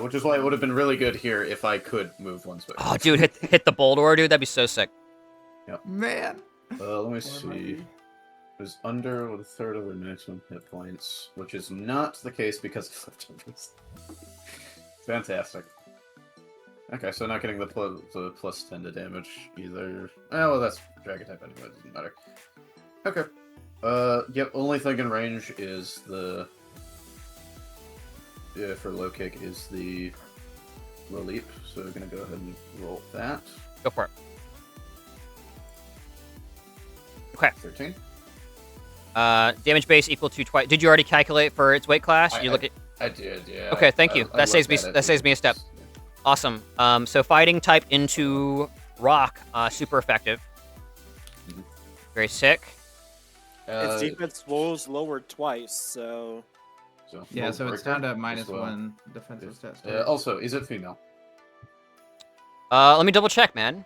Which is why it would have been really good here if I could move one space. Oh, dude, hit the Boldor, dude. That'd be so sick. Man. Let me see. It was under with a third of their maximum hit points, which is not the case because of leftovers. Fantastic. Okay, so not getting the plus 10 to damage either. Oh, well, that's dragon type anyway, it doesn't matter. Okay. Yep, only thing in range is the... Yeah, for low kick is the low leap, so we're gonna go ahead and roll that. Go for it. Okay. 13. Damage base equal to twice. Did you already calculate for its weight class? You look at. I did, yeah. Okay, thank you. I That saves me. looked at it. That saves me a step. Awesome. So fighting type into rock, super effective. Mhm. Very sick. Its defense rolls lowered twice, so Yeah, so it's down to minus well. 1 defensive stats. Also, is it female? Let me double check, man.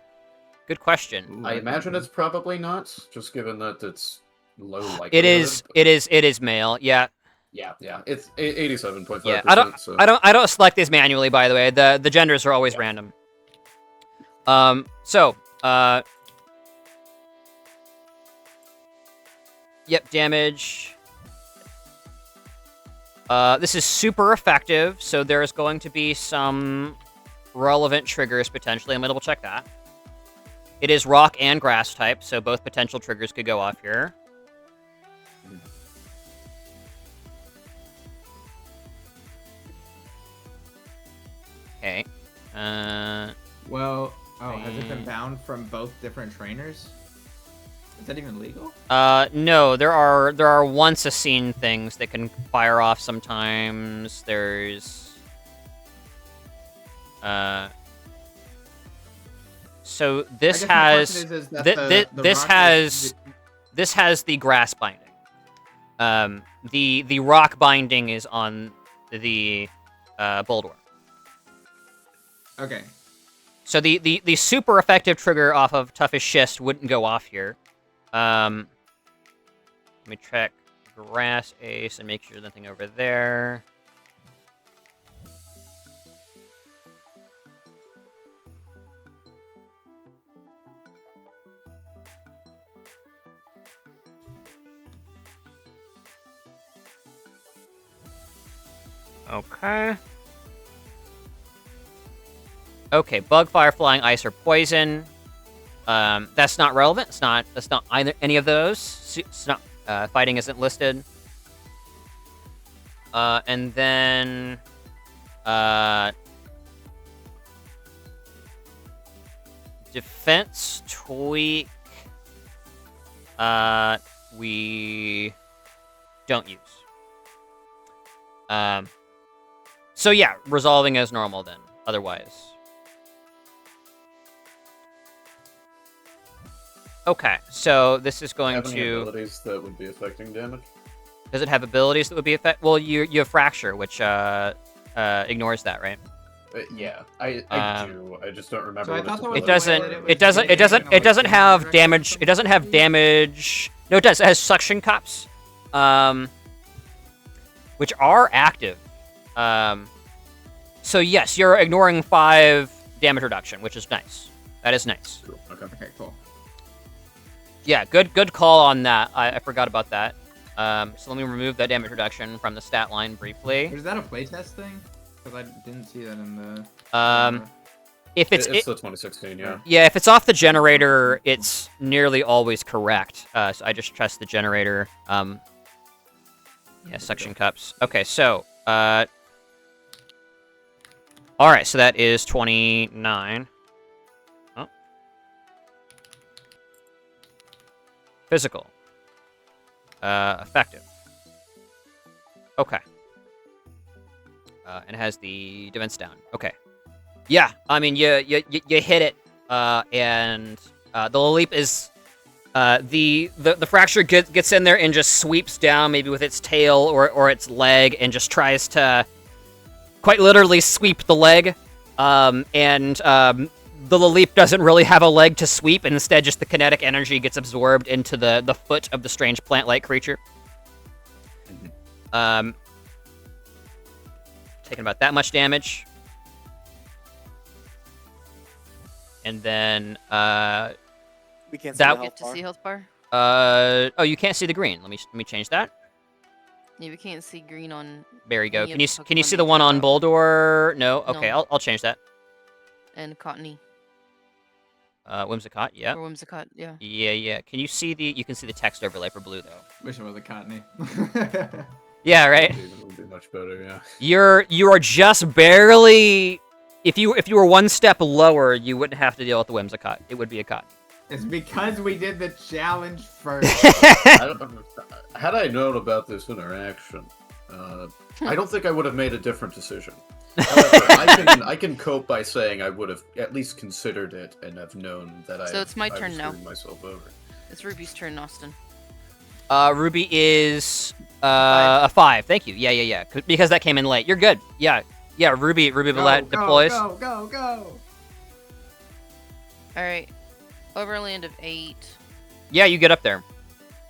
Good question. I imagine it's probably not, just given that it's low likelihood. It is. It is male. Yeah. Yeah. It's 87.5%. Yeah. So. I don't select these manually. By the way, the genders are always random. Yep. Damage. This is super effective, so there's going to be some relevant triggers potentially. I'm gonna double check that. It is rock and grass type, so both potential triggers could go off here. Okay. Well, has it been bound from both different trainers? Is that even legal? No, there are once a scene things that can fire off sometimes. There's so this has this has the grass binding. The rock binding is on the Boldor. Okay. So the super effective trigger off of Toughest Schist wouldn't go off here. Let me check Grass Ace and make sure there's nothing over there. Okay. Okay, bug, fire, flying, ice, or poison. That's not relevant. That's not either any of those. It's not fighting isn't listed. And then defense tweak. We don't use. So yeah, resolving as normal then. Otherwise. Okay, so this is going Have any to. abilities that would be affecting damage? Does it have abilities that would be affect? Well, you have fracture, which ignores that, right? Yeah, I do. I just don't remember. So I what thought it's there about. was It doesn't have damage. It doesn't have damage. No, it does. It has suction cups, which are active. So yes, you're ignoring 5 damage reduction, which is nice. That is nice. Cool. Okay, cool. Yeah, good call on that. I forgot about that. So let me remove that damage reduction from the stat line briefly. Is that a playtest thing? Because I didn't see that in the... If it's the 2016, yeah. Yeah, if it's off the generator, it's nearly always correct. So I just trust the generator. Yeah, suction cups. Okay, so all right, so that is 29. Oh. Physical. Effective. Okay. And it has the defense down. Okay. Yeah, I mean, you hit it, and the leap is the fracture gets in there and just sweeps down, maybe with its tail or its leg, and just tries to quite literally sweep the leg. The leap doesn't really have a leg to sweep, and instead just the kinetic energy gets absorbed into the foot of the strange plant-like creature. Taking about that much damage. And then We can't see That- the Get health to bar. see health bar. oh, you can't see the green. Let me change that. Yeah, we can't see green on There you go. Any Can of you the can you Pokemon see that the you one care on about? Boldor? No. Okay, No. I'll change that. and Cottony Whimsicott. Yep. or Whimsicott. Yeah. Yeah. Can you see the? You can see the text overlay for blue though. Wish it was a Cottony. Yeah. Right. It would be much better, yeah. You are just barely. If you were one step lower, you wouldn't have to deal with the Whimsicott. It would be a Cott. It's because we did the challenge first. Had I known about this interaction, I don't think I would have made a different decision. However, I can cope by saying I would have at least considered it and have known that So it's my I was turn now. screwing myself over. It's Ruby's turn, Austin. Ruby is a 5. Thank you. Yeah. Because that came in late. You're good. Yeah. Ruby Villette deploys. Go. All right. Overland of 8. Yeah, you get up there,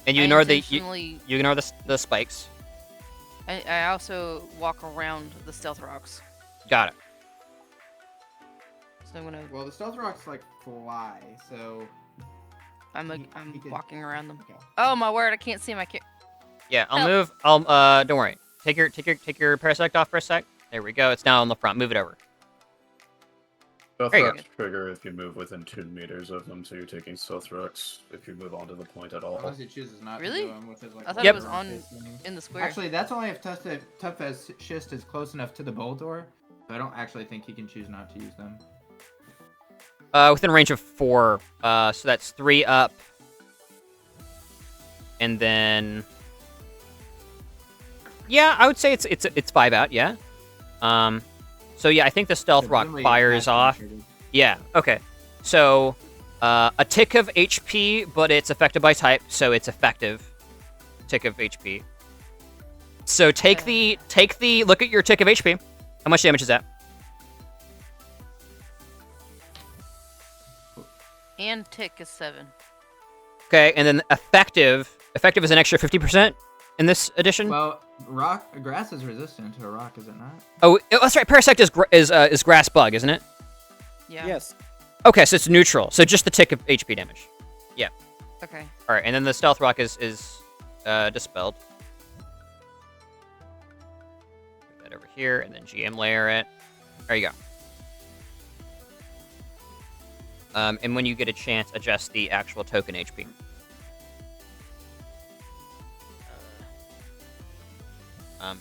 and you I ignore intentionally- you ignore the spikes. I also walk around the stealth rocks. Got it. So I'm gonna. Well, the stealth rocks like fly, so. I'm you could- walking around them. Okay. Oh my word! I can't see my. Yeah, I'll Help. move. Don't worry. Take your parasect off for a sec. There we go. It's now on the front. Move it over. Stealth There you rocks trigger if you move within 2 meters of them, so you're taking stealth rocks if you move onto the point at all. Unless he chooses not Really? to do them, which is like. I thought Yep. it was on in the square. Actually, that's only if tough as schist is close enough to the Boldor. So I don't actually think he can choose not to use them. Within range of 4. So that's 3 up, and then. Yeah, I would say it's 5 out. Yeah. So yeah, I think the stealth rock Presumably fires that's been off. triggered. Yeah. Okay. So a tick of HP, but it's affected by type, so it's effective. Tick of HP. So take the look at your tick of HP. How much damage is that? And tick is 7. Okay, and then effective is an extra 50% in this edition. Well, grass is resistant to a rock, is it not? Oh, that's right. Parasect is grass bug, isn't it? Yeah. Yes. Okay, so it's neutral. So just the tick of HP damage. Okay. All right, and then the stealth rock is dispelled. Put that over here, and then GM layer it. There you go. And when you get a chance, adjust the actual token HP.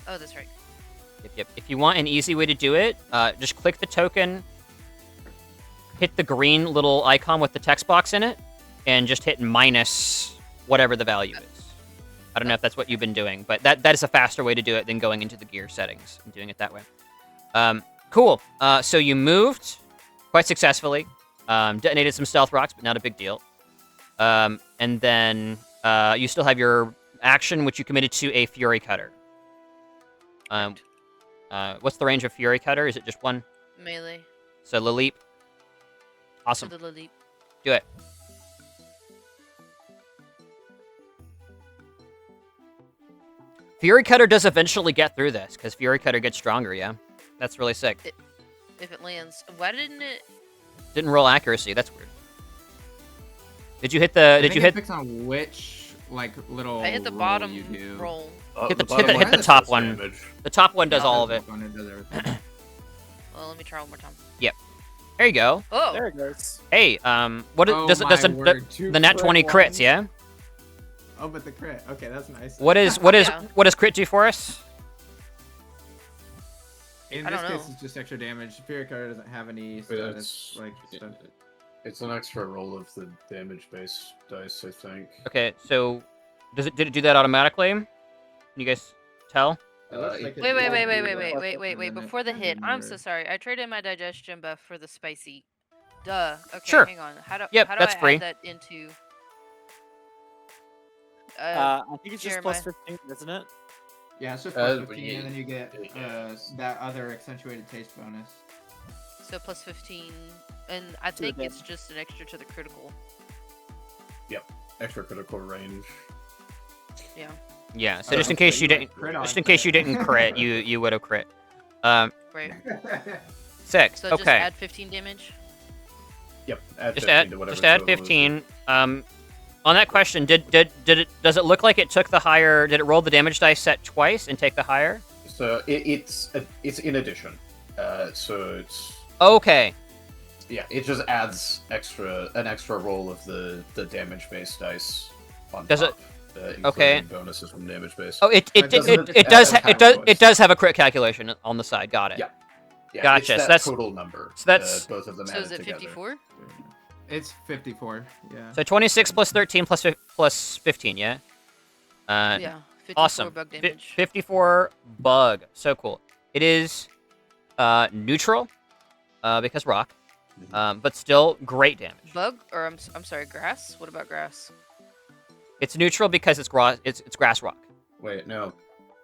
Oh, that's right. Yep. If you want an easy way to do it, just click the token, hit the green little icon with the text box in it, and just hit minus whatever the value is. I don't know if that's what you've been doing, but that is a faster way to do it than going into the gear settings and doing it that way. Cool. So you moved quite successfully, detonated some stealth rocks, but not a big deal. And then you still have your action, which you committed to a Fury Cutter. What's the range of Fury Cutter? Is it just 1? Melee. So Laleep. Awesome. To the leap. Do it. Fury Cutter does eventually get through this, because Fury Cutter gets stronger, yeah? That's really sick. If it lands. Why didn't it? Didn't roll accuracy, that's weird. Did you hit the... I Did think you it hit... picks on which like little. I hit the roll bottom you do. roll. Hit the bottom hit the one top does one. damage. The top one does all of it. One, does everything. Well, let me try one more time. There you go. Oh. There it goes. Hey, what Oh does my word, two the nat crit 20 crits, ones. yeah? Oh, but the crit. Okay, that's nice. What does Yeah. crit do for us? In I this don't case, know. it's just extra damage. Fury Cutter doesn't have any But status. it's, Like, stuff. it's an extra roll of the damage base dice, I think. Okay, so did it do that automatically? Can you guys tell? It looks like Wait, it's Wait. Before the hit, I'm so sorry. I traded my digestion buff for the spicy. Duh. Okay, Sure. hang on. How do Yep, how do that's I free. add that into? I think it's just plus Jeremiah. 15, isn't it? Yeah, it's just Uh, plus 15, and then you get that other accentuated taste bonus. So plus 15, and I To the think it's damage. just an extra to the critical. Extra critical range. Yeah. Yeah. So Oh, just in okay, case you you didn't, crit on just in case you crit. didn't crit, you would have crit. Right. Sick. So just Okay. add 15 damage. Yep. Add Just 15 add to whatever just add total is. 15. On that question, does it look like it took the higher? Did it roll the damage dice set twice and take the higher? So it's in addition. So it's Okay. yeah, it just adds an extra roll of the damage based dice on Does it- top. Including Okay. bonuses from damage based. Oh, it doesn't does add it does have a crit calculation on the side. Got it. Yeah. Yeah, Gotcha, It's so that that's- total number. so that's- both of them So added is it together. 54? It's 54. Yeah. So 26 plus 13 plus 15. Yeah. Yeah. 54 Awesome. bug damage. 54 bug. So cool. It is neutral because rock, but still great damage. Bug or I'm sorry, grass. What about grass? It's neutral because it's grass rock. Wait, no.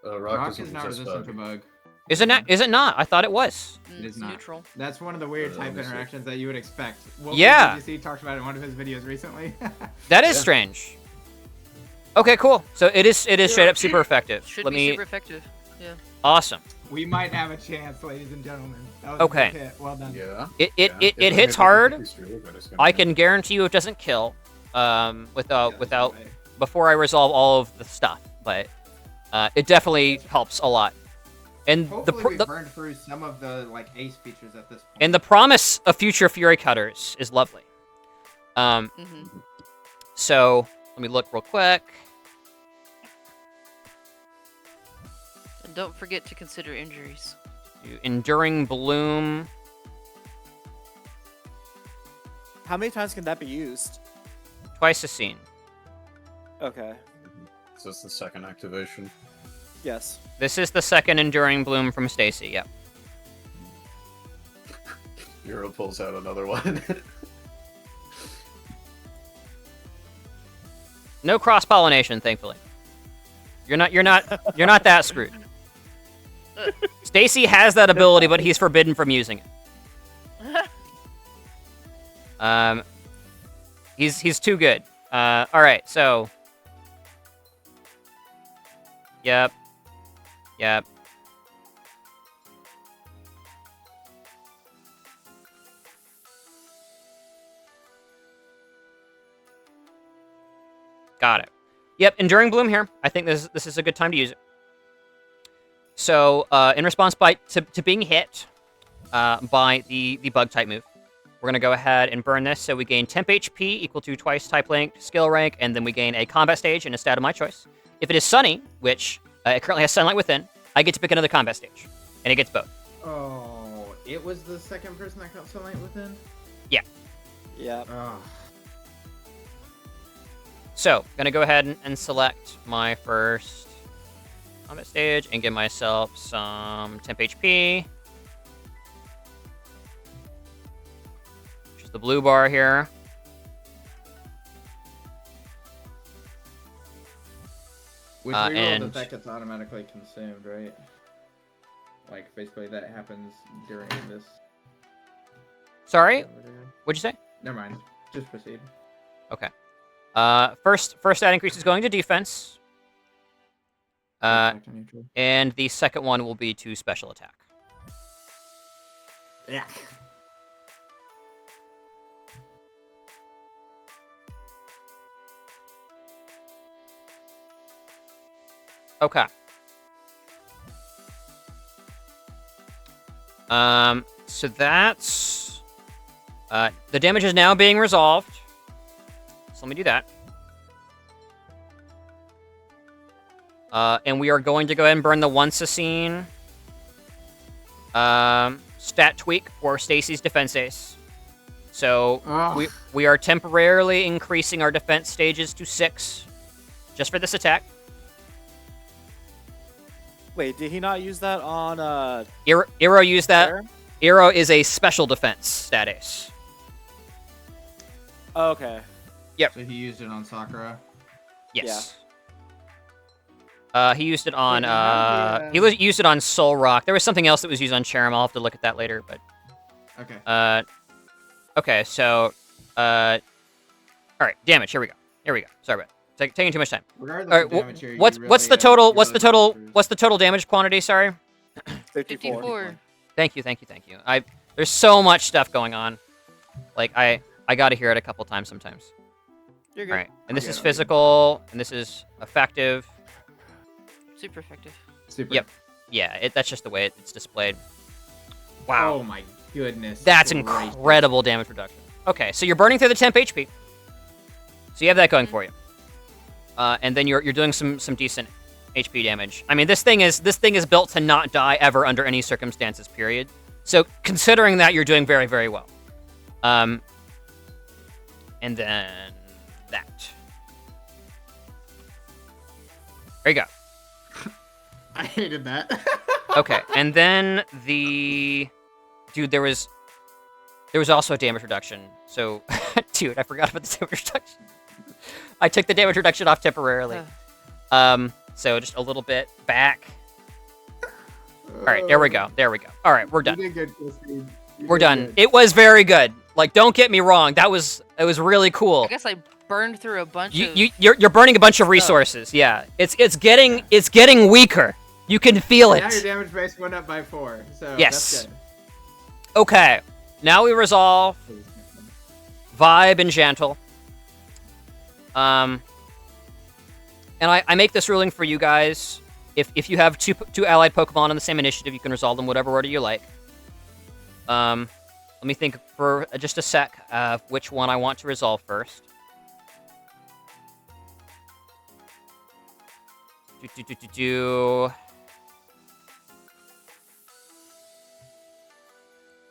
Rock, Rock doesn't is not resist resistant bug. to bug. Is it not? Is it not? I thought it was. It is It's not. neutral. That's one of the weird Let type me see. interactions that you would expect. What Yeah. BBC talked about it in one of his videos recently. That is Yeah. strange. Okay, cool. So it is straight up super effective. Should Let be me. super effective. Yeah. Awesome. We might have a chance, ladies and gentlemen. That was Okay. a good hit. Well done. Yeah. It yeah. If it I hits hit hard. 53, but it's gonna I hit. can guarantee you it doesn't kill. Yeah, Without that's right. before I resolve all of the stuff, but it definitely helps a lot. And Hopefully we burned through some of the like ace features at this point. and the promise of future Fury Cutters is lovely. hmm So let me look real quick. And don't forget to consider injuries. Enduring Bloom. How many times can that be used? Twice a scene. Okay. So it's the second activation. Yes. This is the second Enduring Bloom from Stacy. Yep. Euro pulls out another one. No cross pollination, thankfully. You're not that screwed. Stacy has that ability, but he's forbidden from using it. He's too good. All right, so. Yep. Got it. Yep, Enduring Bloom here. I think this is a good time to use it. So, in response to being hit by the bug type move, we're going to go ahead and burn this. So we gain temp HP equal to twice type link, skill rank, and then we gain a combat stage and a stat of my choice. If it is Sunny, which it currently has Sunlight Within, I get to pick another combat stage. And it gets both. Oh, it was the second person that got Sunlight Within? Yeah. Oh. So, going to go ahead and select my first combat stage and give myself some temp HP. Which is the blue bar here. Which Uh, reroll and- that gets automatically consumed, right? Like, basically that happens during this. Sorry, what'd you say? Never mind. Just proceed. Okay. First stat increase is going to defense. Back to neutral. And the second one will be to special attack. Yeah. Okay. So that's the damage is now being resolved. So let me do that. And we are going to go ahead and burn the once a scene stat tweak for Stacy's defense ace. So Ugh. we are temporarily increasing our defense stages to 6 just for this Wait, did he not use that on Iro used that. Bear? Iro is a special defense stat ace. Oh, okay. So he used it on Sakura. Yes. He used it on Wait, how did he, used it on Soul Rock. There was something else that was used on Cherim. I'll have to look at that later. But Okay. okay. So all right, damage. Here we go. Sorry about it. Taking too much time. Regardless All right, of damage here, you what's really, the total? you What's the really total? improve. What's the total damage quantity? Sorry. 54. 54. Thank you. There's so much stuff going on. Like I got to hear it a couple times sometimes. You're good. All right, and this I'll is get it, I'll get it. physical, and this is effective. Super effective. Super. Yep. Yeah, that's just the way it's displayed. Wow. Oh my goodness. That's gracious. incredible damage reduction. Okay, so you're burning through the temp HP. So you have that going for you. And then you're doing some decent HP damage. I mean, this thing is built to not die ever under any circumstances, period. So considering that, you're doing very, very well. And then that. There you go. I hated that. Okay, and then dude, there was also a damage reduction. So, dude, I forgot about the damage reduction. I took the damage reduction off temporarily. So just a little bit back. All right, there we go. There we go. All right, we're You done. did good, Christine. You We're did done. good. It was very good. Like, don't get me wrong. It was really cool. I guess I burned through a bunch of. You're burning a bunch of resources. Yeah, it's getting weaker. You can feel Now your it. damage base went up by 4, so Yes. that's good. Okay, now we resolve vibe and gentle. And I make this ruling for you guys. If you have two allied Pokemon on the same initiative, you can resolve them whatever order you like. Let me think for just a sec of which one I want to resolve first.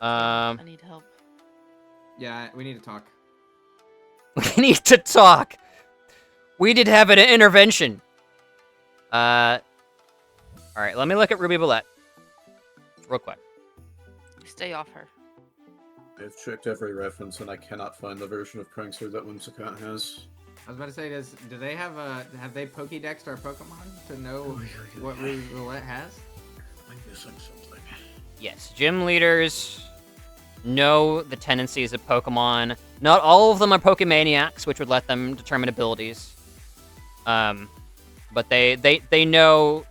I need help. Yeah, we need to talk. We need to talk. We did have an intervention. All right, let me look at Ruby Bullet real quick. Stay off her. I've checked every reference and I cannot find the version of Prankster that Whimsicott has. I was about to say, do they have they Pokédexed our Pokemon to know what Roulette has? I'm missing something. Yes, gym leaders know the tendencies of Pokemon. Not all of them are Pokemaniacs, which would let them determine abilities. But they know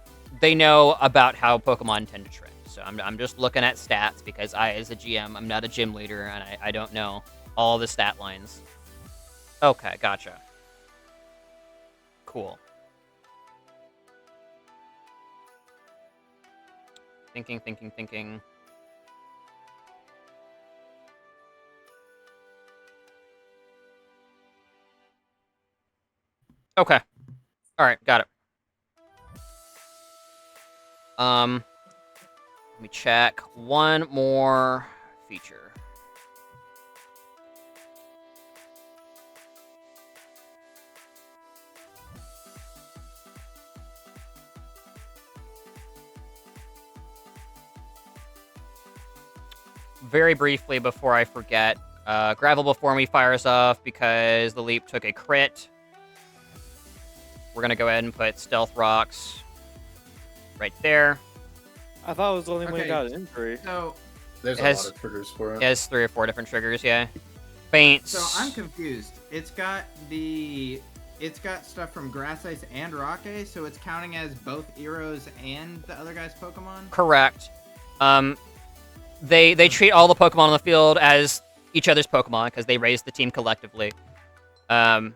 about how Pokemon tend to trend. So I'm just looking at stats because I, as a GM, I'm not a gym leader and I don't know all the stat lines. Okay, gotcha. Cool. Thinking. Okay. All right, got it. Let me check one more feature. Very briefly before I forget, Gravel Before Me fires off because the Leap took a crit. We're going to go ahead and put Stealth Rocks right there. I thought it was the only way Okay. it got an injury. So, There's It a has- lot of triggers for It it. has 3 or 4 different triggers, yeah. Faints. so I'm confused. It's got stuff from Grass Ice and Rock Ice, so it's counting as both Eros and the other guy's Pokemon. Correct. They treat all the Pokemon on the field as each other's Pokemon because they raise the team collectively. Okay.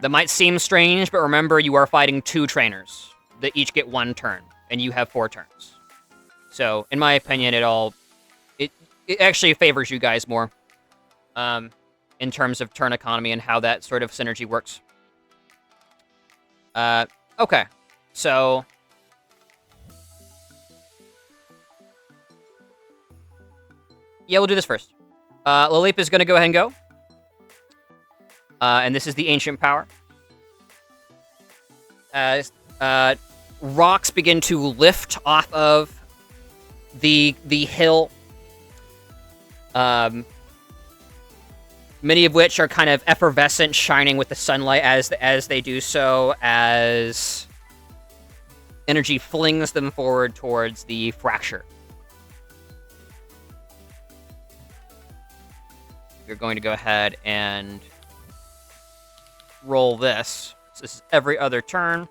That might seem strange, but remember you are fighting 2 trainers that each get 1 turn, and you have 4 turns. So, in my opinion, it actually favors you guys more, in terms of turn economy and how that sort of synergy works. Okay, so yeah, we'll do this first. Lilip is going to go ahead and go. And this is the Ancient Power. As rocks begin to lift off of the hill, many of which are kind of effervescent, shining with the sunlight as they do so, as energy flings them forward towards the fracture. You're going to go ahead and roll this. So this is every other turn.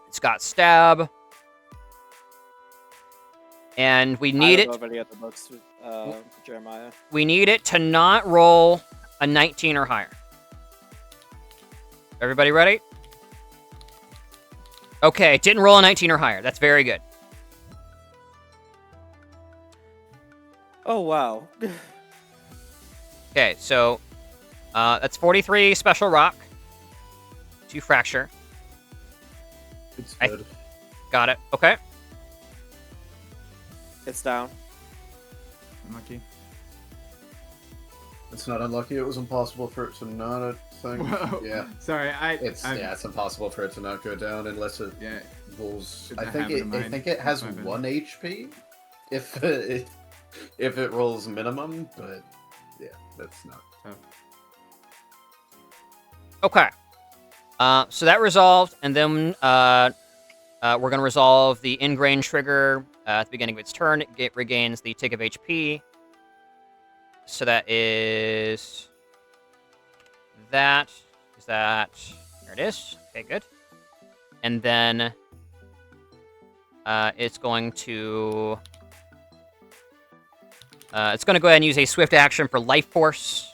It's got stab. And we I need don't it. know of any other books, Jeremiah. We need it to not roll a 19 or higher. Everybody ready? Okay, it didn't roll a 19 or higher. That's very good. Oh wow. Okay, so that's 43 special rock. 2 fracture. It's I- good. Got it. Okay. It's down. Unlucky. It's not unlucky. It was impossible for it to not. I think. Whoa. Yeah. Sorry, It's impossible for it to not go down unless it Yeah. rolls. It's I a think habit it. of I mine. think it has That's my bad. 1 HP. If it rolls minimum, but yeah, that's not. Tough. Okay. So that resolved, and then we're going to resolve the ingrained trigger at the beginning of its turn. It regains the tick of HP. So that is that. Is that... There it is. Okay, good. And then it's going to... it's going to go ahead and use a swift action for Life Force.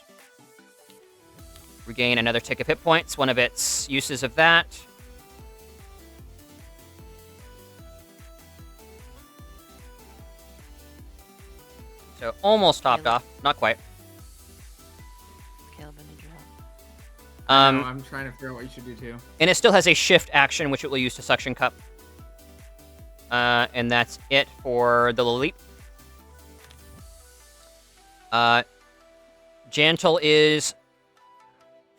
Regain another tick of hit points. One of its uses of that. So almost topped Caleb. off. Not quite. Caleb, I need your help. No, I'm trying to figure out what you should do too. And it still has a shift action, which it will use to suction cup. And that's it for the leap. Jantel is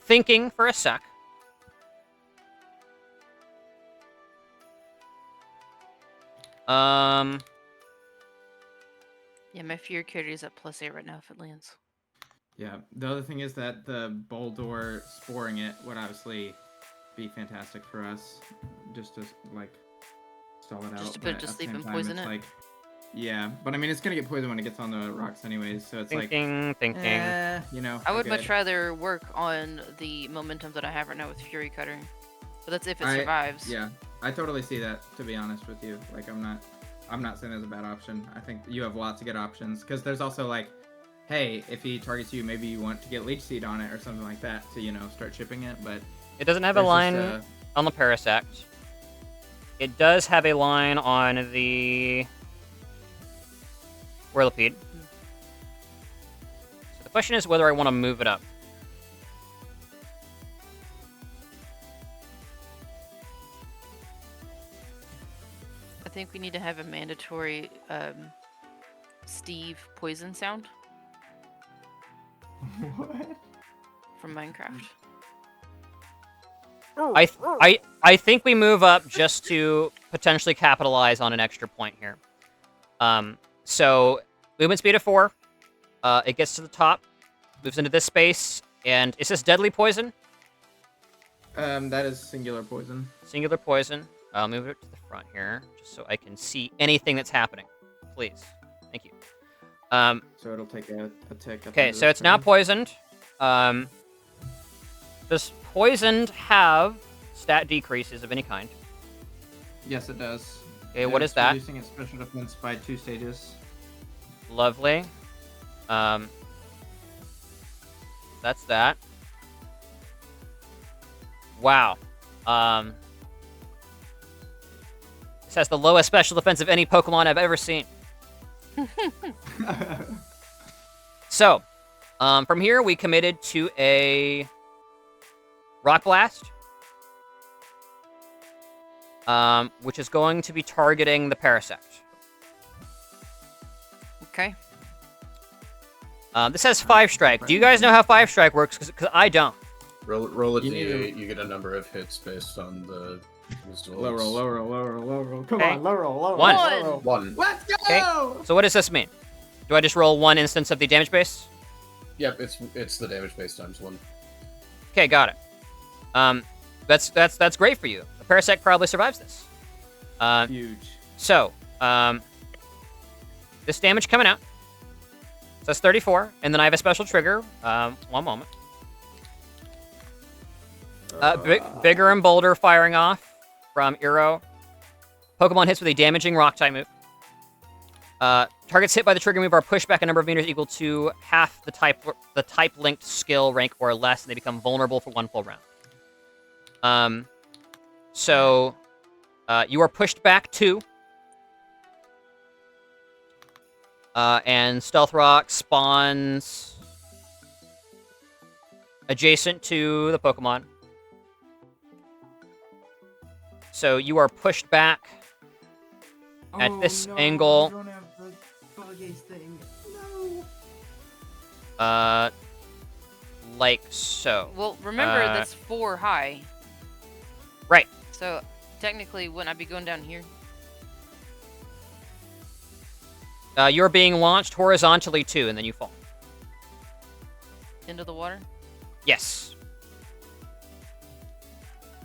thinking for a sec. Yeah, my fear carry is at +8 right now if it lands. Yeah. The other thing is that the Boldor sporing it would obviously be fantastic for us, just to like stall it out. Just to put it but to at the sleep same and time, poison it's it? Like, yeah, but I mean, it's gonna get poisoned when it gets on the rocks anyways, so it's Thinking. you know. I would we're much good. rather work on the momentum that I have right now with Fury Cutter. But that's if it survives. Yeah, I totally see that. To be honest with you, like I'm not saying that's a bad option. I think you have lots of good options because there's also like, hey, if he targets you, maybe you want to get Leech Seed on it or something like that to start chipping it. But It doesn't have a there's line just, on the Parasect. It does have a line on the Whirlipede. So the question is whether I want to move it up. I think we need to have a mandatory Steve poison sound what? from Minecraft. I think we move up just to potentially capitalize on an extra point here. So movement speed of 4. It gets to the top, moves into this space, and is this deadly poison? That is singular poison. Singular poison. I'll move it to the front here, just so I can see anything that's happening. Please. Thank you. So it'll take a tick. up Okay, into so this it's now thing. poisoned. Does poisoned have stat decreases of any kind? Yes, it does. Okay, what is that? Reducing its special defense by 2 stages. Lovely. That's that. Wow. This has the lowest special defense of any Pokemon I've ever seen. So, from here we committed to a Rock Blast, which is going to be targeting the Parasect. Okay. This has 5 strike. Do you guys know how 5 strike works? Because I don't. Roll a You need d8. You get a number of hits based on the results. Low roll, low roll, low roll, low roll. Come Okay. on, low roll, low roll. One. low roll. 1. Let's go! Okay. So what does this mean? Do I just roll 1 instance of the damage base? Yep, it's the damage base times 1. Okay, got it. That's great for you. The Parasect probably survives this. Huge. So, this damage coming out. So that's 34, and then I have a special trigger. One moment. Bigger and Bolder firing off from Eero. Pokemon hits with a damaging rock type move. Targets hit by the trigger move are pushed back a number of meters equal to half the type linked skill rank or less, and they become vulnerable for 1 full round. So you are pushed back 2. And Stealth Rock spawns adjacent to the Pokemon. So you are pushed back at this angle. I don't have the bug-ace thing. No. Like so. Well, remember that's 4 high. Right. So technically, wouldn't I be going down here? You're being launched horizontally too, and then you fall. Into the water? Yes.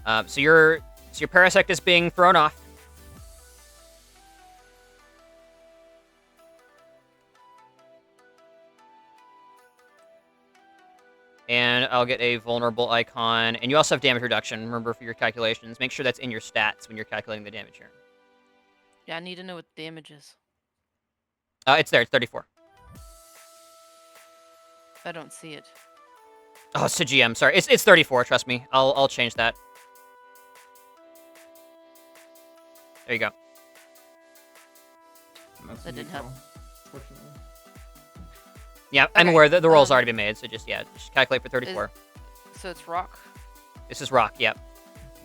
So your Parasect is being thrown off. And I'll get a vulnerable icon. And you also have damage reduction. Remember, for your calculations, make sure that's in your stats when you're calculating the damage here. Yeah, I need to know what the damage is. It's there. It's 34. I don't see it. Oh, it's to GM. Sorry. It's 34. Trust me. I'll change that. There you go. That didn't help. Fortunately. Yeah, I'm Okay, aware that the roll's already been made, so just calculate for 34. So it's rock? This is rock, yep.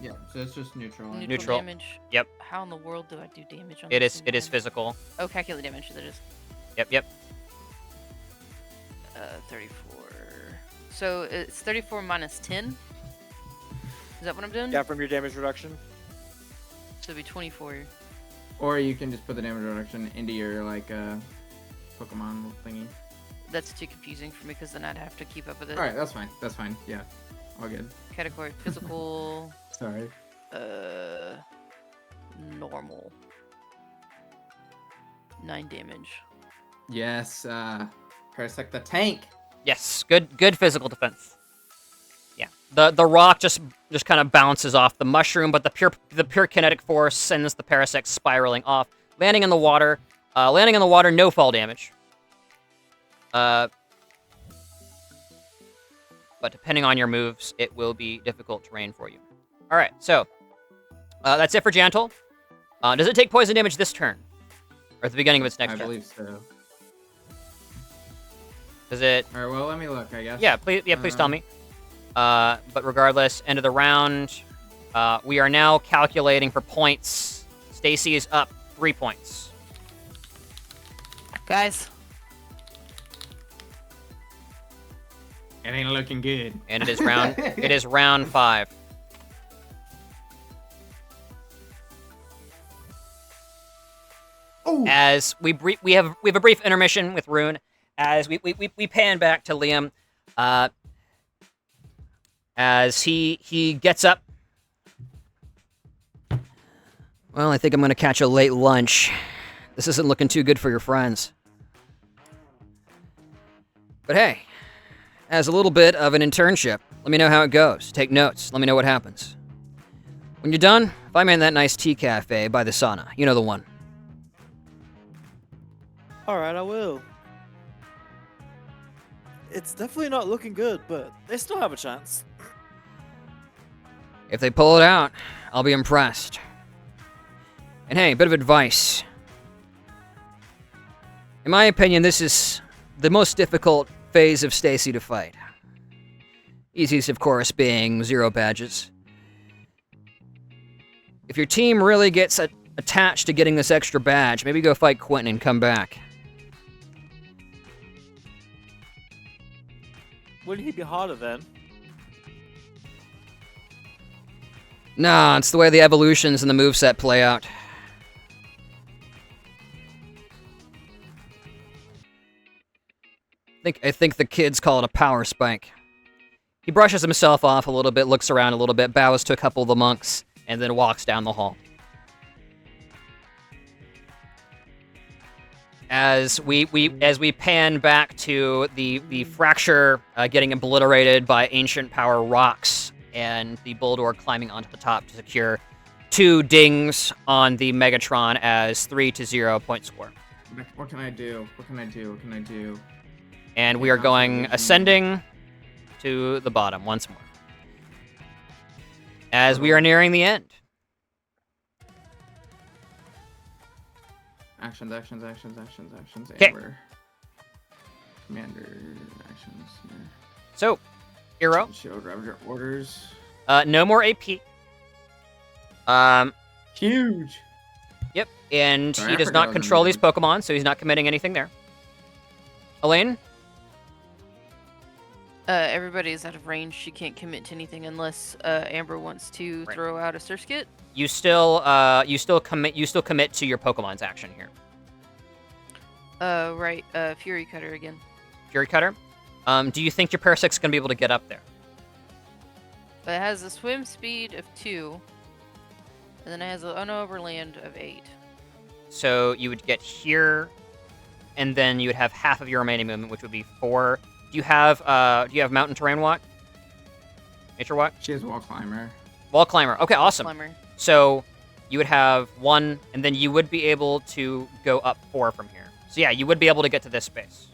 Yeah, so it's just neutral. Neutral. Damage. Yep. How in the world do I do damage on It this is thing? physical. Oh, calculate damage. That is. Yep. 34. So it's 34 minus 10? Is that what I'm doing? Yeah, from your damage reduction. So it'd be 24. Or you can just put the damage reduction into your Pokemon thingy. That's too confusing for me because then I'd have to keep up with it. All right, that's fine. That's fine. Yeah, all good. Category physical. Sorry. Normal. 9 damage. Yes. Parasect the tank. Yes, good physical defense. Yeah. The rock just kind of bounces off the mushroom, but the pure kinetic force sends the Parasect spiraling off, landing in the water. No fall damage. But depending on your moves, it will be difficult terrain for you. All right, so that's it for Jantle. Does it take poison damage this turn, or at the beginning of its next I turn? believe so. Does it? All right. Well, let me look. I guess. Yeah, please tell me. But regardless, end of the round, we are now calculating for points. Stacy is up 3 points. Guys. It ain't looking good. And it is round 5. Oh. As we have a brief intermission with Rune, as we pan back to Liam, as he gets up. Well, I think I'm gonna catch a late lunch. This isn't looking too good for your friends. But hey, as a little bit of an internship, let me know how it goes. Take notes. Let me know what happens. When you're done, find me in that nice tea cafe by the sauna. You know the one. Alright, I will. It's definitely not looking good, but they still have a chance. If they pull it out, I'll be impressed. And hey, bit of advice. In my opinion, this is the most difficult phase of Stacy to fight. Easiest, of course, being 0 badges. If your team really gets attached to getting this extra badge, maybe go fight Quentin and come back. Wouldn't he be harder then? Nah, it's the way the evolutions and the moveset play out. I think the kids call it a power spike. He brushes himself off a little bit, looks around a little bit, bows to a couple of the monks, and then walks down the hall. As we pan back to the fracture getting obliterated by ancient power rocks, and the Bulldor climbing onto the top to secure 2 dings on the Megatron as 3-0 point score. What can I do? What can I do? What can I do? And we are going ascending to the bottom once more. As we are nearing the end. Actions, actions, actions, actions, actions. 'Kay. Amber. Commander actions. So, hero. Shield Ravager orders. No more AP. Huge. Yep, and Sorry, he I does forgot I not was in control these mid. Pokemon, so he's not committing anything there. Elaine? Everybody's out of range. She can't commit to anything unless Amber wants to Right. throw out a Surskit. You still commit to your Pokemon's action here. Right. Fury Cutter again. Fury Cutter. Do you think your Parasect's gonna be able to get up there? It has a swim speed of 2, and then it has an unoverland of 8. So you would get here, and then you would have half of your remaining movement, which would be 4. Do you have Mountain Terrain Walk? Nature Walk? She has Wall Climber. Wall Climber. Okay, awesome. Climber. So you would have 1, and then you would be able to go up 4 from here. So yeah, you would be able to get to this space.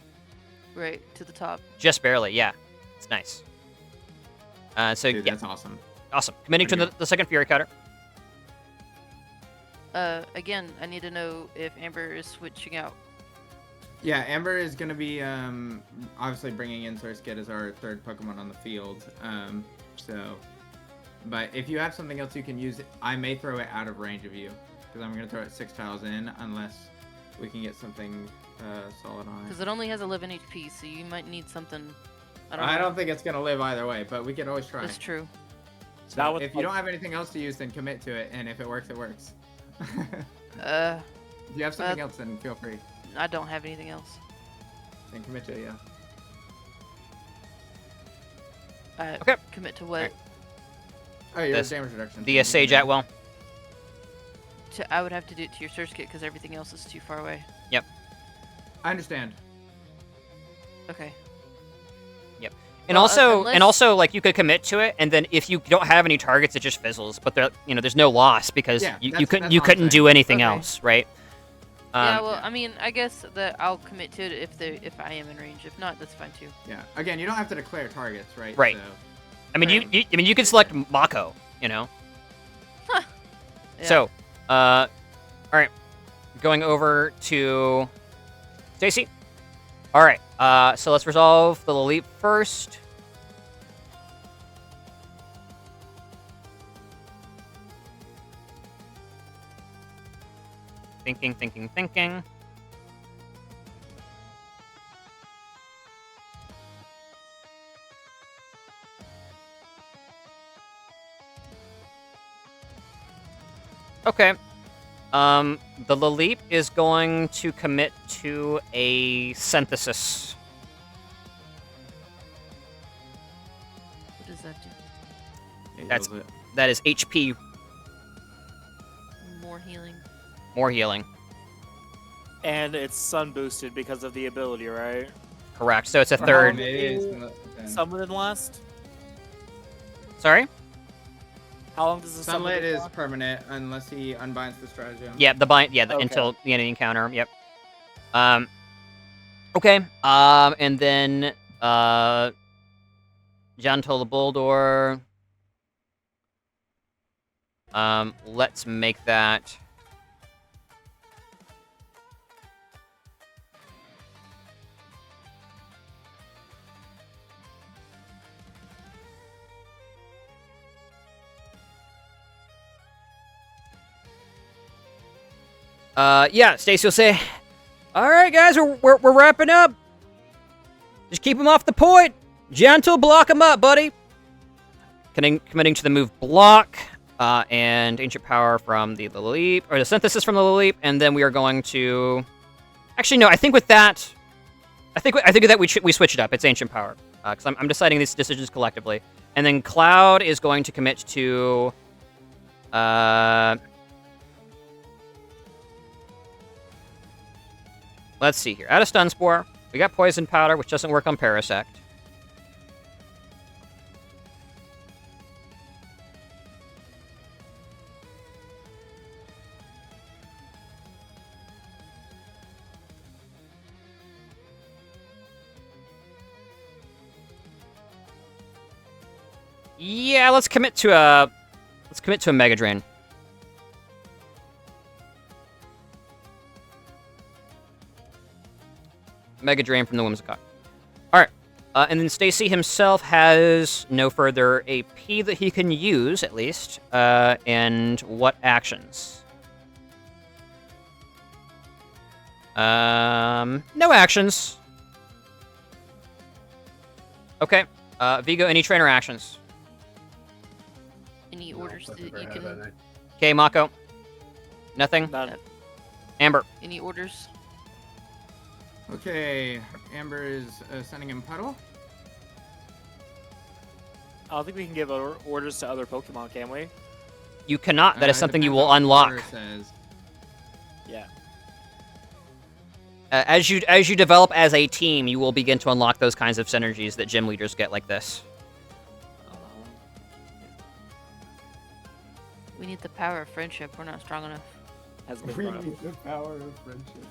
Right, to the top. Just barely, yeah. It's nice. So Dude, yeah, that's awesome. awesome. Committing to the second Fury Cutter. Again, I need to know if Amber is switching out. Yeah, Amber is going to be obviously bringing in Surskit as our third Pokemon on the field. But if you have something else you can use, I may throw it out of range of you. Because I'm going to throw it 6 tiles in unless we can get something solid on it. Because it only has 11 HP, so you might need something. I don't think it's going to live either way, but we can always try. That's true. So That was- if you don't have anything else to use, then commit to it, and if it works, it works. If you have something else, then feel free. I don't have anything else. Then commit to it, yeah. Okay. Commit to what? Alright. Oh, your This- damage reduction. The Sage Atwell. I would have to do it to your Surskit because everything else is too far away. I understand. Okay. And Well, also, like you could commit to it, and then if you don't have any targets, it just fizzles. But there's no loss because Yeah, you that's couldn't all I'm do saying. anything Okay. else, right? Yeah, well, yeah. I mean, I guess that I'll commit to it if I am in range. If not, that's fine too. Yeah. Again, you don't have to declare targets, right? Right. So, I mean, you could select Mako, Yeah. So, all right, going over to Stacy. All right, so let's resolve the leap first. Thinking. Okay. The Laleep is going to commit to a synthesis. What does that do? it That's- heals it. That is HP, More healing. more healing. And it's sun boosted because of the ability, right? Correct. So it's a For how third. long? It is. Sunlit and last? Sorry? How long does the Sunlit is last? permanent unless he unbinds the stratagem. Yeah, the bind. Yeah, Okay. until the end of the encounter. Yep. Okay. And then Gentle the Bulldor. Let's make that. Yeah, Stacy will say, "All right, guys, we're wrapping up. Just keep him off the point. Gentle, block him up, buddy." Committing to the move block, and ancient power from the Leap, or the synthesis from the Leap, and then we are going to. Actually, no. I think with that, I think with that we switch it up. It's ancient power, because I'm deciding these decisions collectively, and then Cloud is going to commit to. Let's see here. Out of Stun Spore, we got Poison Powder, which doesn't work on Parasect. Yeah, let's commit to a Mega Drain. Mega Drain from the Whimsicott. All right. And then Stacy himself has no further AP that he can use, at least. And what actions? No actions. Okay. Vigo, any trainer actions? Any No, orders don't that think I you have can? any. Okay, Mako. Nothing. None. Amber. Any orders? Okay, Amber is sending him Puddle. I don't think we can give orders to other Pokemon, can we? You cannot. That is It something you depends will on what unlock. order says. Yeah. As you develop as a team, you will begin to unlock those kinds of synergies that gym leaders get like this. We need the power of friendship. We're not strong enough. Has been We brought up. need the power of friendship.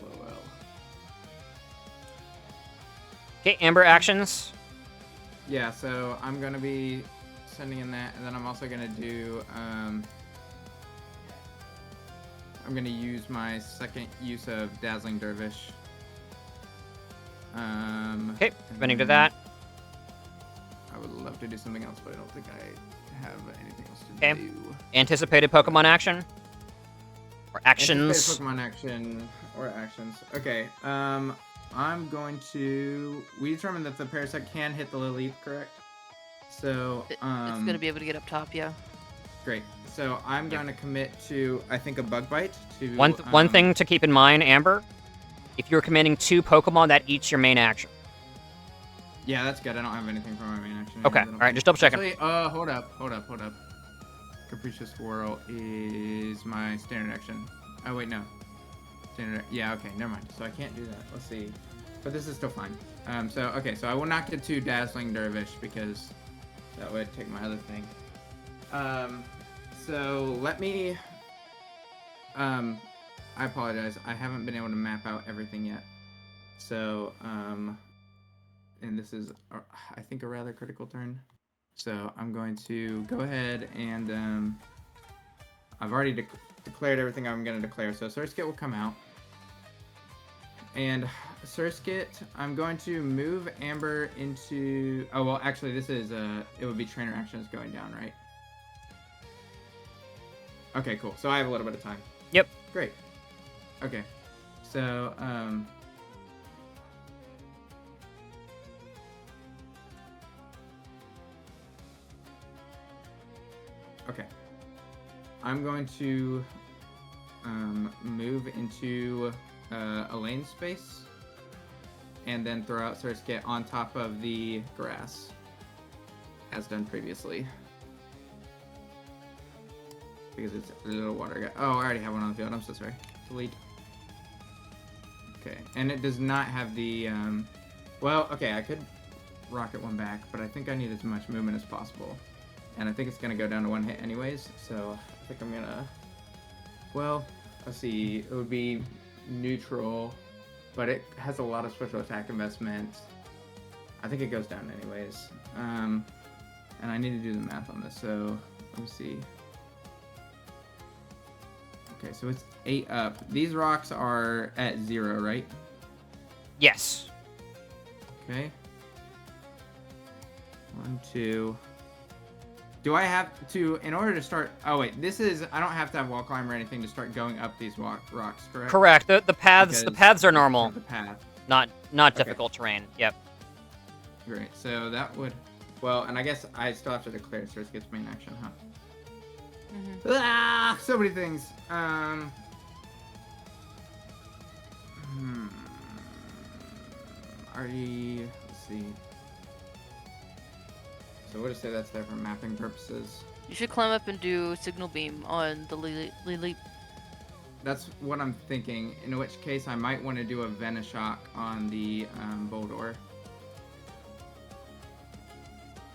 LOL. Okay, Amber actions. Yeah, so I'm gonna be sending in that, and then I'm also gonna do. I'm gonna use my second use of Dazzling Dervish. Okay, committing to and that. I would love to do something else, but I don't think I have anything else to Okay. do. Anticipated Pokemon action. Or actions. Anticipated Pokemon action or actions. Okay. I'm going to. We determined that the Parasect can hit the Lily, correct? So It's gonna be able to get up top, yeah. great. So I'm going to commit to, I think, a Bug Bite to. One thing to keep in mind, Amber, if you're committing 2 Pokemon, that eats your main action. Yeah, that's good. I don't have anything for my main action. Okay, I don't alright, think. just double checking. Actually, hold up. Capricious Swirl is my standard action. Oh wait, no. Standard. Yeah, okay, never mind. So I can't do that. Let's see. But this is still fine. So I will not get to Dazzling Dervish because that would take my other thing. So let me. I apologize. I haven't been able to map out everything yet. So and this is, I think, a rather critical turn. So I'm going to go ahead and I've already declared everything I'm going to declare. So Surskit will come out. And Surskit, I'm going to move Amber into... Oh, well, actually, this is... it would be trainer actions going down, right? Okay, cool. So I have a little bit of time. Yep. Great. Okay. So, okay. I'm going to move into a lane space and then throw out Surskit on top of the grass, as done previously. Because it's a little water guy. Oh, I already have one on the field. I'm so sorry. Delete. Okay, and it does not have the, well, okay, I could rocket one back, but I think I need as much movement as possible. And I think it's gonna go down to 1 hit anyways, so I think I'm gonna, well, let's see, it would be neutral, but it has a lot of special attack investment. I think it goes down anyways. And I need to do the math on this, so let me see. Okay, so it's 8 up. These rocks are at 0, right? Yes. Okay. 1, 2. Do I have to, in order to start, oh wait, this is, I don't have to have wall climb or anything to start going up these rocks, correct? Correct. The paths Because are normal. The path. Not Okay. difficult terrain. Yep. Great, so that would, well, and I guess I still have to declare Surskit's main action, huh? Mm-hmm. Ah, so many things. Already, let's see. So we'll just say that's there for mapping purposes. You should climb up and do signal beam on the Lily. That's what I'm thinking, in which case I might want to do a Venoshock on the Boldor.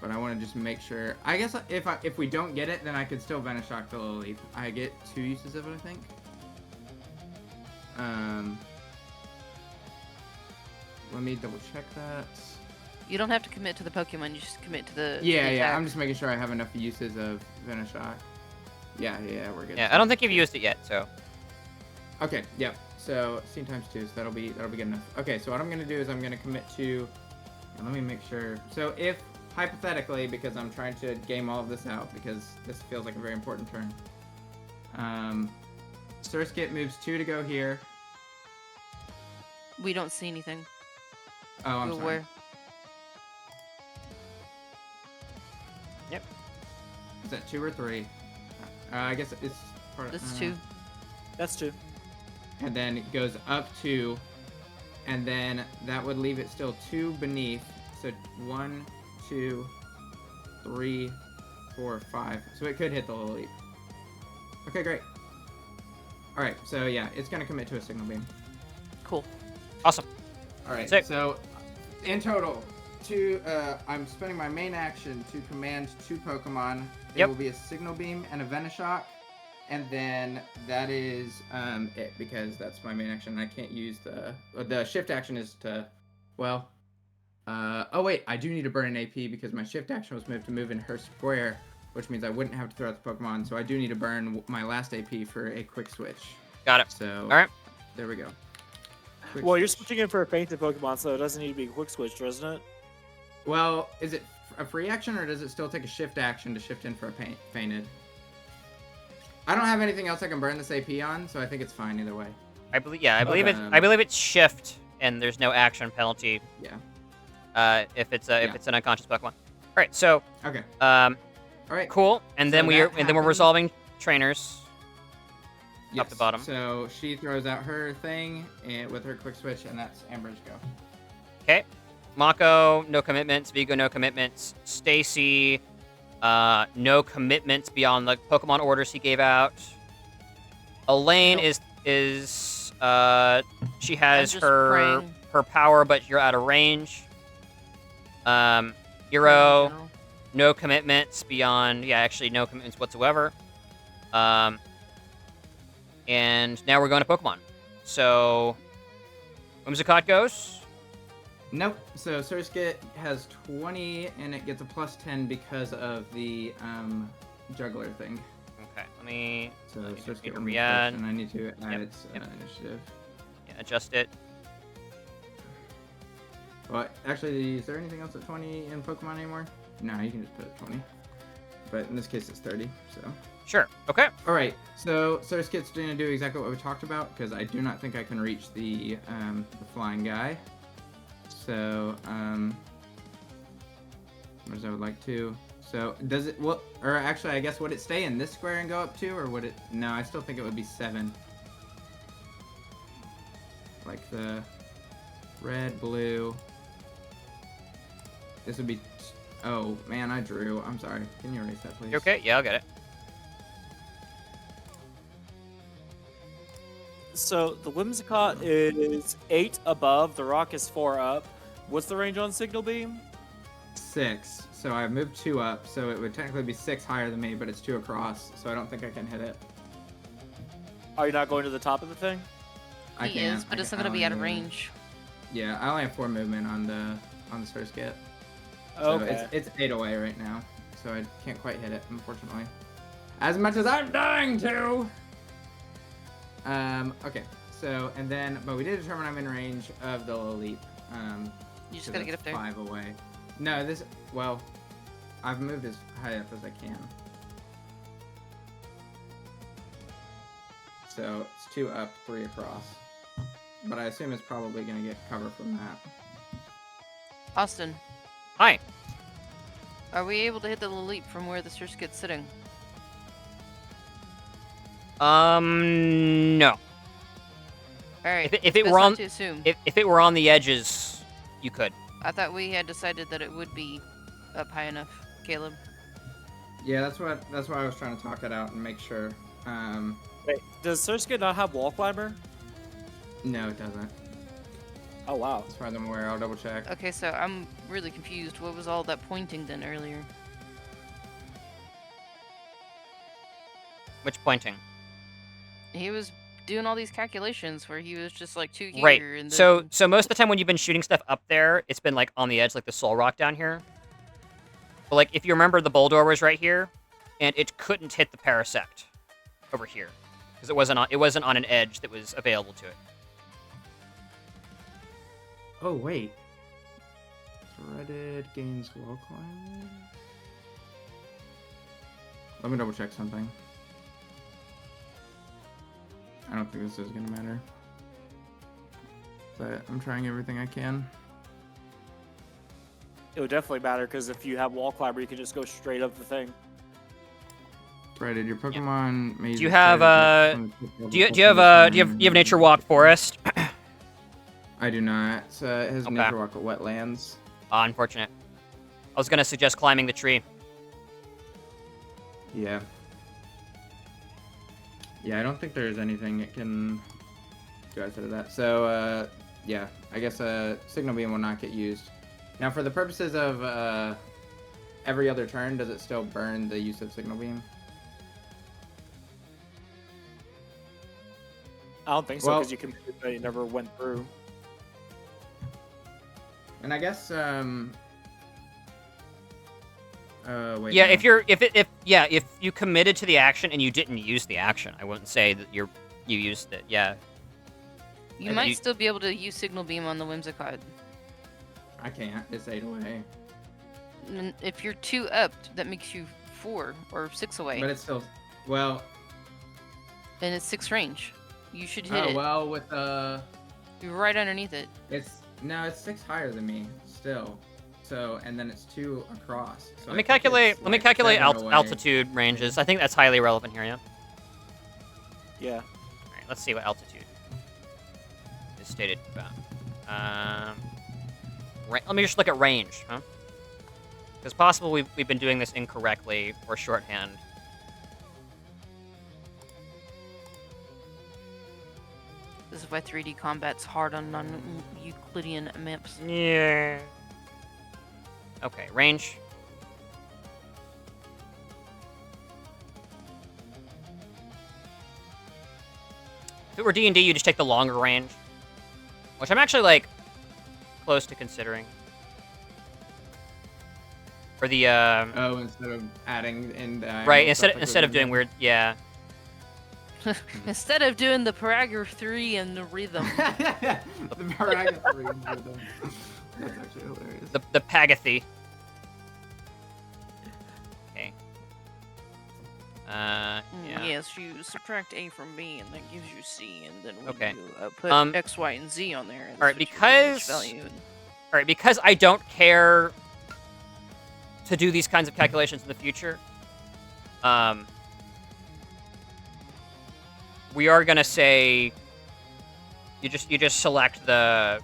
But I want to just make sure. I guess if we don't get it, then I could still Venoshock the Lily. I get 2 uses of it, I think. Let me double check that. You don't have to commit to the Pokemon. You just commit to the. Yeah, the yeah. attack. I'm just making sure I have enough uses of Venoshock. Yeah, we're good. Yeah, I don't think you've used it yet, so. Okay, yeah. So Scene times 2, so that'll be good enough. Okay, so what I'm gonna do is I'm gonna commit to. And let me make sure. So if hypothetically, because I'm trying to game all of this out, because this feels like a very important turn. Surskit moves 2 to go here. We don't see anything. Oh, I'm Go sorry. where? Yep. Is that 2 or 3? I guess it's part of. That's 2. That's 2. And then it goes up 2, and then that would leave it still 2 beneath. So 1, 2, 3, 4, 5. So it could hit the little leap. Okay, great. All right, so yeah, it's gonna commit to a signal beam. Cool. Awesome. All right, Sick. so in total, I'm spending my main action to command 2 Pokemon. It Yep. will be a signal beam and a Venoshock. And then that is it, because that's my main action. I can't use the shift action is to, well, oh wait, I do need to burn an AP because my shift action was moved to move in her square, which means I wouldn't have to throw out the Pokemon. So I do need to burn my last AP for a quick switch. Got it. So, All right. there we go. Quick Well, you're switch. switching in for a fainted Pokemon, so it doesn't need to be a quick switch, doesn't it? Well, is it a free action or does it still take a shift action to shift in for a fainted? I don't have anything else I can burn this AP on, so I think it's fine either way. I believe Okay. I believe it's shift, and there's no action penalty. Yeah. If it's an unconscious Pokemon. All right. So Okay. All right. cool. And So then that we're happens. resolving trainers. Yes. the bottom. So she throws out her thing and with her quick switch, and that's Amber's go. Okay. Mako, no commitments. Vigo, no commitments. Stacy, no commitments beyond the Pokemon orders he gave out. Elaine Nope. she has just her praying. her power, but you're out of range. Hero, No. no commitments beyond. Yeah, actually, no commitments whatsoever. And now we're going to Pokemon. So, Whimsicott goes. Nope. So Surskit has 20, and it gets a plus 10 because of the juggler thing. Okay, let me So Let me just Surskit need to will move re-add. first, and I need to add Yep, its yep. initiative. adjust it. Well, actually, is there anything else at 20 in Pokemon anymore? No, you can just put it at 20. But in this case, it's 30. So. Sure. Okay. All right. So Surskit's going to do exactly what we talked about because I do not think I can reach the flying guy. So as I would like to. So does it? Well, or actually, I guess would it stay in this square and go up 2, or would it? No, I still think it would be 7. Like the red, blue. This would be. Oh man, I drew. I'm sorry. Can you erase that, please? You okay? Yeah, I'll get it. So the Whimsicott is 8 above, the Rock is 4 up. What's the range on Signal Beam? 6. So I moved 2 up, so it would technically be 6 higher than me, but it's 2 across, so I don't think I can hit it. Are you not going to the top of the thing? I He can't. is, but I it's not can- going to be I out of only- range. Yeah, I only have 4 movement on the Surskit. So Okay. it's 8 away right now, so I can't quite hit it, unfortunately. As much as I'm dying to! Okay, so, and then, but we did determine I'm in range of the leap. You just so got to get that's up there. 5 away. No, well, I've moved as high up as I can. So, it's 2 up, 3 across. But I assume it's probably going to get cover from that. Austin, Hi. are we able to hit the leap from where the Surskit's sitting? No. All right. If it best were not on to assume. if it were on the edges, you could. I thought we had decided that it would be up high enough, Caleb. Yeah, that's why I was trying to talk it out and make sure. Wait, does Surskit not have Wall Climber? No, it doesn't. Oh, wow. As far as I'm aware, I'll double check. Okay, so I'm really confused. What was all that pointing then earlier? Which pointing? He was doing all these calculations where he was just like 2 here Right. and So then... most of the time when you've been shooting stuff up there, it's been like on the edge, like the Soul Rock down here. But like if you remember, the Boldor was right here, and it couldn't hit the Parasect over here because it wasn't on an edge that was available to it. Oh wait. Threaded gains wall climb. Let me double check something. I don't think this is gonna matter. But I'm trying everything I can. It would definitely matter because if you have wall climber, you can just go straight up the thing. Threaded, your Pokemon may Do you have do you have Nature Walk Forest? I do not. It has Okay. Nature Walk Wetlands. Unfortunate. I was gonna suggest climbing the tree. Yeah. Yeah, I don't think there's anything that can go outside of that. So, yeah, I guess Signal Beam will not get used. Now, for the purposes of every other turn, does it still burn the use of Signal Beam? I don't think so Well- because you can prove that you never went through. And I guess, wait. Yeah, no. if you committed to the action and you didn't use the action, I wouldn't say that you used it. Yeah. You And might you- still be able to use Signal Beam on the Whimsicott. I can't. It's 8 away. And if you're 2 up, that makes you 4 or 6 away. But it's still, well, And it's 6 range. You should hit oh, it. well, with, You're right underneath it. it's 6 higher than me, still. So, and then it's 2 across. So Let I me think calculate. it's Let me like calculate 7 away. altitude ranges. I think that's highly relevant here. Yeah. All Yeah. right. Let's see what altitude is stated about. Let me just look at range, huh? Because possible we've been doing this incorrectly or shorthand. This is why 3D combat's hard on non-Euclidean maps. Yeah. Okay, range. If it were D&D, you just take the longer range, which I'm actually like close to considering. For the Oh, instead of adding in the right stuff instead of like doing that. weird, yeah. Instead of doing the paragraph 3 and the rhythm. The paragraph rhythm. That's actually hilarious. The Pagathy. Okay. Yeah. Yes, you subtract A from B, and that gives you C, and then when Okay. you put X, Y, and Z on there, All right, that's what you get each because value. all right, because I don't care to do these kinds of calculations in the future. We are gonna say you just select the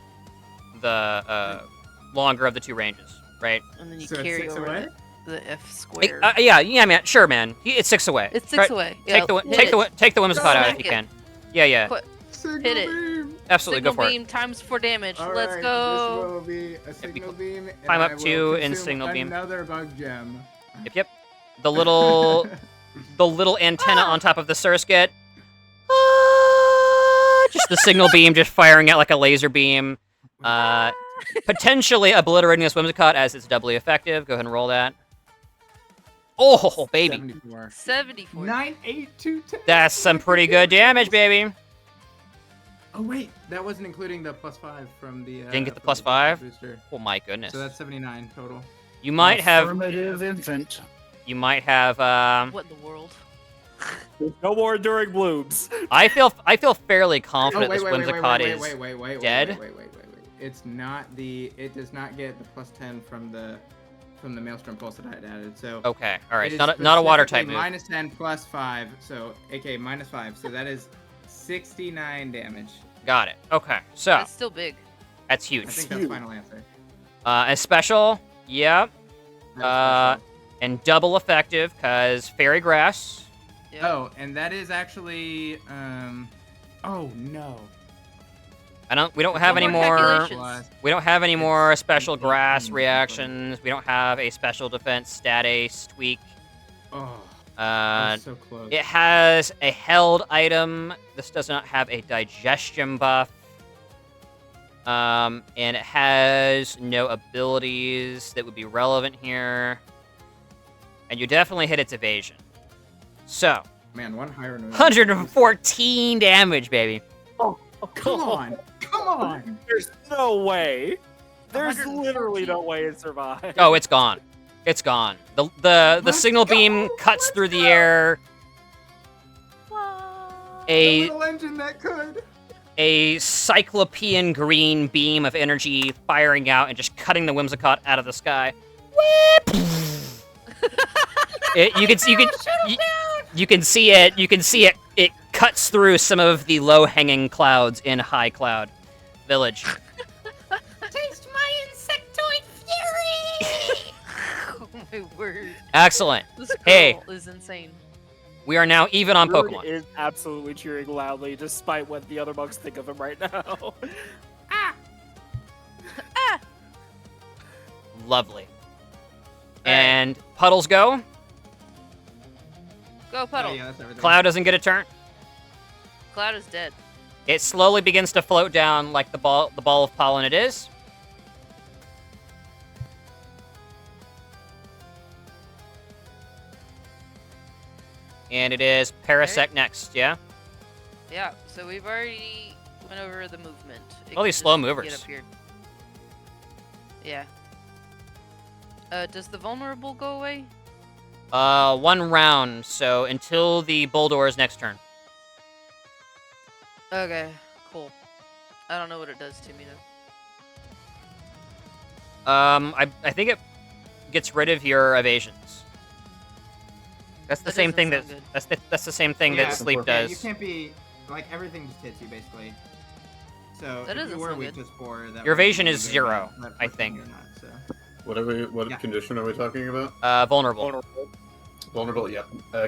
longer of the 2 ranges, right? And then you So it's carry 6 over away? the F squared. Yeah, man, sure, man. It's 6 away. It's 6 Right, away. Take Yeah, take the Whimsicott out if Smack you it. can. Yeah. Put- Signal Hit it. beam. Absolutely, Signal go for it. beam times 4 damage. All Let's right, go. This will be a signal beam. And climb up I will 2 in consume signal beam. Another bug gem. Yep. The little antenna on top of the Surskit. Just the signal beam just firing out like a laser beam. Potentially obliterating this Whimsicott as it's doubly effective. Go ahead and roll that. Oh, baby. 74. 74. 9, 8, 2, 10. That's some pretty good damage, baby. Oh wait, that wasn't including the +5 from the. Didn't get the from +5? booster. Oh my goodness. So that's 79 total. You might have Affirmative infant. What in the world? There's no more enduring blooms. I feel fairly Oh confident wait, this wait, wait, Whimsicott wait, is wait, wait, wait, dead. wait. It's not the. It does not get the +10 from the Maelstrom Pulse that I had added. So. Okay, all right. it is Not a water type specifically move. -10 +5, so aka -5. So that is 69 damage. Got it. Okay, so That's still big. that's I huge. think that's the final answer. And special, yep. That's special. And double effective because fairy grass. Yep. Oh, and that is actually. Oh no. We don't have No any more more. calculations. We don't have any more special 18 grass plus. reactions. We don't have a special defense stat ace tweak. Oh. That's so close. It has a held item. This does not have a digestion buff. And it has no abilities that would be relevant here. And you definitely hit its evasion. So, Man, one higher note. 114 damage, baby. Come on. Come on. There's no way. There's 114. literally no way it survived. Oh, it's gone. It's gone. The Let's signal go! beam cuts Let's through the go! air. The A little engine that could. a cyclopean green beam of energy firing out and just cutting the Whimsicott out of the sky. You can see it. You can see it. It cuts through some of the low-hanging clouds in High Cloud Village. Taste my insectoid fury! Oh my word. Excellent. This girl Hey. is insane. We are now even on Rude Pokemon. is absolutely cheering loudly, despite what the other monks think of him right now. Lovely. And Puddles go. Go, Puddle. Oh, yeah, that's everything. Cloud doesn't get a turn. Cloud is dead. It slowly begins to float down like the ball of pollen it is. And it is Parasect next, yeah? Yeah, so we've already went over the movement. It All these can slow just movers. Get up here. Yeah. Does the vulnerable go away? 1 round, so until the Bulldor's next turn. Okay, cool. I don't know what it does to me though. I think it gets rid of your evasions. That's the That same doesn't thing that sound that's the same thing Yeah, that sleep yeah, does. you can't be like everything just hits you basically. So That if doesn't you were sound weak good. to spore, that Your would be evasion is good, 0, but I fortunately think. you're not, so. What Yeah. condition are we talking about? Vulnerable. Vulnerable, yeah.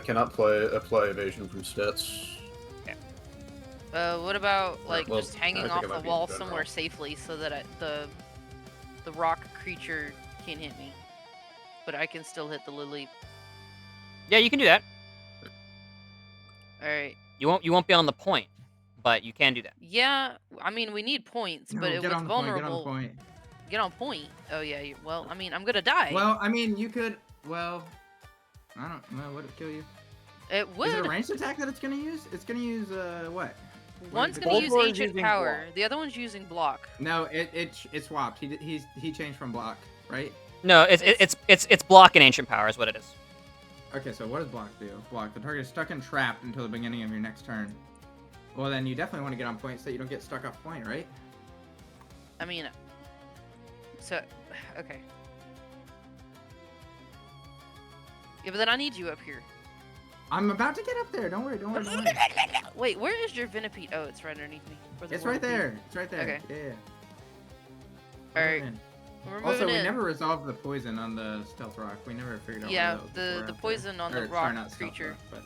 Cannot apply evasion from stats. What about like well, just hanging I think off it the might be wall in general. somewhere safely so that the rock creature can't hit me, but I can still hit the lily. Yeah, you can do that. All right. You won't be on the point, but you can do that. Yeah, I mean we need points, No, but get with on the point, vulnerable, get on the point. get on point. Oh yeah. Well, I mean I'm gonna die. Well, I mean, you could. Well, I don't know. Would it kill you? it Is it a would. ranged attack that it's gonna use? It's gonna use what? One's is it? gonna use Bulldor is ancient using power. block. The other one's using block. No, it swapped. He changed from block, right? No, it's block and ancient power is what it is. Okay, so what does block do? Block. The target is stuck and trapped until the beginning of your next turn. Well, then you definitely want to get on point so that you don't get stuck off point, right? I mean, so okay. Yeah, but then I need you up here. I'm about to get up there. Don't worry. Don't worry. Don't worry. Wait, where is your Venipede? Oh, it's right underneath me. Where's the It's right Whirlipede? there. It's right there. Okay. Yeah. All right. In. We're Also, moving we in. never resolved the poison on the stealth rock. We never figured out. Yeah, what that was the before out there. poison on the Or, rock sorry, not stealth creature. rock, but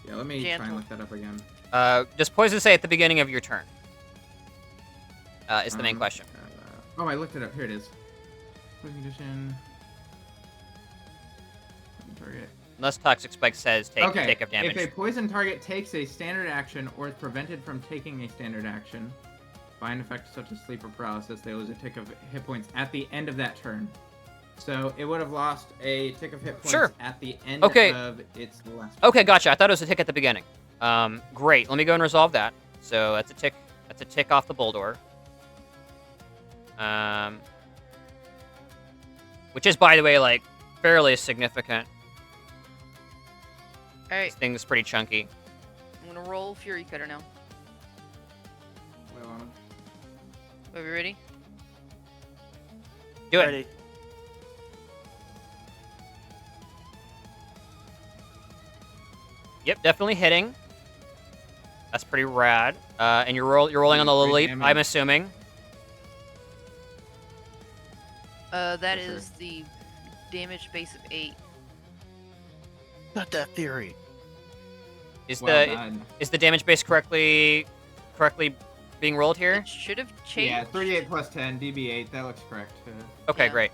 yeah, let me try and Gentle. look that up again. Does poison say at the beginning of your turn? Is the main question. Oh, I looked it up. Here it is. Poison condition. Target. Unless Toxic Spike says take of damage. If a poison target takes a standard action or is prevented from taking a standard action by an effect such as sleep or paralysis, they lose a tick of hit points at the end of that turn. So it would have lost a tick of hit points Sure. at the end Okay. of its last. Okay, gotcha. I thought it was a tick at the beginning. Great. Let me go and resolve that. So that's a tick. That's a tick off the Bulldor. Which is, by the way, like fairly significant. All right, This thing is pretty chunky. I'm gonna roll Fury Cutter now. Wait, hold on. Are we ready? Do it. Ready. Yep, definitely hitting. That's pretty rad. And you're rolling on the Great Lily, damage. I'm assuming. That For sure. is the damage base of 8. Not that theory. Is Well the done. is the damage base correctly being rolled here? It should have changed. Yeah, 38 plus 10, DB8. That looks correct. Okay, Yeah. great.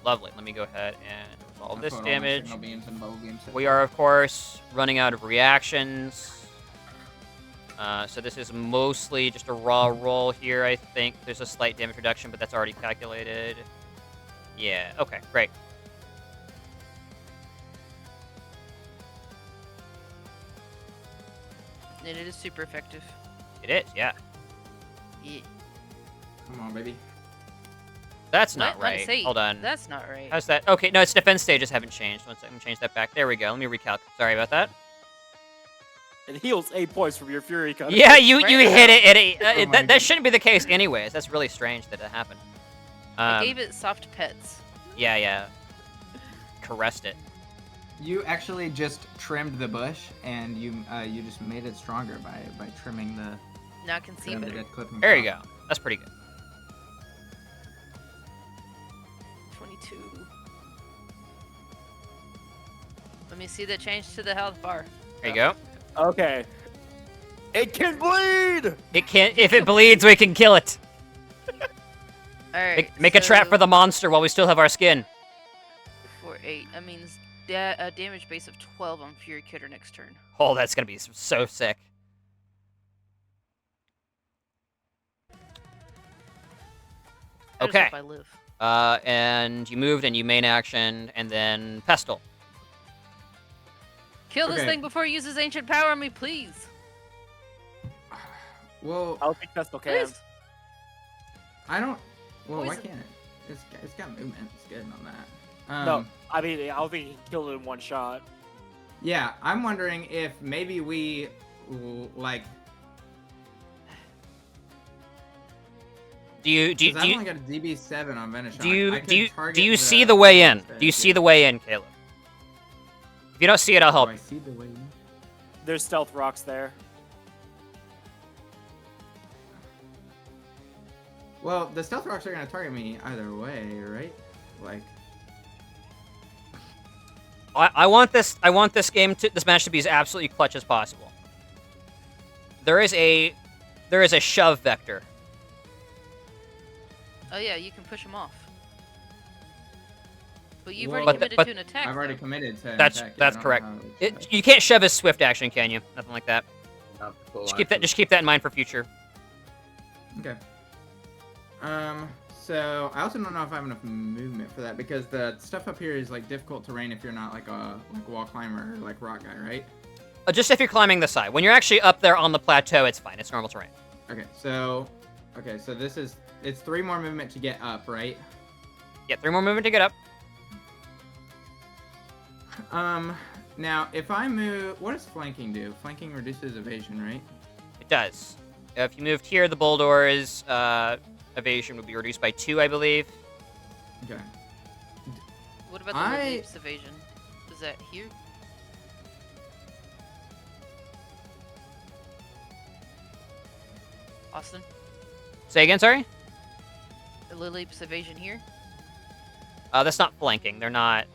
Lovely. Let me go ahead and all I this put all my damage. signal beams and bubble beams. We are, of course, running out of reactions. So this is mostly just a raw roll here, I think. There's a slight damage reduction, but that's already calculated. Yeah, okay, great. And it is super effective. It is, yeah. Yeah. Come on, baby. That's not What? right. Unsaved. Hold on. That's not right. How's that? Okay, no, its defense stages haven't changed. One second, change that back. There we go. Let me recalculate. Sorry about that. It heals 8 points from your Fury Cutter. Yeah, you Right hit it. Oh my That shouldn't be the case anyways. That's really strange that it happened. I gave it soft pets. Yeah. Caressed it. You actually just trimmed the bush, and you just made it stronger by trimming the Now I can see the better. dead clipping. There you go. That's pretty good. 22. Let me see the change to the health bar. There you go. Okay. It can bleed! It can't. If it bleeds, we can kill it. Alright. Make a trap for the monster while we still have our skin. 4, 8. That means a damage base of 12 on Fury Cutter next turn. Oh, that's gonna be so sick. I just Okay. hope I live. And you moved and you main action, and then Pestle. Kill this Okay. thing before it uses ancient power on me, please. Well, I don't think Pestle can. Please. I don't. Well, why Poison. can't it? It's got movement. It's good on that. No, I mean, I don't think he can kill it in one shot. Yeah, I'm wondering if maybe we like. Do you 'Cause I've only got a DB7 on Venetia. do you I could do you target do you the see the way in? instead, Do you see yeah. the way in, Caleb? If you don't see it, I'll help Oh, I you. see the way in. There's stealth rocks there. Well, the stealth rocks are gonna target me either way, right? Like. I want this this match to be as absolutely clutch as possible. There is a shove vector. Oh yeah, you can push him off. But you've Well, already But- committed but- to an attack. I've already though. committed to. an That's attack. that's I don't correct. know how it's You can't shove as swift action, can you? Nothing like that. Not full Just keep action. that in mind for future. Okay. So I also don't know if I have enough movement for that because the stuff up here is like difficult terrain if you're not like a wall climber or like rock guy, right? Just if you're climbing the side. When you're actually up there on the plateau, it's fine. It's normal terrain. Okay, so it's 3 more movement to get up, right? Yeah, 3 more movement to get up. Now if I move, what does flanking do? Flanking reduces evasion, right? It does. If you moved here, the Bulldor's evasion would be reduced by 2, I believe. Okay. What about the I- leaps evasion? Is that here? Austin? Say again, sorry? The leaps evasion here? That's not flanking. They're not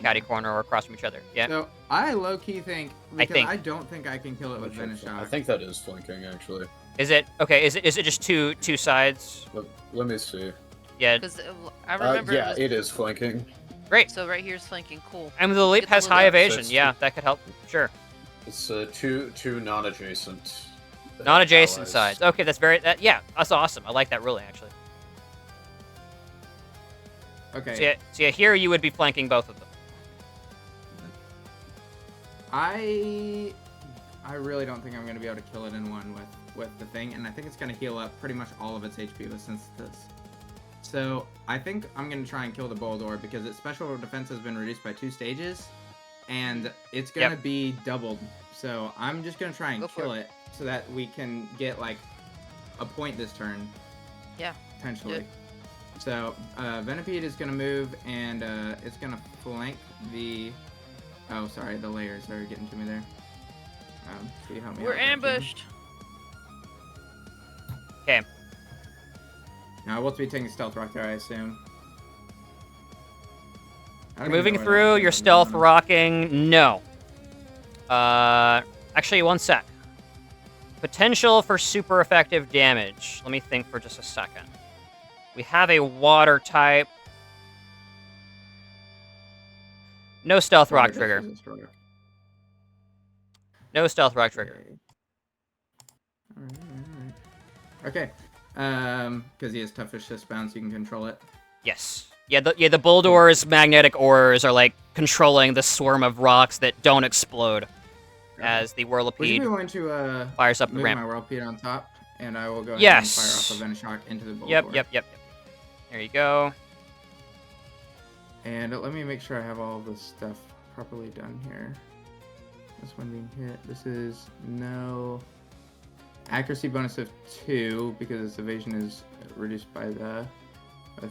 catty corner or across from each other. Yeah. So I low key think because think- I don't think I can kill it with Venice I Shock. think that is flanking, actually. Is it okay? Is it just two sides? Let me see. Yeah. Because I remember Yeah, it was... it is flanking. Great. So right here's flanking. Cool. And the leap Get the has little- high Yeah, so evasion. it's Yeah, that could help. Sure. It's two non-adjacent. Non-adjacent allies. sides. Okay, that's yeah, that's awesome. I like that ruling actually. Okay. So yeah, here you would be flanking both of them. I really don't think I'm gonna be able to kill it in one with the thing, and I think it's gonna heal up pretty much all of its HP with synthesis. So I think I'm gonna try and kill the Boldor because its special defense has been reduced by 2 stages, and it's gonna be doubled. So I'm just gonna try and Go for kill it so that we can get like a point this turn. Yeah. Potentially. Good. So Venipede is gonna move and it's gonna flank the. Oh, sorry, the layers are getting to me there. So you help me We're out there, Kim. ambushed. Okay. Now we'll be taking stealth rock there, I assume. I don't You're even moving know where through. that You're thing is. stealth rocking. No. Actually, one sec. Potential for super effective damage. Let me think for just a second. We have a water type. No stealth rock This trigger. is a rock. No stealth rock trigger. Alright. Okay. Because he has toughish fist bounce, you can control it. Yes. Yeah, the Bulldor's magnetic ores are like controlling the swarm of rocks that don't explode as the Would you be Whirlipede willing to fires up the move ramp. my Whirlipede on top, and I will go ahead Yes. and fire off a Venoshock into the Bulldor. Yep. There you go. And let me make sure I have all of this stuff properly done here. This one being hit. This is no accuracy bonus of 2 because its evasion is reduced by the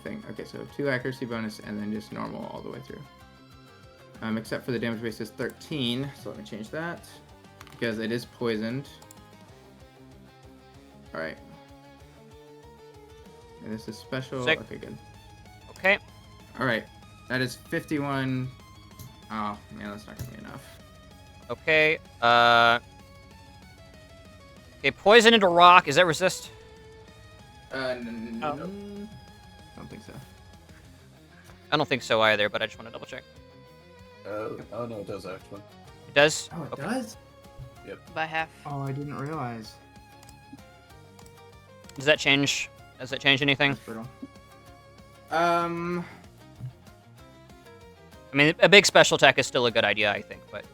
thing. Okay, so 2 accuracy bonus and then just normal all the way through. Except for the damage base is 13, so let me change that because it is poisoned. All right. And this is special. Sick. Okay, good. Okay. All right. That is 51. Oh, man, that's not going to be enough. Okay. Okay, poison into rock. Is that resist? No. Don't think so. I don't think so either, but I just want to double check. Oh no, it does actually. It does? Oh, it Okay. does? By half. Oh, I didn't realize. Does that change? Does that change anything? That's brutal. I mean, a big special attack is still a good idea, I think, but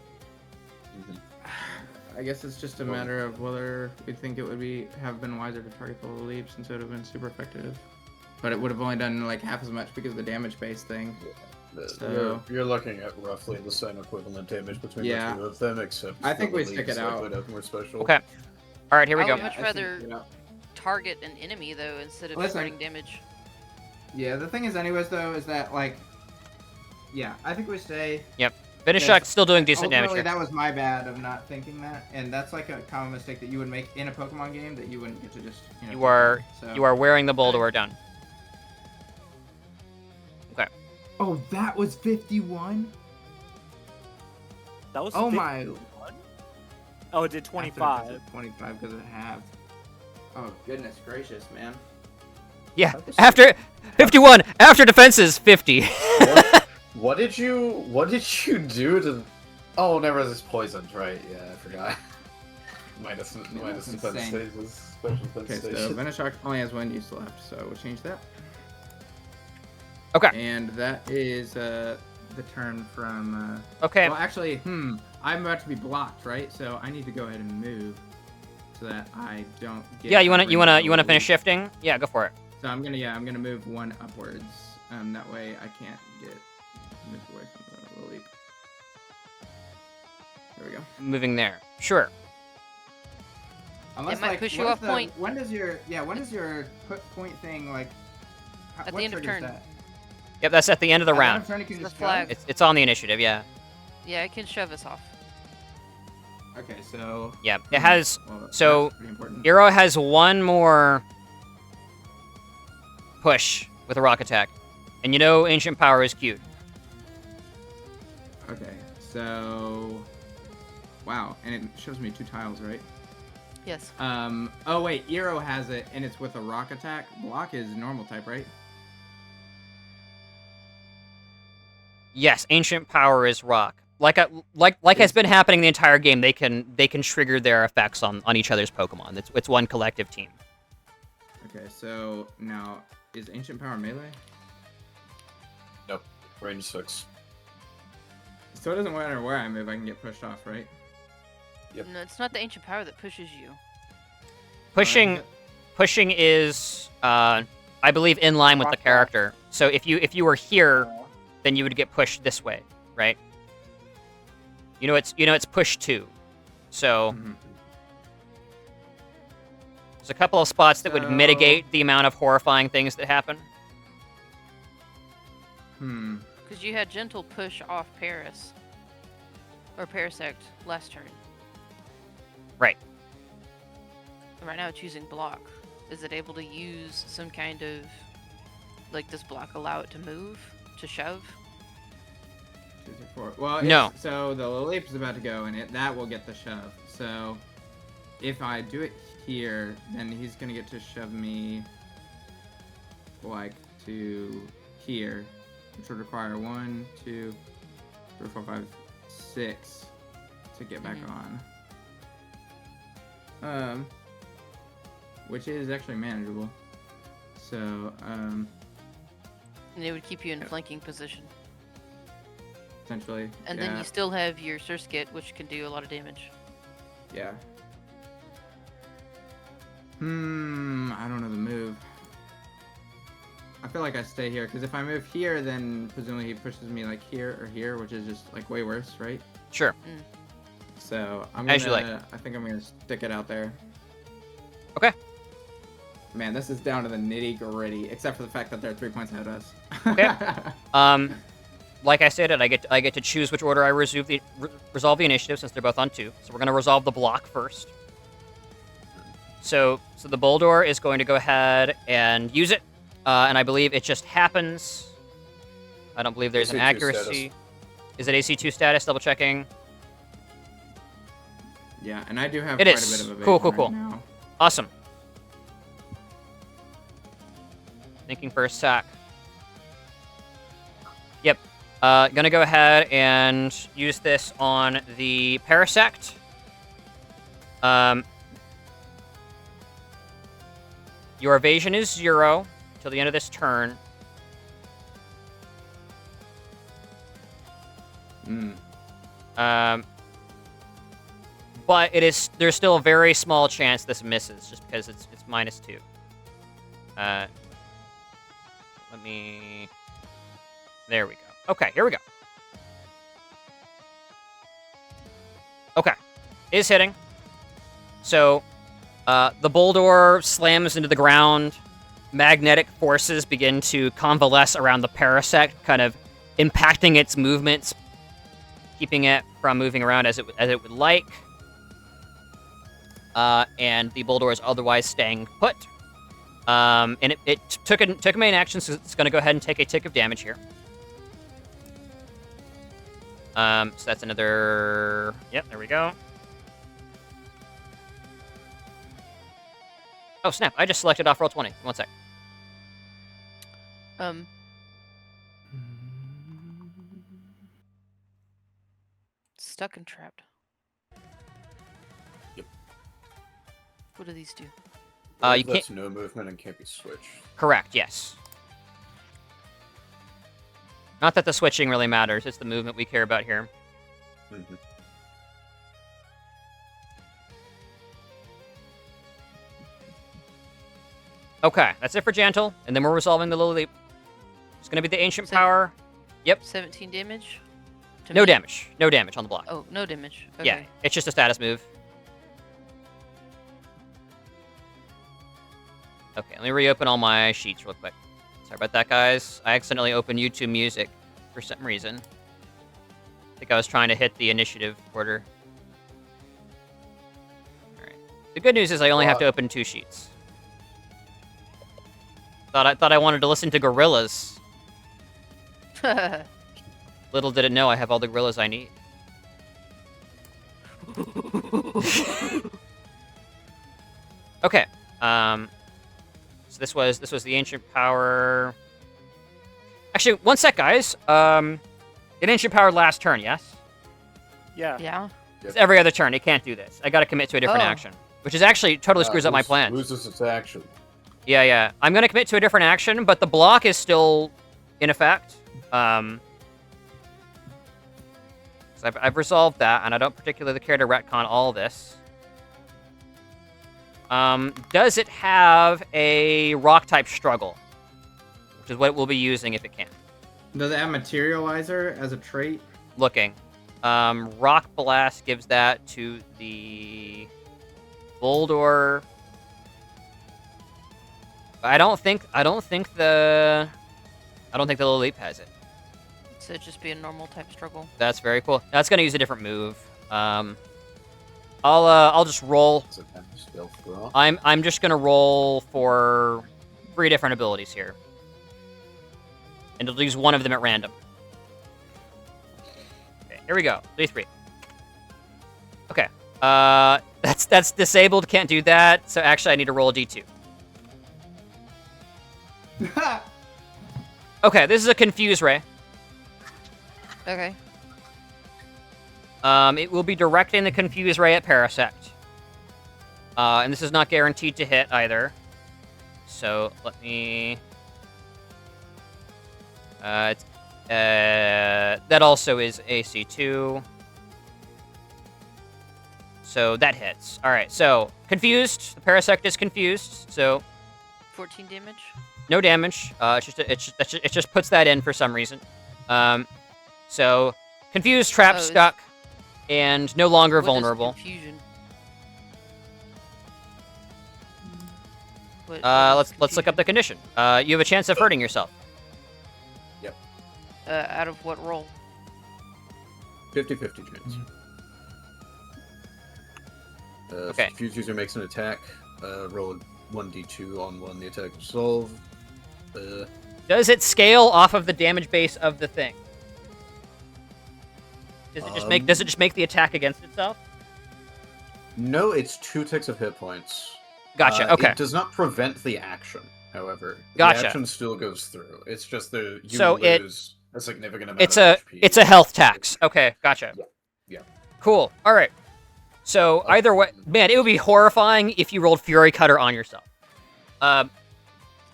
I guess it's just a matter of whether we think it would have been wiser to target the leap since it would have been super effective. But it would have only done like half as much because of the damage base thing. So- You're looking at roughly the same equivalent damage between Yeah. the two of them, except I think the we stick leaves it out. would have more special. okay. All right, here we I go. would much I think, rather you know- target an enemy though instead of Listen. spreading damage. Yeah, the thing is, anyways, though, is that like, yeah, I think we stay. Venoshock's still doing decent damage Ultimately, here. that was my bad of not thinking that, and that's like a common mistake that you would make in a Pokemon game that you wouldn't get to just. You are So. you are wearing the Bulldor down. Okay. Oh, that was 51. That was Oh 51? my. Oh, it did 25. 25 because it halved. Oh goodness gracious, man. Yeah. After 51, after defenses 50. What did you do to? Oh, never is poisoned, right? Yeah, I forgot. minus that's defense insane. stages, special defense Okay, so stages. Venoshock only has 1 use left, so we'll change that. Okay. And that is the turn from. Okay. Well, actually, I'm about to be blocked, right? So I need to go ahead and move so that I don't get. Yeah, you wanna outrange finish shifting? Yeah, go for it. So I'm gonna move 1 upwards. That way I can't get moved away from the leap. There we go. Moving there. Sure. Unless, might like, push you what off is point. When does your put point thing like? At what the end of triggers turn. that? Yep, that's at the end of the At the end round. of turn, you can The just flag. shove? It's on the initiative, yeah. Yeah, it can shove us off. Okay, so. Yeah. It has Well, so that's pretty important. Eero has 1 more push with a rock attack. And you know Ancient Power is cute. Okay, so. Wow, and it shows me 2 tiles, right? Yes. Oh wait, Eero has it, and it's with a rock attack. Block is normal type, right? Yes, Ancient Power is rock. Like has been happening the entire game, they can trigger their effects on each other's Pokemon. It's one collective team. Okay, so now is Ancient Power melee? Nope, range 6. So it doesn't matter where I move, I can get pushed off, right? Yep. No, it's not the ancient power that pushes you. Pushing is I believe in line with the character. So if you were here, then you would get pushed this way, right? You know it's push 2. So Mhm. there's a couple of spots that would So- mitigate the amount of horrifying things that happen. Because you had gentle push off Paris. Or Parasect last turn. Right. Right now it's using block. Is it able to use some kind of... Like, does block allow it to move? To shove? 2, 3, 4. Well, No. So the leap is about to go, and that will get the shove. So if I do it here, then he's gonna get to shove me like to here, which would require 1, 2, 3, 4, 5, 6 to get back on. Which is actually manageable. So, And it would keep you in flanking position. potentially. And then you still have your Surskit, which can do a lot of damage. Yeah. I don't know the move. I feel like I stay here, because if I move here, then presumably he pushes me like here or here, which is just like way worse, right? Sure. So I'm As you like. I think I'm gonna stick it out there. Okay. Man, this is down to the nitty gritty, except for the fact that they're 3 points ahead of us. Okay. Like I said, I get to choose which order I resolve the initiative since they're both on 2. So we're gonna resolve the block first. So the Boldor is going to go ahead and use it, and I believe it just happens. I don't believe there's an AC2 accuracy. Is it AC2 status? Double checking. Yeah, and I do have It quite is. a bit of evasion Cool. right now. Awesome. Thinking for a sec. Yep. Gonna go ahead and use this on the Parasect. Your evasion is 0 till the end of this turn. But there's still a very small chance this misses, just because it's -2. There we go. Okay, here we go. Okay, is hitting. So, the Boldor slams into the ground. Magnetic forces begin to convalesce around the Parasect, kind of impacting its movements, keeping it from moving around as it would like. And the Boldor is otherwise staying put. And it took a main action, so it's going to go ahead and take a tick of damage here. So that's another... Yep, there we go. Oh, snap. I just selected off roll 20. One sec. Stuck and trapped. Yep. What do these do? You That's can't... no movement and can't be switched. Correct, yes. Not that the switching really matters. It's the movement we care about here. Mm-hmm. Okay, that's it for Gentle, and then we're resolving the Lily Leap. It's going to be the Ancient Seven- Power. Yep. 17 damage? To No me? damage. No damage on the block. Oh, no damage. Okay. Yeah, it's just a status move. Okay, let me reopen all my sheets real quick. Sorry about that, guys. I accidentally opened YouTube Music for some reason. I think I was trying to hit the initiative order. Alright. The good news is I only have to open 2 sheets. Thought I wanted to listen to gorillas. Little did it know I have all the gorillas I need. Okay. So this was the Ancient Power. Actually, one sec, guys. An Ancient Power last turn, yes? Yeah. Yeah. It's every other turn. It can't do this. I got to commit to a different Oh. action, which is actually totally screws up my plan. Loses its action. Yeah. I'm gonna commit to a different action, but the block is still in effect. So I've resolved that, and I don't particularly care to retcon all this. Does it have a rock-type struggle? Which is what we'll be using if it can. Does it have Materializer as a trait? Looking. Rock Blast gives that to the Boldor. I don't think the Lily Leap has it. So it'd just be a normal type struggle. That's very cool. That's gonna use a different move. I'll just roll. It's a 10 stealth roll. I'm just gonna roll for 3 different abilities here, and it'll use one of them at random. Okay, here we go. D3. Okay. That's disabled. Can't do that. So actually, I need to roll a D2. Okay, this is a Confuse Ray. Okay. It will be directing the Confuse Ray at Parasect. And this is not guaranteed to hit either. So let me... that also is AC2. So that hits. Alright, so confused. The Parasect is confused, so 14 damage. no damage. It just puts that in for some reason. So confused, trapped, Oh, stuck, and no longer What is vulnerable. confusion? What is Let's look up the condition. You have a chance of hurting yourself. out of what roll? 50-50 chance. Okay. If confused user makes an attack, roll a 1d2 on 1. The attack is solved. Does it scale off of the damage base of the thing? Does it just make the attack against itself? No, it's 2 ticks of hit points. Gotcha. Okay. It does not prevent the action, however. Gotcha. The action still goes through. It's just you So lose a significant amount It's of HP. a health tax. Okay, gotcha. Yeah. Cool. All right. So either way, man, it would be horrifying if you rolled Fury Cutter on yourself.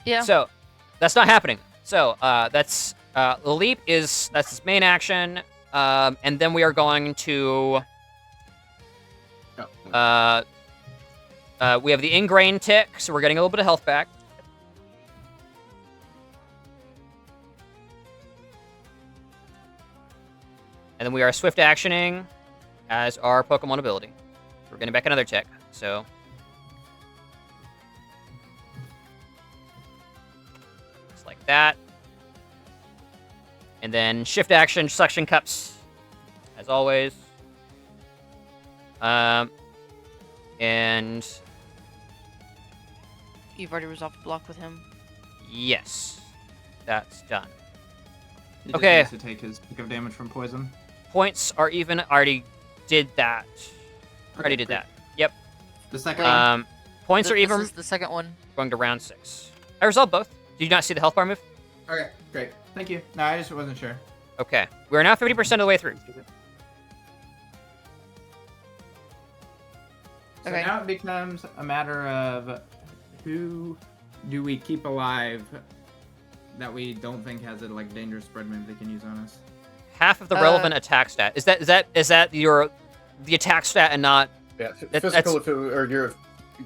Yeah. So that's not happening. So that's the leap that's its main action, and then we are going to we have the ingrained tick, so we're getting a little bit of health back. And then we are swift actioning as our Pokemon ability. We're getting back another tick, so just like that. And then shift action, suction cups, as always. And You've already resolved the block with him. yes, that's done. He just Okay. needs to take his pick of damage from poison. Points are even. Already did that. Already Okay, did great. that. Yep. The second one. Points are even. This is the second one. Going to round 6. I resolved both. Did you not see the health bar move? Okay, great. Thank you. No, I just wasn't sure. Okay. We're now 50% of the way through. So Okay. now it becomes a matter of who do we keep alive that we don't think has a dangerous spread move they can use on us. Half of the relevant attack stat. Is that the attack stat and not? Yeah, That's- physical or your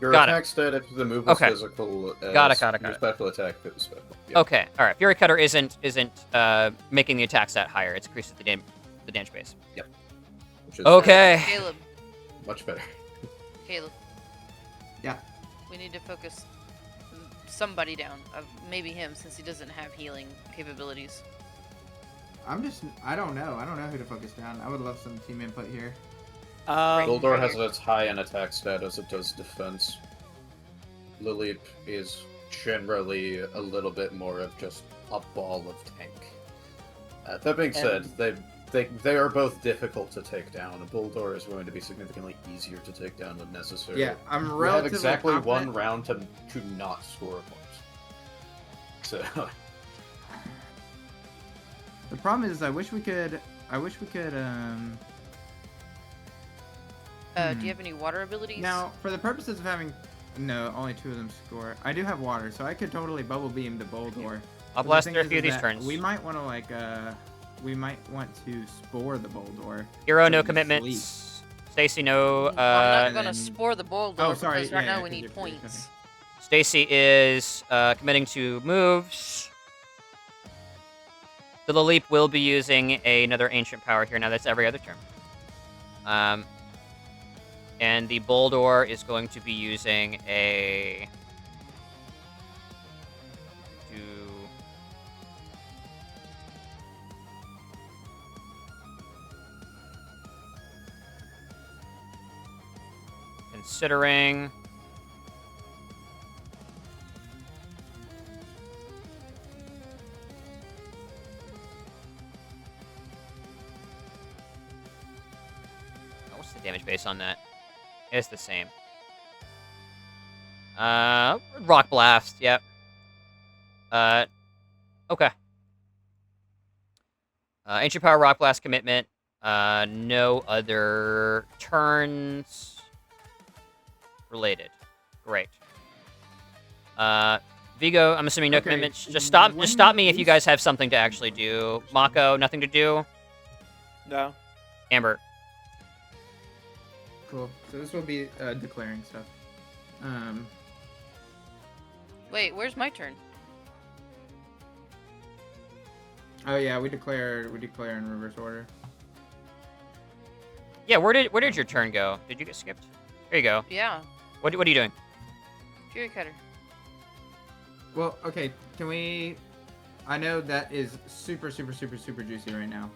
Got it. attack stat if the move was Okay. physical. Got it. Your special attack if it was special. Yeah. Okay. All right. Fury Cutter isn't making the attack stat higher. It increases the damage base. Which is Okay. Caleb. much better. Caleb. Yeah. We need to focus somebody down. Maybe him, since he doesn't have healing capabilities. I don't know. I don't know who to focus down. I would love some team input here. Goldor has as high an attack stat as it does defense. Lilip is generally a little bit more of just a ball of tank. That being said, they are both difficult to take down. A Bulldor is going to be significantly easier to take down than necessary. Yeah, I'm You have relatively exactly confident. one round to not score a point. So The problem is, I wish we could. Do you have any water abilities? Now, for the purposes of having, no, only 2 of them score. I do have water, so I could totally bubble beam the Bulldor. I'll But the blast thing through a is few of these that turns. We might want to we might want to spore the Bulldor. Hero, so no we sleep. commitments. Stacy, no. I'm not and gonna then- spore the boulder Oh, sorry, because right yeah, now yeah, we 'cause need you're points. Stacy is committing to moves. The Lilip will be using another ancient power here. Now that's every other turn. And the Boldor is going to be using a. Considering. What's the damage base on that? It's the same. Rock Blast, yep. Okay. Ancient Power Rock Blast commitment. No other turns related. Great. Vigo, I'm assuming no Okay, commitments. Just stop me if you when guys have something to actually do. Mako, nothing to do. No. Amber. Cool. So this will be declaring stuff. Wait, where's my turn? Oh yeah, we declare in reverse order. Yeah, where did your turn go? Did you get skipped? There you go. Yeah, What are you doing? Fury Cutter. Well, okay. Can we? I know that is super juicy right now.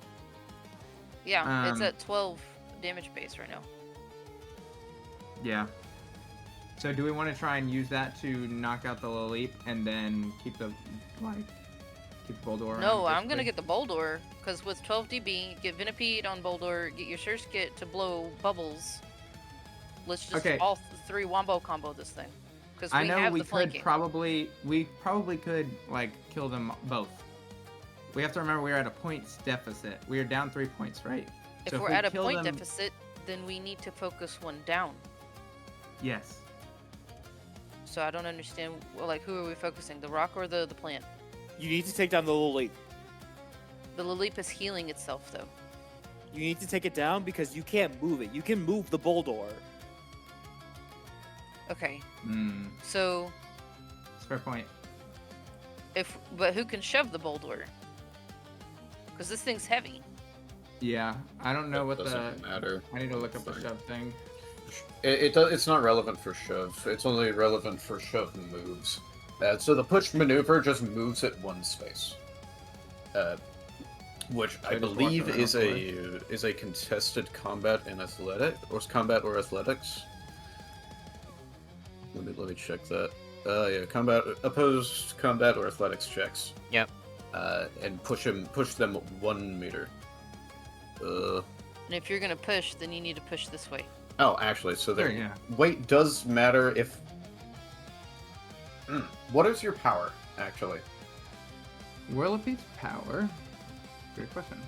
Yeah, it's Um, at 12 damage base right now. Yeah. So do we want to try and use that to knock out the Leap and then keep the Boldor? No, around, I'm gonna basically? get the Boldor, because with 12 DB, get Venipede on Boldor, get your Surskit to blow bubbles. Let's just Okay. all three wombo combo this thing. Because I we know have we the could flanking. probably could like kill them both. We have to remember we are at a points deficit. We are down 3 points, right? If So we're we at a kill point them- deficit, then we need to focus one down. Yes. So I don't understand, well, like, who are we focusing? The rock or the plant? You need to take down the little leap. The Lilip is healing itself, though. You need to take it down because you can't move it. You can move the Boldor. Okay, Hmm. so Fair point. but who can shove the Boldor? Because this thing's heavy. Yeah. I don't know what doesn't matter. I need to look up the shove thing. It's not relevant for shove. It's only relevant for shove moves. So the push maneuver just moves it one space, which I just walk believe around is a contested combat and combat or athletics. Let me check that. Yeah, opposed combat or athletics checks. Yep. And push them 1 meter. And if you're gonna push, then you need to push this way. Oh, actually, so there. Sure, yeah. Weight does matter if. What is your power, actually? Whirlipede's power. Good question.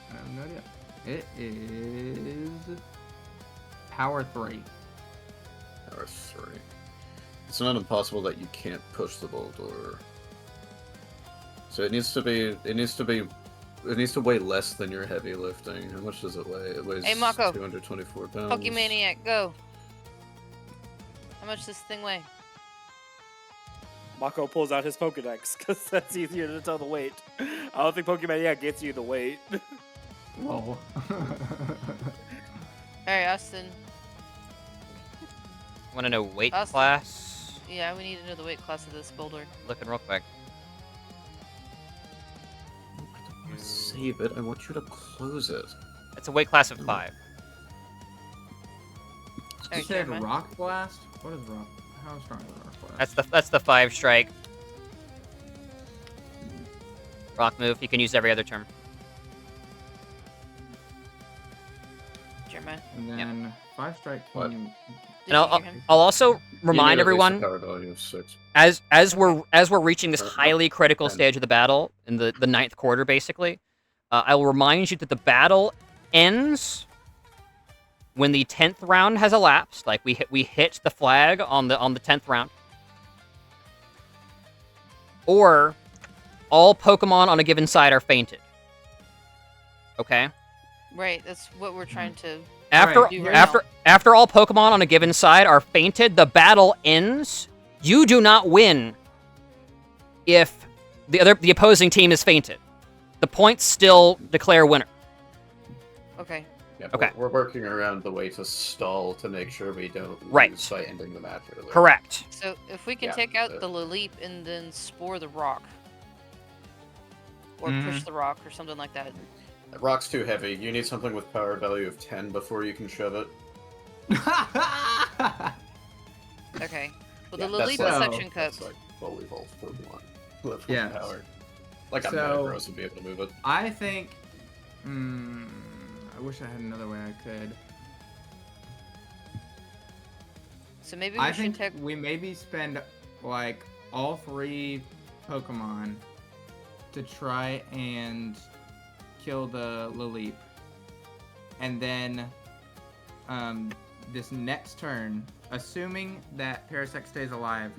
I have no idea. It is power 3. Power 3. It's not impossible that you can't push the Boldor. So it needs to weigh less than your heavy lifting. How much does it weigh? It weighs Hey, Mako. 224 pounds. Pokemaniac, go! How much does this thing weigh? Mako pulls out his Pokedex because that's easier to tell the weight. I don't think Pokemaniac gets you the weight. Whoa. Alright, Austin. Want to know weight Austin. class? Yeah, we need to know the weight class of this Boulder. Looking real quick. Save it. I want you to close it. It's a weight class of 5. You Alright, said Jeremiah. rock blast? What is rock? How strong is rock blast? That's the 5 strike. Rock move. You can use every other turn. Jeremiah. And then 5 strike. What? Can you... Did And you hear him? I'll also You remind need at least a everyone power value of 6. as we're reaching this Or- highly critical 10. stage of the battle in the 9th quarter, basically. I will remind you that the battle ends when the 10th round has elapsed. Like we hit the flag on the 10th round, or all Pokemon on a given side are fainted. Okay. Right, that's what we're trying to. After Alright, here's- after all Pokemon on a given side are fainted, the battle ends. You do not win if the opposing team is fainted. The points still declare winner. Okay. Yeah, Okay. We're working around the way to stall to make sure we don't Right. lose by ending the match early. Correct. So if we can Yeah, take out so- the Lilip and then spore the rock, or push the rock, or something like that. Rock's too heavy. You need something with power value of 10 before you can shove it. Okay. Well, Yeah, the that's Lilip like- is suction That's cup. like volleyball for 1. With Yeah. power. Like a So- Metagross would be able to move it. I think... I wish I had another way I could. So maybe we I should think take. we maybe spend like all 3 Pokemon to try and kill the Lilip. and then this next turn, assuming that Parasect stays alive,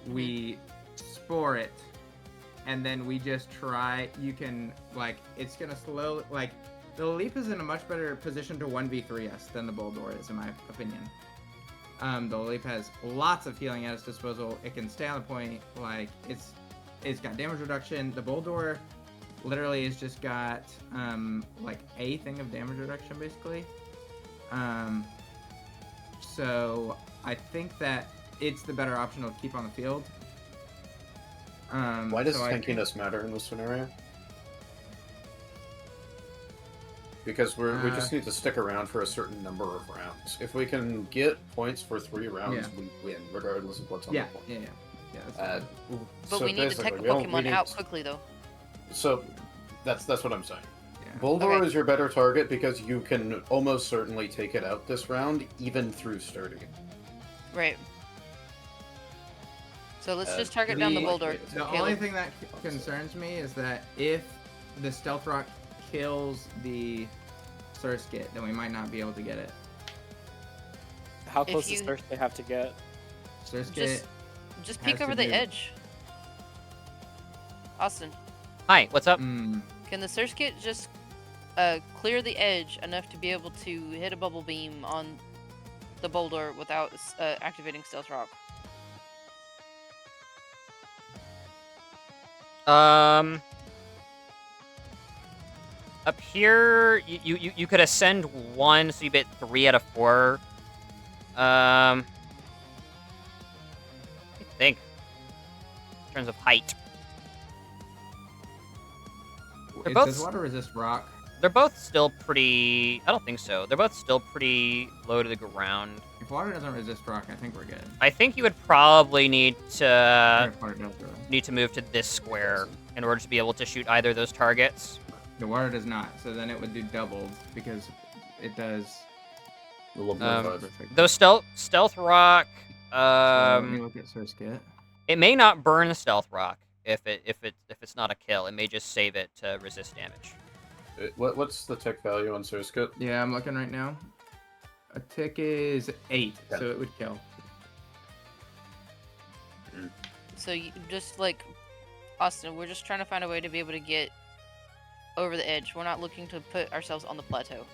we spore it, and then we just try. You can it's gonna slow the Leap is in a much better position to 1v3 us than the Boldor is, in my opinion. The Leap has lots of healing at its disposal. It can stay on the point. It's got damage reduction. The Boldor literally has just got a thing of damage reduction basically. So I think that it's the better option to keep on the field. Why does tankiness matter in this scenario? Because we just need to stick around for a certain number of rounds. If we can get points for 3 rounds, we win, regardless of what's on the point. Yeah. But so we need to take a Pokemon out quickly, though. So that's what I'm saying. Yeah. Boldor is your better target because you can almost certainly take it out this round, even through Sturdy. Right. So let's just target down the Boulder. The only thing that concerns me is that if the Stealth Rock kills the Surskit, then we might not be able to get it. How close does Surskit have to get? Surskit just peek over the edge. Austin. Hi, what's up? Can the Surskit just clear the edge enough to be able to hit a Bubble Beam on the Boulder without activating Stealth Rock? Up here, you could ascend 1, so you bit 3 out of 4. I think. In terms of height. Does water resist rock? They're both still pretty... I don't think so. They're both still pretty low to the ground. If water doesn't resist rock, I think we're good. I think you would probably need to move to this square in order to be able to shoot either of those targets. The water does not, so then it would do doubled because it does. Those stealth rock. Let me look at Surskit. It may not burn the stealth rock if it's not a kill. It may just save it to resist damage. What's the tick value on Surskit? Yeah, I'm looking right now. A tick is 8, so it would kill. So you just Austin, we're just trying to find a way to be able to get over the edge. We're not looking to put ourselves on the plateau.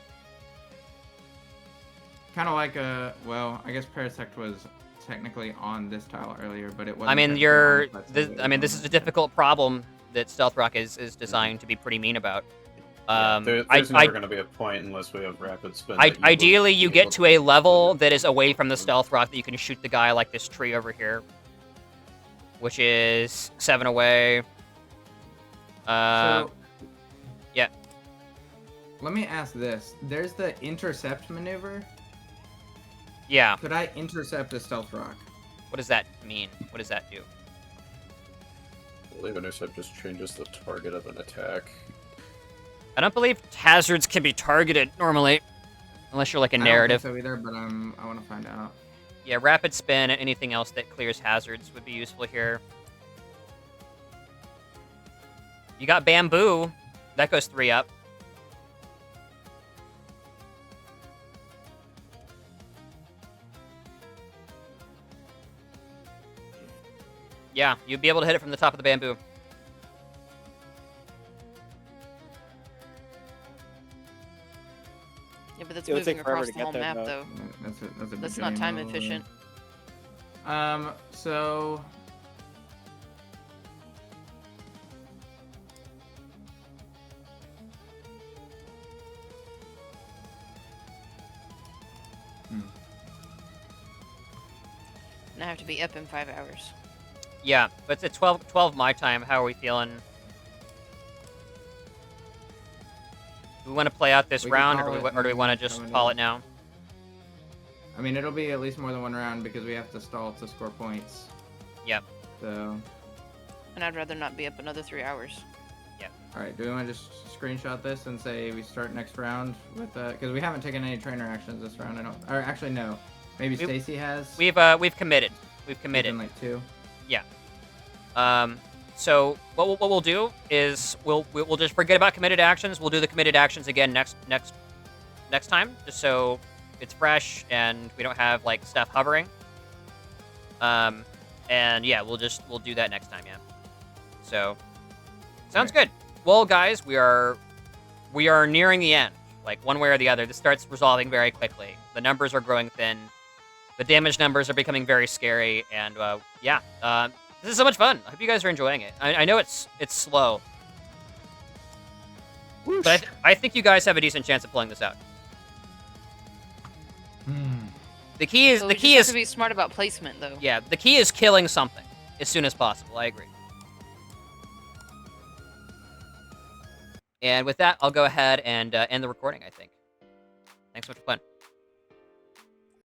Kind of like well, I guess Parasect was technically on this tile earlier, but it wasn't. I mean, this is a difficult problem that Stealth Rock is designed to be pretty mean about. There's never going to be a point unless we have rapid spin. Ideally, you get to a level that is away from the Stealth Rock that you can shoot the guy like this tree over here, which is 7 away. Yeah. Let me ask this. There's the intercept maneuver. Yeah. Could I intercept a stealth rock? What does that mean? What does that do? I believe intercept just changes the target of an attack. I don't believe hazards can be targeted normally, unless you're like a narrative. I don't think so either, but I want to find out. Yeah, rapid spin and anything else that clears hazards would be useful here. You got bamboo. That goes 3 up. Yeah, you'd be able to hit it from the top of the bamboo. Yeah, but that's It would moving take forever across to the get whole there, map, though. though. That's That's not time efficient. So And I have to be up in 5 hours. Yeah, but it's at 12 my time. How are we feeling? Do we want to play out this We can round, call or it do we want to just call it now? I mean, it'll be at least more than one round because we have to stall to score points. Yep. So, And I'd rather not be up another 3 hours. all right. Do we want to just screenshot this and say we start next round with because we haven't taken any trainer actions this round. I don't. Or actually, no. Maybe Stacy has. We've committed. We've committed. Done like 2. Yeah. So what we'll do is we'll just forget about committed actions. We'll do the committed actions again next next time, just so it's fresh and we don't have like stuff hovering. And yeah, we'll do that next time. Yeah. So sounds good. Well, guys, we are nearing the end. Like one way or the other, this starts resolving very quickly. The numbers are growing thin. The damage numbers are becoming very scary, and yeah, this is so much fun. I hope you guys are enjoying it. I know it's slow, but I think you guys have a decent chance of pulling this out. The key is So we just have to be smart about placement, though. yeah, the key is killing something as soon as possible. I agree. And with that, I'll go ahead and end the recording. I think. Thanks so much for playing.